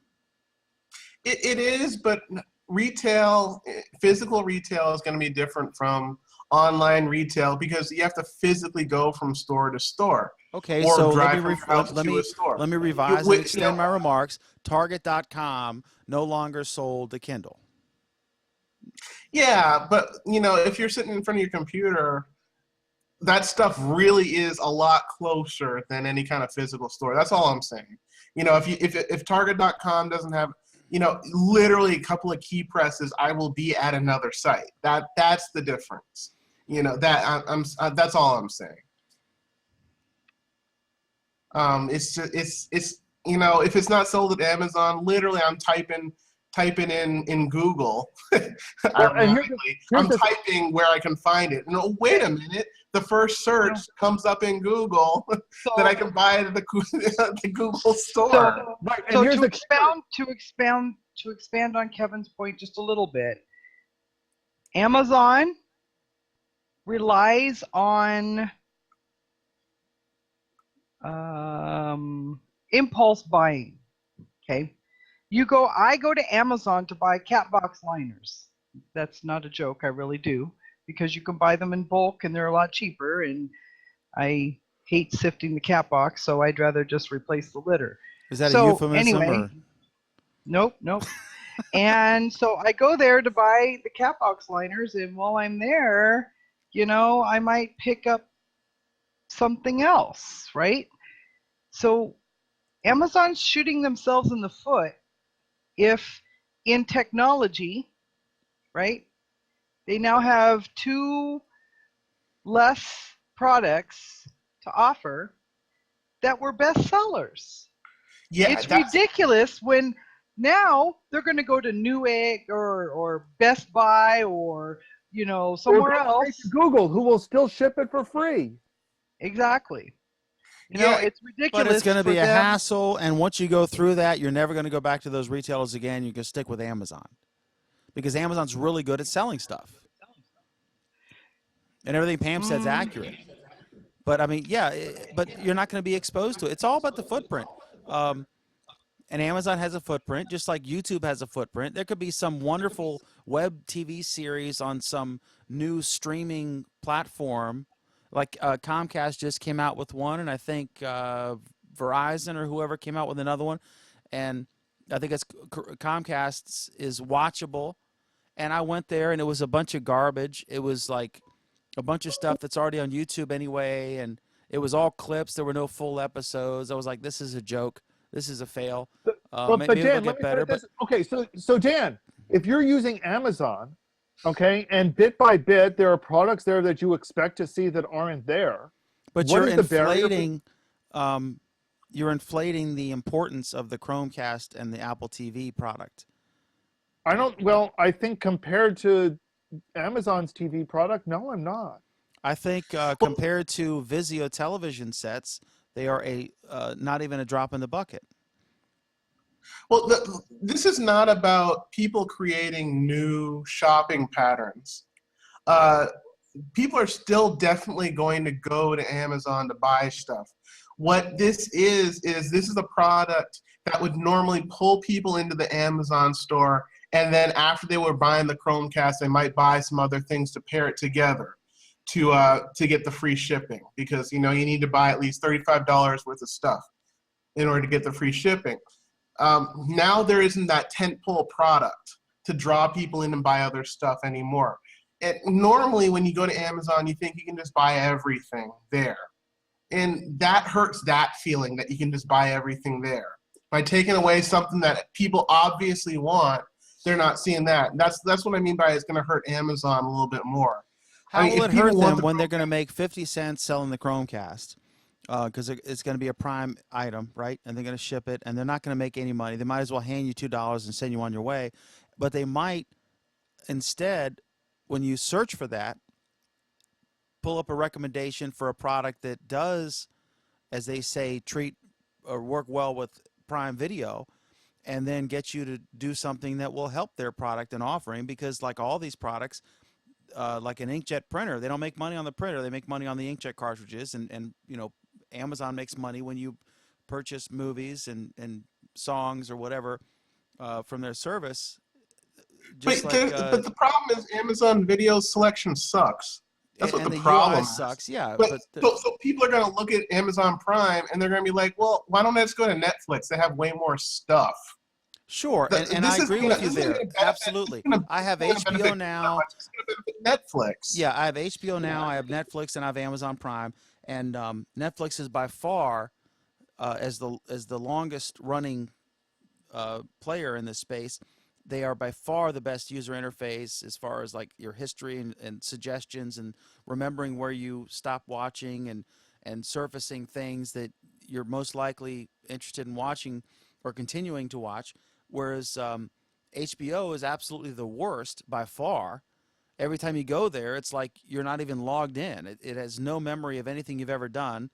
C: It is, but retail, physical retail is going to be different from online retail because you have to physically go from store to store.
A: Okay,
C: or
A: so
C: drive from your house to a store.
A: let me revise
C: Which,
A: and extend my remarks. Target.com no longer sold the Kindle.
C: Yeah, but if you're sitting in front of your computer, that stuff really is a lot closer than any kind of physical store. That's all I'm saying. If Target.com doesn't have, literally a couple of key presses, I will be at another site. That's the difference. That's all I'm saying. It's if it's not sold at Amazon, literally I'm typing in Google. Ironically, I'm typing where I can find it. And wait a minute, the first search comes up in Google that I can buy at the Google store.
E: Right. And
B: So
E: here's
B: to expand on Kevin's point just a little bit, Amazon relies on impulse buying. Okay, I go to Amazon to buy cat box liners. That's not a joke. I really do, because you can buy them in bulk and they're a lot cheaper. And I hate sifting the cat box, so I'd rather just replace the litter.
A: Is that
B: So,
A: a euphemism?
B: anyway,
A: Or?
B: Nope. And so I go there to buy the cat box liners, and while I'm there, I might pick up something else, right? So Amazon's shooting themselves in the foot if in technology, right, they now have 2 less products to offer that were bestsellers.
C: Yeah,
B: It's ridiculous when now they're going to go to Newegg or Best Buy or somewhere else.
E: Google, who will still ship it for free.
B: Exactly.
C: Yeah,
B: it's ridiculous.
A: But it's going to be
B: for
A: a
B: them.
A: hassle, and once you go through that, you're never going to go back to those retailers again. You can stick with Amazon because Amazon's really good at selling stuff, and everything Pam said is accurate. But I mean, but you're not going to be exposed to it. It's all about the footprint. And Amazon has a footprint, just like YouTube has a footprint. There could be some wonderful web TV series on some new streaming platform. Like Comcast just came out with one, and I think Verizon or whoever came out with another one. And I think Comcast's is watchable. And I went there, and it was a bunch of garbage. It was like a bunch of stuff that's already on YouTube anyway, and it was all clips. There were no full episodes. I was like, this is a joke. This is a fail.
E: But
A: Maybe
E: Dan,
A: it'll get better. But
E: okay, so Dan, if you're using Amazon, okay, and bit by bit there are products there that you expect to see that aren't there.
A: But
E: what
A: you're
E: is the barrier
A: inflating, you're inflating the importance of the Chromecast and the Apple TV product.
E: I think compared to Amazon's TV product, no, I'm not.
A: I think compared to Vizio television sets, they are not even a drop in the bucket.
C: Well, this is not about people creating new shopping patterns. People are still definitely going to go to Amazon to buy stuff. What this is this is a product that would normally pull people into the Amazon store, and then after they were buying the Chromecast, they might buy some other things to pair it together to get the free shipping, because you need to buy at least $35 worth of stuff in order to get the free shipping. Now there isn't that tentpole product to draw people in and buy other stuff anymore. And normally when you go to Amazon, you think you can just buy everything there. And that hurts that feeling that you can just buy everything there. By taking away something that people obviously want, they're not seeing that. And that's what I mean by it's going to hurt Amazon a little bit more.
A: How
C: I mean,
A: will
C: if
A: it
C: people
A: hurt
C: want
A: them
C: the
A: when they're going to make 50 cents selling the Chromecast? Because it's going to be a prime item, right? And they're going to ship it, and they're not going to make any money. They might as well hand you $2 and send you on your way. But they might instead, when you search for that, pull up a recommendation for a product that does, as they say, treat or work well with Prime Video, and then get you to do something that will help their product and offering. Because like all these products, like an inkjet printer, they don't make money on the printer; they make money on the inkjet cartridges. And you know, Amazon makes money when you purchase movies and songs or whatever from their service. Just
C: but,
A: like
C: but the problem is Amazon Video selection sucks. That's what
A: and
C: the
A: the
C: problem
A: UI
C: is.
A: sucks. Yeah,
C: But
A: but
C: so people are going to look at Amazon Prime and they're going to be like, well, why don't I just go to Netflix? They have way more stuff.
A: sure,
C: Th-
A: and
C: this
A: I
C: is
A: agree
C: gonna-
A: with you
C: this is gonna
A: there.
C: benefit-
A: Absolutely.
C: this is gonna-
A: I have
C: this is gonna
A: HBO
C: benefit
A: now.
C: It's going to benefit Netflix.
A: Yeah, I have HBO now. I have Netflix, and I have Amazon Prime. And Netflix is by far as the longest running player in this space. They are by far the best user interface as far as like your history and suggestions and remembering where you stopped watching and surfacing things that you're most likely interested in watching or continuing to watch. Whereas HBO is absolutely the worst by far. Every time you go there, it's like you're not even logged in. It has no memory of anything you've ever done.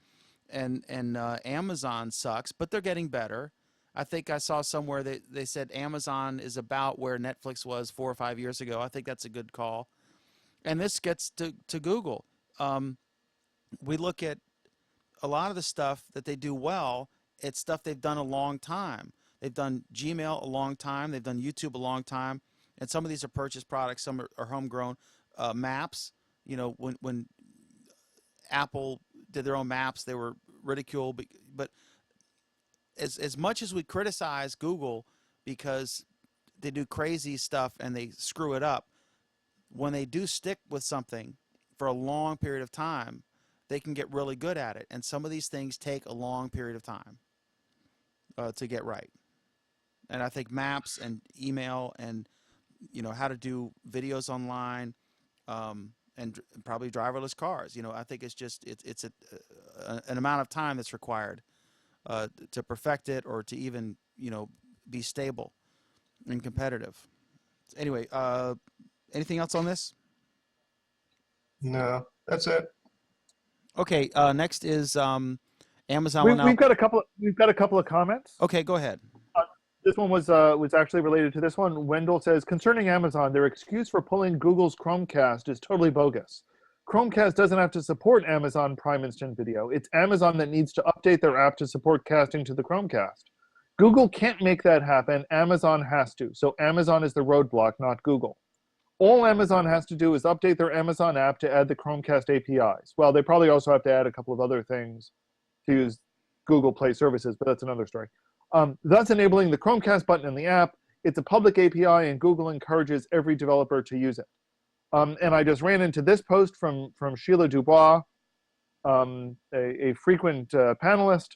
A: And Amazon sucks, but they're getting better. I think I saw somewhere that they said Amazon is about where Netflix was 4 or 5 years ago. I think that's a good call. And this gets to Google. We look at a lot of the stuff that they do well. It's stuff they've done a long time. They've done Gmail a long time. They've done YouTube a long time. And some of these are purchased products. Some are homegrown. Maps, you know, when Apple did their own maps, they were ridiculed. But as much as we criticize Google because they do crazy stuff and they screw it up, when they do stick with something for a long period of time, they can get really good at it. And some of these things take a long period of time to get right. And I think maps and email and how to do videos online and probably driverless cars. I think it's just it's an amount of time that's required to perfect it or to even be stable and competitive. Anyway, anything else on this?
C: No, that's it.
A: Okay, next is Amazon.
E: We've got a couple of comments.
A: Okay, go ahead.
E: This one was actually related to this one. Wendell says, concerning Amazon, their excuse for pulling Google's Chromecast is totally bogus. Chromecast doesn't have to support Amazon Prime Instant Video. It's Amazon that needs to update their app to support casting to the Chromecast. Google can't make that happen. Amazon has to. So Amazon is the roadblock, not Google. All Amazon has to do is update their Amazon app to add the Chromecast APIs. Well, they probably also have to add a couple of other things to use Google Play services, but that's another story. Thus enabling the Chromecast button in the app. It's a public API, and Google encourages every developer to use it. And I just ran into this post from Sheila Dubois, a frequent panelist.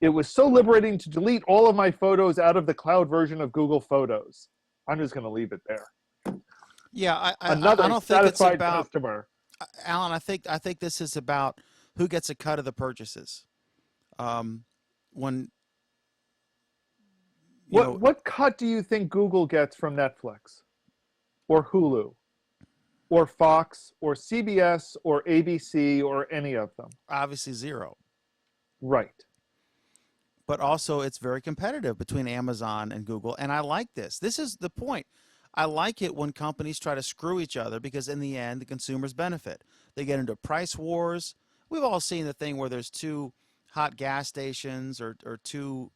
E: It was so liberating to delete all of my photos out of the cloud version of Google Photos. I'm just going to leave it there.
A: Yeah,
E: Another
A: I don't think it's
E: satisfied
A: about
E: customer.
A: Alan. I think this is about who gets a cut of the purchases.
E: What cut do you think Google gets from Netflix, or Hulu, or Fox, or CBS, or ABC, or any of them?
A: Obviously zero.
E: Right.
A: But also it's very competitive between Amazon and Google, and I like this. This is the point. I like it when companies try to screw each other because in the end, the consumers benefit. They get into price wars. We've all seen the thing where there's two hot gas stations or two,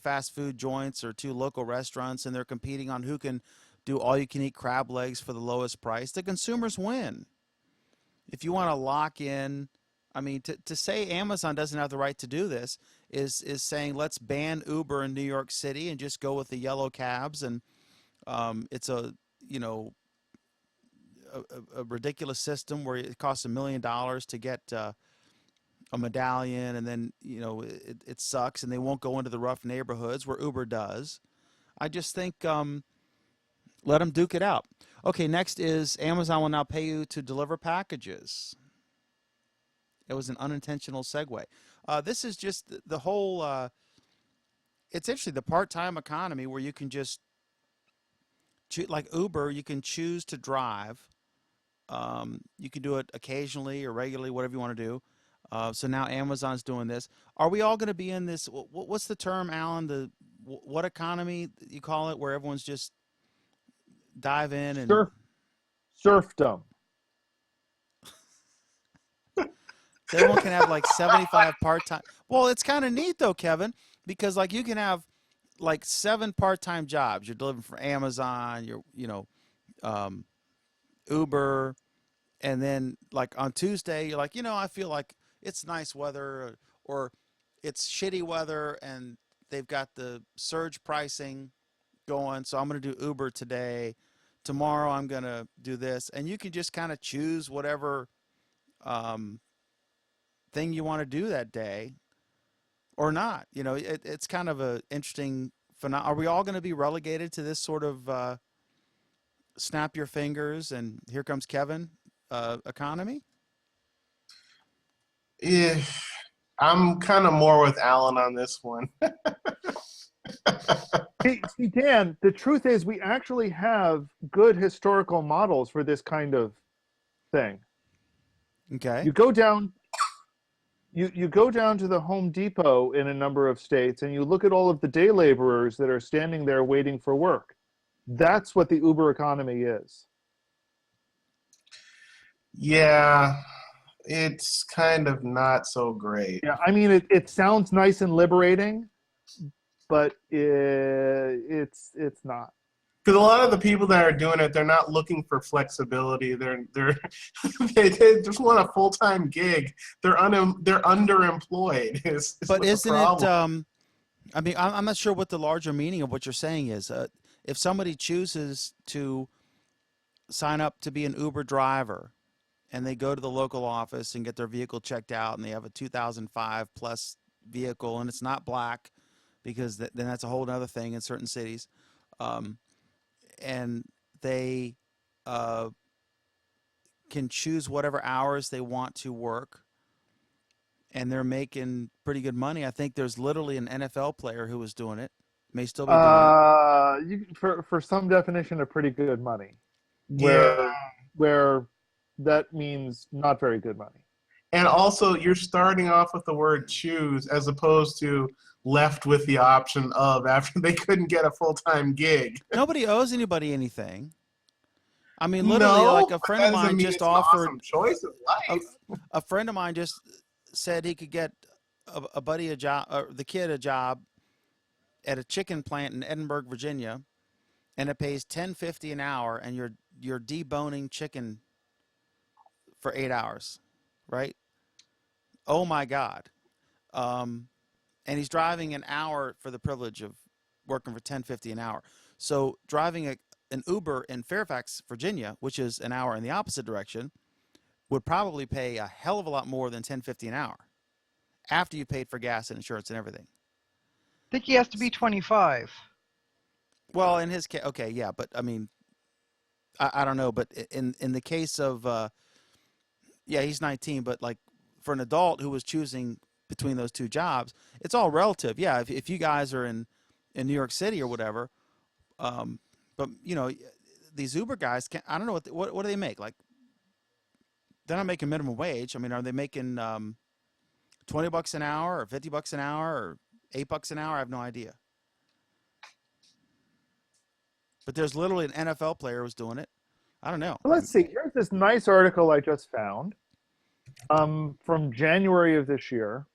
A: fast food joints or two local restaurants, and they're competing on who can do all-you-can-eat crab legs for the lowest price. The consumers win. If you want to lock in, to say Amazon doesn't have the right to do this is saying let's ban Uber in New York City and just go with the yellow cabs, and it's a ridiculous system where it costs $1 million to get a medallion, and then it sucks, and they won't go into the rough neighborhoods where Uber does. I just think let them duke it out. Okay, next is Amazon will now pay you to deliver packages. It was an unintentional segue. This is just the whole. It's interesting, the part-time economy where you can just like Uber, you can choose to drive. You can do it occasionally or regularly, whatever you want to do. So now Amazon's doing this. Are we all going to be in this? What's the term, Alan? What economy you call it, where everyone's just dive in and
E: Serfdom.
A: everyone can have like 75 part-time. Well, it's kind of neat though, Kevin, because like you can have like 7 part-time jobs. You're delivering for Amazon, Uber, and then like on Tuesday, you're like, I feel like it's nice weather or it's shitty weather and they've got the surge pricing going. So I'm going to do Uber today. Tomorrow I'm going to do this. And you can just kind of choose whatever thing you want to do that day or not. It's kind of a interesting phenomenon. Are we all going to be relegated to this sort of snap your fingers and here comes Kevin economy?
C: Yeah, I'm kind of more with Alan on this one.
E: See, Dan, the truth is we actually have good historical models for this kind of thing.
A: Okay.
E: You go down you go down to the Home Depot in a number of states and you look at all of the day laborers that are standing there waiting for work. That's what the Uber economy is.
C: Yeah, it's kind of not so great.
E: Yeah, I mean, it sounds nice and liberating, but it's not.
C: Because a lot of the people that are doing it, they're not looking for flexibility. They just want a full-time gig. They're underemployed.
A: But isn't it?
C: problem.
A: I mean, I'm not sure what the larger meaning of what you're saying is. If somebody chooses to sign up to be an Uber driver, and they go to the local office and get their vehicle checked out, and they have a 2005 plus vehicle, and it's not black, because then that's a whole other thing in certain cities. And they can choose whatever hours they want to work, and they're making pretty good money. I think there's literally an NFL player who was doing it, may still be doing it.
E: For some definition of pretty good money,
C: Yeah.
E: where that means not very good money.
C: And also, you're starting off with the word choose as opposed to left with the option of after they couldn't get a full-time gig.
A: Nobody owes anybody anything. I mean, literally,
C: No,
A: like a friend of
C: that doesn't
A: mine
C: mean
A: just
C: it's an
A: offered.
C: awesome choice of life.
A: A friend of mine just said he could get a buddy a job, or the kid a job at a chicken plant in Edinburgh, Virginia, and it pays $10.50 an hour, and you're deboning chicken for 8 hours, right? Oh my God. And he's driving an hour for the privilege of working for $10.50 an hour. So driving an Uber in Fairfax, Virginia, which is an hour in the opposite direction, would probably pay a hell of a lot more than $10.50 an hour after you paid for gas and insurance and everything.
B: I think he has to be 25.
A: Well, in his case, okay, yeah, but I mean, I don't know, but in the case of, yeah, he's 19, but like for an adult who was choosing between those two jobs, it's all relative. Yeah, if you guys are in New York City or whatever, but these Uber guys I don't know what do they make? Like, they're not making minimum wage. I mean, are they making $20 an hour or $50 an hour or $8 an hour? I have no idea. But there's literally an NFL player who's doing it. I don't know.
E: Let's see. Here's this nice article I just found from January of this year.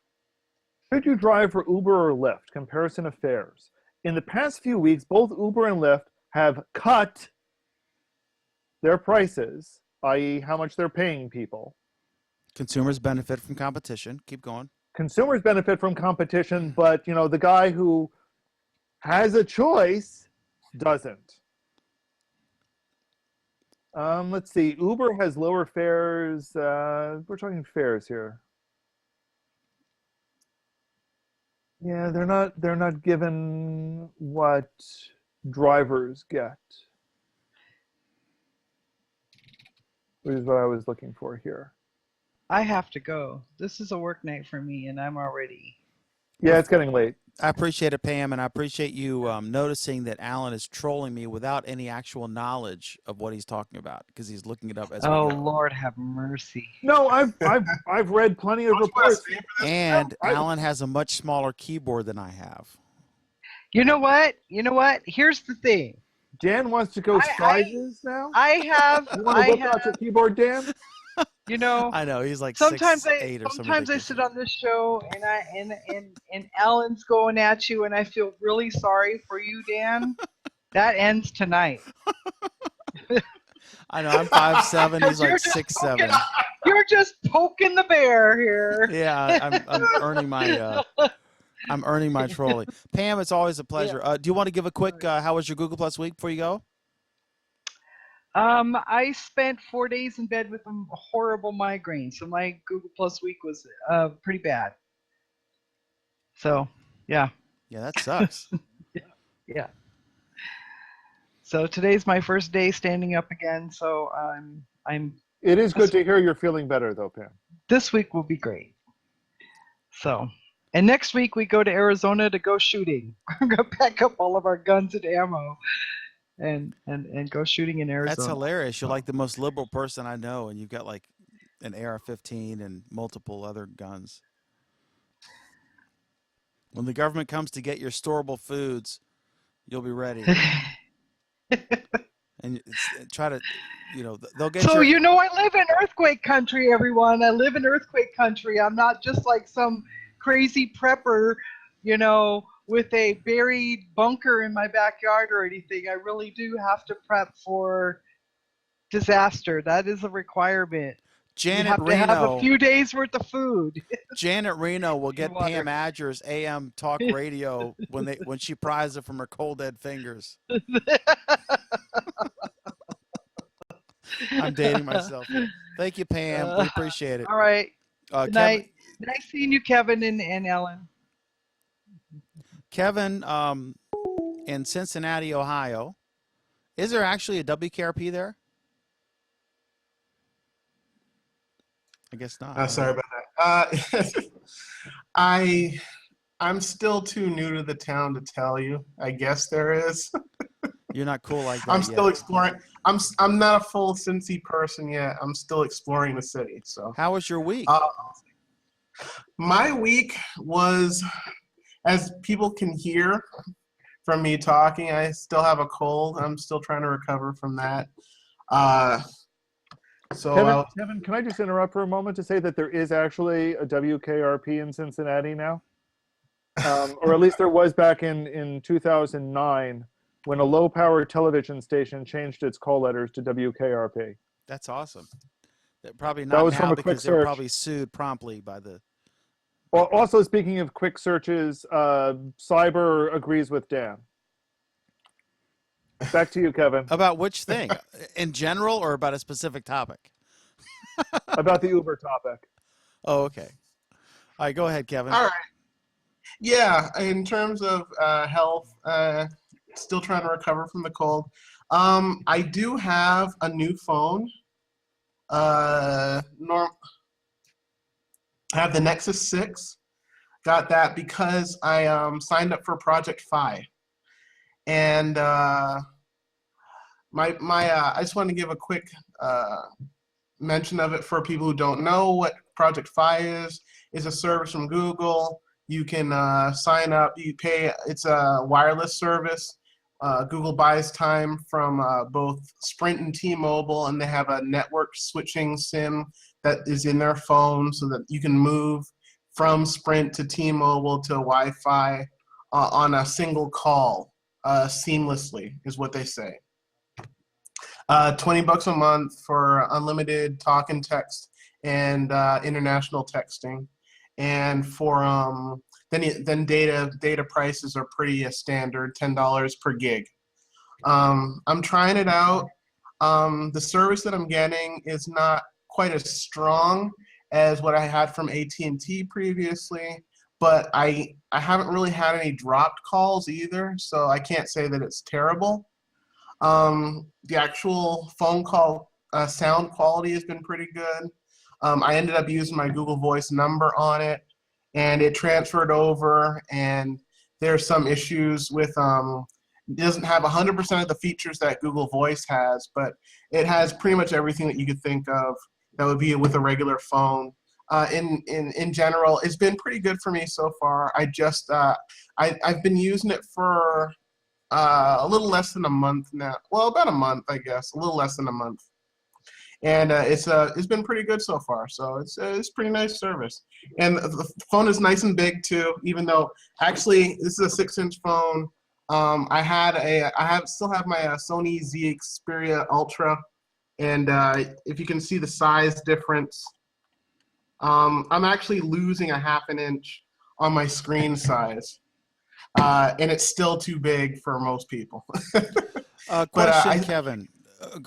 E: Should you drive for Uber or Lyft? Comparison of fares. In the past few weeks, both Uber and Lyft have cut their prices, i.e. how much they're paying people.
A: Consumers benefit from competition. Keep going.
E: Consumers benefit from competition, but the guy who has a choice doesn't. Let's see. Uber has lower fares. We're talking fares here. Yeah, they're not given what drivers get, which is what I was looking for here.
B: I have to go. This is a work night for me, and I'm already.
E: Yeah, it's getting late.
A: I appreciate it, Pam, and I appreciate you noticing that Alan is trolling me without any actual knowledge of what he's talking about because he's looking it up as we
B: Oh
A: go.
B: Lord, have mercy.
E: No, I've read plenty of
C: Don't you wanna
E: reports.
C: stay for this?
A: And
E: I-
A: Alan has a much smaller keyboard than I have.
B: You know what? You know what? Here's the thing.
E: Dan wants to go
B: I-
E: sizes now.
B: I have.
E: You want to
B: I
E: look out your
B: have.
E: keyboard, Dan?
B: You know.
A: I know he's like
B: Sometimes
A: 6'8" or something.
B: sometimes I sit on this show and Alan's going at you, and I feel really sorry for you, Dan. That ends tonight.
A: I know I'm 5'7", he's
B: You're
A: like
B: just
A: 6'7".
B: You're just poking the bear here.
A: Yeah, I'm earning my I'm earning my trolling. Pam, it's always a pleasure. Do you want to give a quick how was your Google Plus week before you go?
B: I spent 4 days in bed with a horrible migraine, so my Google Plus week was pretty bad. So, yeah.
A: Yeah, that sucks.
B: Yeah. So today's my first day standing up again, so I'm
E: It is good to hear you're feeling better, though, Pam.
B: this week will be great. So, and next week we go to Arizona to go shooting. We're gonna pack up all of our guns and ammo, and go shooting in Arizona.
A: That's hilarious. You're like the most liberal person I know, and you've got like an AR-15 and multiple other guns. When the government comes to get your storable foods, you'll be ready. And try to, they'll get
B: So
A: your.
B: I live in earthquake country, everyone. I live in earthquake country. I'm not just like some crazy prepper, with a buried bunker in my backyard or anything. I really do have to prep for disaster. That is a requirement.
A: Janet
B: you have
A: Reno.
B: to have a few days worth of food.
A: Janet Reno will get
B: water.
A: Pam Adger's AM talk radio when she pries it from her cold dead fingers. I'm dating myself. Thank you, Pam. We appreciate it.
B: All right. Good
A: Kevin,
B: night. Nice seeing you, Kevin and Ellen.
A: Kevin, in Cincinnati, Ohio. Is there actually a WKRP there? I guess not.
C: Sorry about that. I'm still too new to the town to tell you. I guess there is.
A: You're not cool like that.
C: I'm still
A: yet.
C: exploring. I'm not a full Cincy person yet. I'm still exploring the city. So
A: How was your week?
C: my week was, as people can hear from me talking, I still have a cold. I'm still trying to recover from that. So
E: Kevin, can I just interrupt for a moment to say that there is actually a WKRP in Cincinnati now? Or at least there was back in 2009 when a low-power television station changed its call letters to WKRP.
A: That's awesome. Probably
E: That
A: not
E: was
A: now
E: from a quick
A: because they were
E: search.
A: probably sued promptly by the.
E: Well, also speaking of quick searches, Cyber agrees with Dan. Back to you, Kevin,
A: About which thing? In general or about a specific topic?
E: about the Uber topic.
A: Oh, okay. All right, go ahead, Kevin.
C: all right. Yeah, in terms of health, still trying to recover from the cold. I do have a new phone. I have the Nexus 6. Got that because I signed up for Project Fi. And I just want to give a quick mention of it for people who don't know what Project Fi is. It's a service from Google. You can sign up. You pay. It's a wireless service. Google buys time from both Sprint and T-Mobile, and they have a network switching SIM that is in their phone so that you can move from Sprint to T-Mobile to Wi-Fi on a single call seamlessly, is what they say. $20 a month for unlimited talk and text and international texting. And for then data prices are pretty standard, $10 per gig. I'm trying it out. The service that I'm getting is not quite as strong as what I had from AT&T previously, but I haven't really had any dropped calls either, so I can't say that it's terrible. The actual phone call sound quality has been pretty good. I ended up using my Google Voice number on it, and it transferred over, and there's some issues with it doesn't have 100% of the features that Google Voice has, but it has pretty much everything that you could think of that would be with a regular phone. In general, it's been pretty good for me so far. I've been using it for a little less than a month now. Well, about a month, I guess, a little less than a month. And it's been pretty good so far. So it's pretty nice service. And the phone is nice and big too, even though actually this is a 6-inch phone. Still have my Sony Z Xperia Ultra, and if you can see the size difference, I'm actually losing a 1/2 inch on my screen size, and it's still too big for most people.
A: Question, Kevin.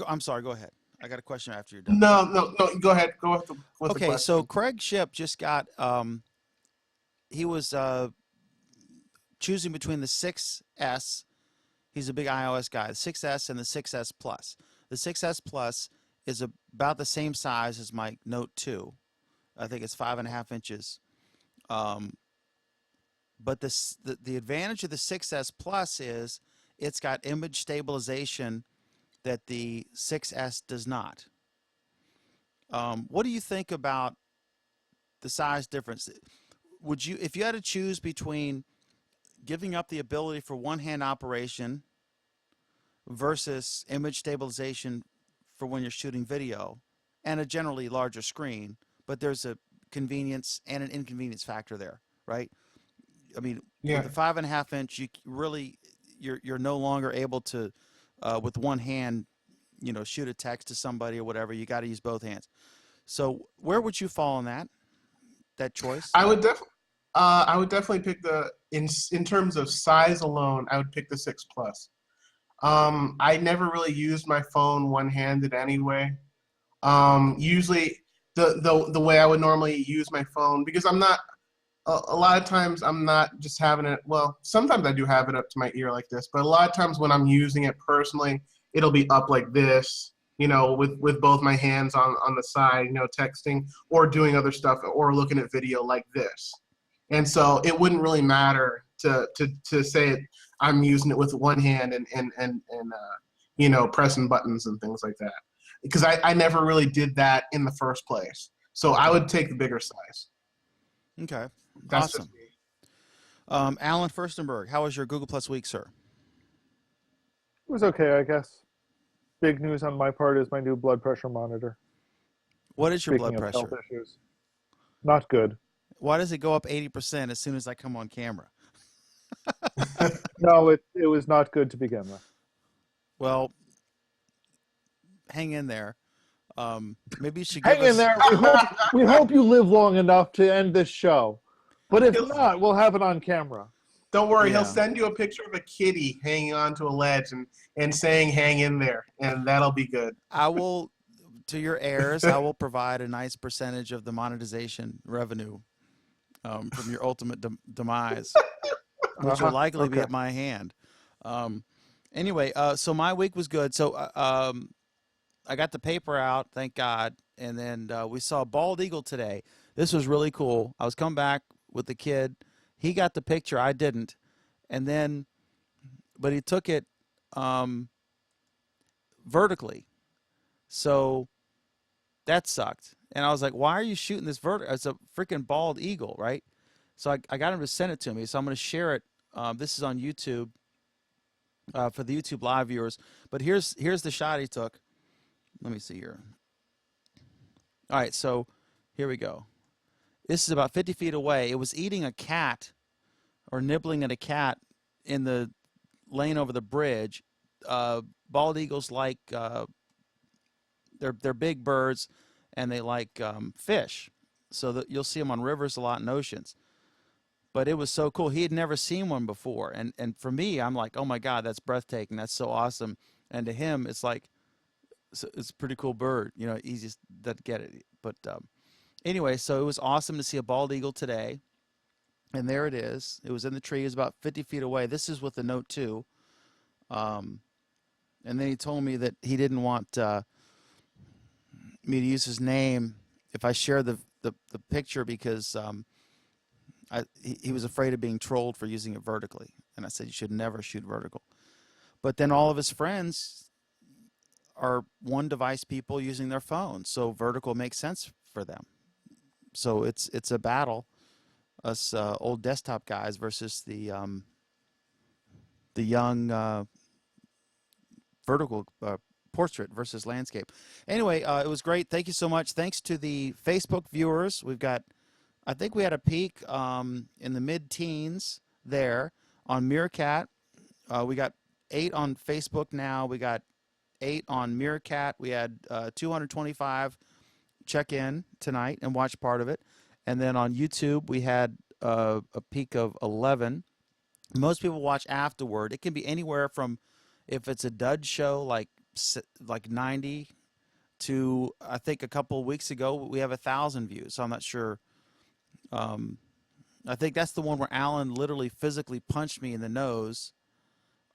A: I'm sorry. Go ahead. I got a question after you're done.
C: No. Go ahead. Go with the
A: Okay,
C: question.
A: so Craig Ship just got. He was choosing between the 6S. He's a big iOS guy. The 6S and the 6S Plus. The 6S Plus is about the same size as my Note 2. I think it's 5.5 inches. But the advantage of the 6S Plus is it's got image stabilization that the 6S does not. What do you think about the size difference? Would you, if you had to choose between giving up the ability for one-hand operation versus image stabilization for when you're shooting video and a generally larger screen, but there's a convenience and an inconvenience factor there, right? I mean,
C: Yeah.
A: with the 5.5 inch, you're no longer able to, with one hand, shoot a text to somebody or whatever. You got to use both hands. So where would you fall on that choice?
C: I would definitely pick in terms of size alone, I would pick the 6 Plus. I never really used my phone one-handed anyway. Usually the way I would normally use my phone, because I'm not, a lot of times I'm not just having it, well, sometimes I do have it up to my ear like this, but a lot of times when I'm using it personally, it'll be up like this, with both my hands on the side, texting or doing other stuff or looking at video like this. And so it wouldn't really matter to say I'm using it with one hand and pressing buttons and things like that, because I never really did that in the first place. So I would take the bigger size.
A: Okay.
C: That's
A: Awesome.
C: just me.
A: Alan Furstenberg, how was your Google Plus week, sir?
E: It was okay, I guess. Big news on my part is my new blood pressure monitor.
A: What is your
E: Speaking
A: blood
E: of health
A: pressure?
E: issues. Not good.
A: Why does it go up 80% as soon as I come on camera?
E: No, it was not good to begin with.
A: Well, hang in there. Maybe you should
E: Hang
A: give
E: in
A: us.
E: there. We hope you live long enough to end this show. But if not, we'll have it on camera.
C: Don't worry,
A: Yeah.
C: he'll send you a picture of a kitty hanging onto a ledge and saying "hang in there," and that'll be good.
A: I will, to your heirs, I will provide a nice percentage of the monetization revenue from your ultimate demise, which will likely be
E: Okay.
A: at my hand. Anyway, so my week was good. So I got the paper out, thank God, and then we saw a bald eagle today. This was really cool. I was coming back with the kid. He got the picture, I didn't, and then, but he took it vertically, so that sucked. And I was like, "Why are you shooting this vertical? It's a freaking bald eagle, right?" So I got him to send it to me. So I'm going to share it. This is on YouTube for the YouTube live viewers. But here's the shot he took. Let me see here. All right, so here we go. This is about 50 feet away. It was eating a cat or nibbling at a cat in the lane over the bridge. Bald eagles like they're big birds, and they like fish. So that you'll see them on rivers a lot and oceans. But it was so cool. He had never seen one before, and for me, I'm like, oh my God, that's breathtaking. That's so awesome. And to him, it's like it's a pretty cool bird. He just doesn't get it. But anyway, so it was awesome to see a bald eagle today. And there it is. It was in the tree. It was about 50 feet away. This is with the Note 2. And then he told me that he didn't want me to use his name if I share the picture because he was afraid of being trolled for using it vertically. And I said, you should never shoot vertical. But then all of his friends are one device people using their phones. So vertical makes sense for them. So it's a battle, us old desktop guys versus the young vertical portrait versus landscape. Anyway, it was great. Thank you so much. Thanks to the Facebook viewers. We've got, I think we had a peak in the mid-teens there on Meerkat. We got 8 on Facebook now. We got 8 on Meerkat. We had 225 check in tonight and watch part of it. And then on YouTube, we had a peak of 11. Most people watch afterward. It can be anywhere from, if it's a dud show like 90 to, I think a couple of weeks ago we have 1,000 views. So I'm not sure. I think that's the one where Alan literally physically punched me in the nose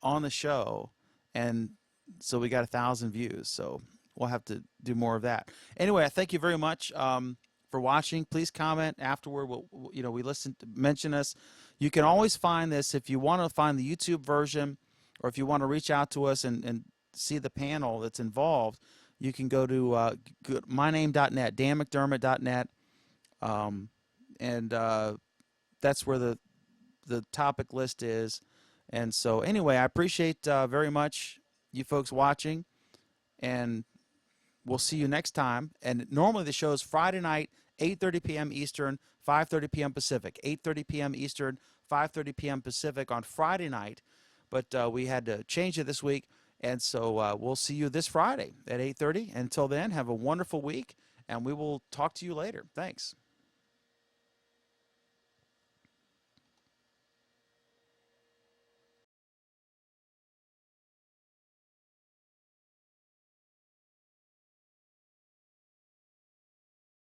A: on the show, and so we got 1,000 views. So we'll have to do more of that. Anyway, I thank you very much for watching. Please comment afterward. We listen to, mention us. You can always find this if you want to find the YouTube version, or if you want to reach out to us and see the panel that's involved. You can go to myname.net, danmcdermott.net, and that's where the topic list is. And so anyway, I appreciate very much you folks watching, and we'll see you next time. And normally the show is Friday night, 8:30 p.m. Eastern, 5:30 p.m. Pacific. 8:30 p.m. Eastern, 5:30 p.m. Pacific on Friday night. But we had to change it this week. And so we'll see you this Friday at 8:30. Until then, have a wonderful week, and we will talk to you later. Thanks.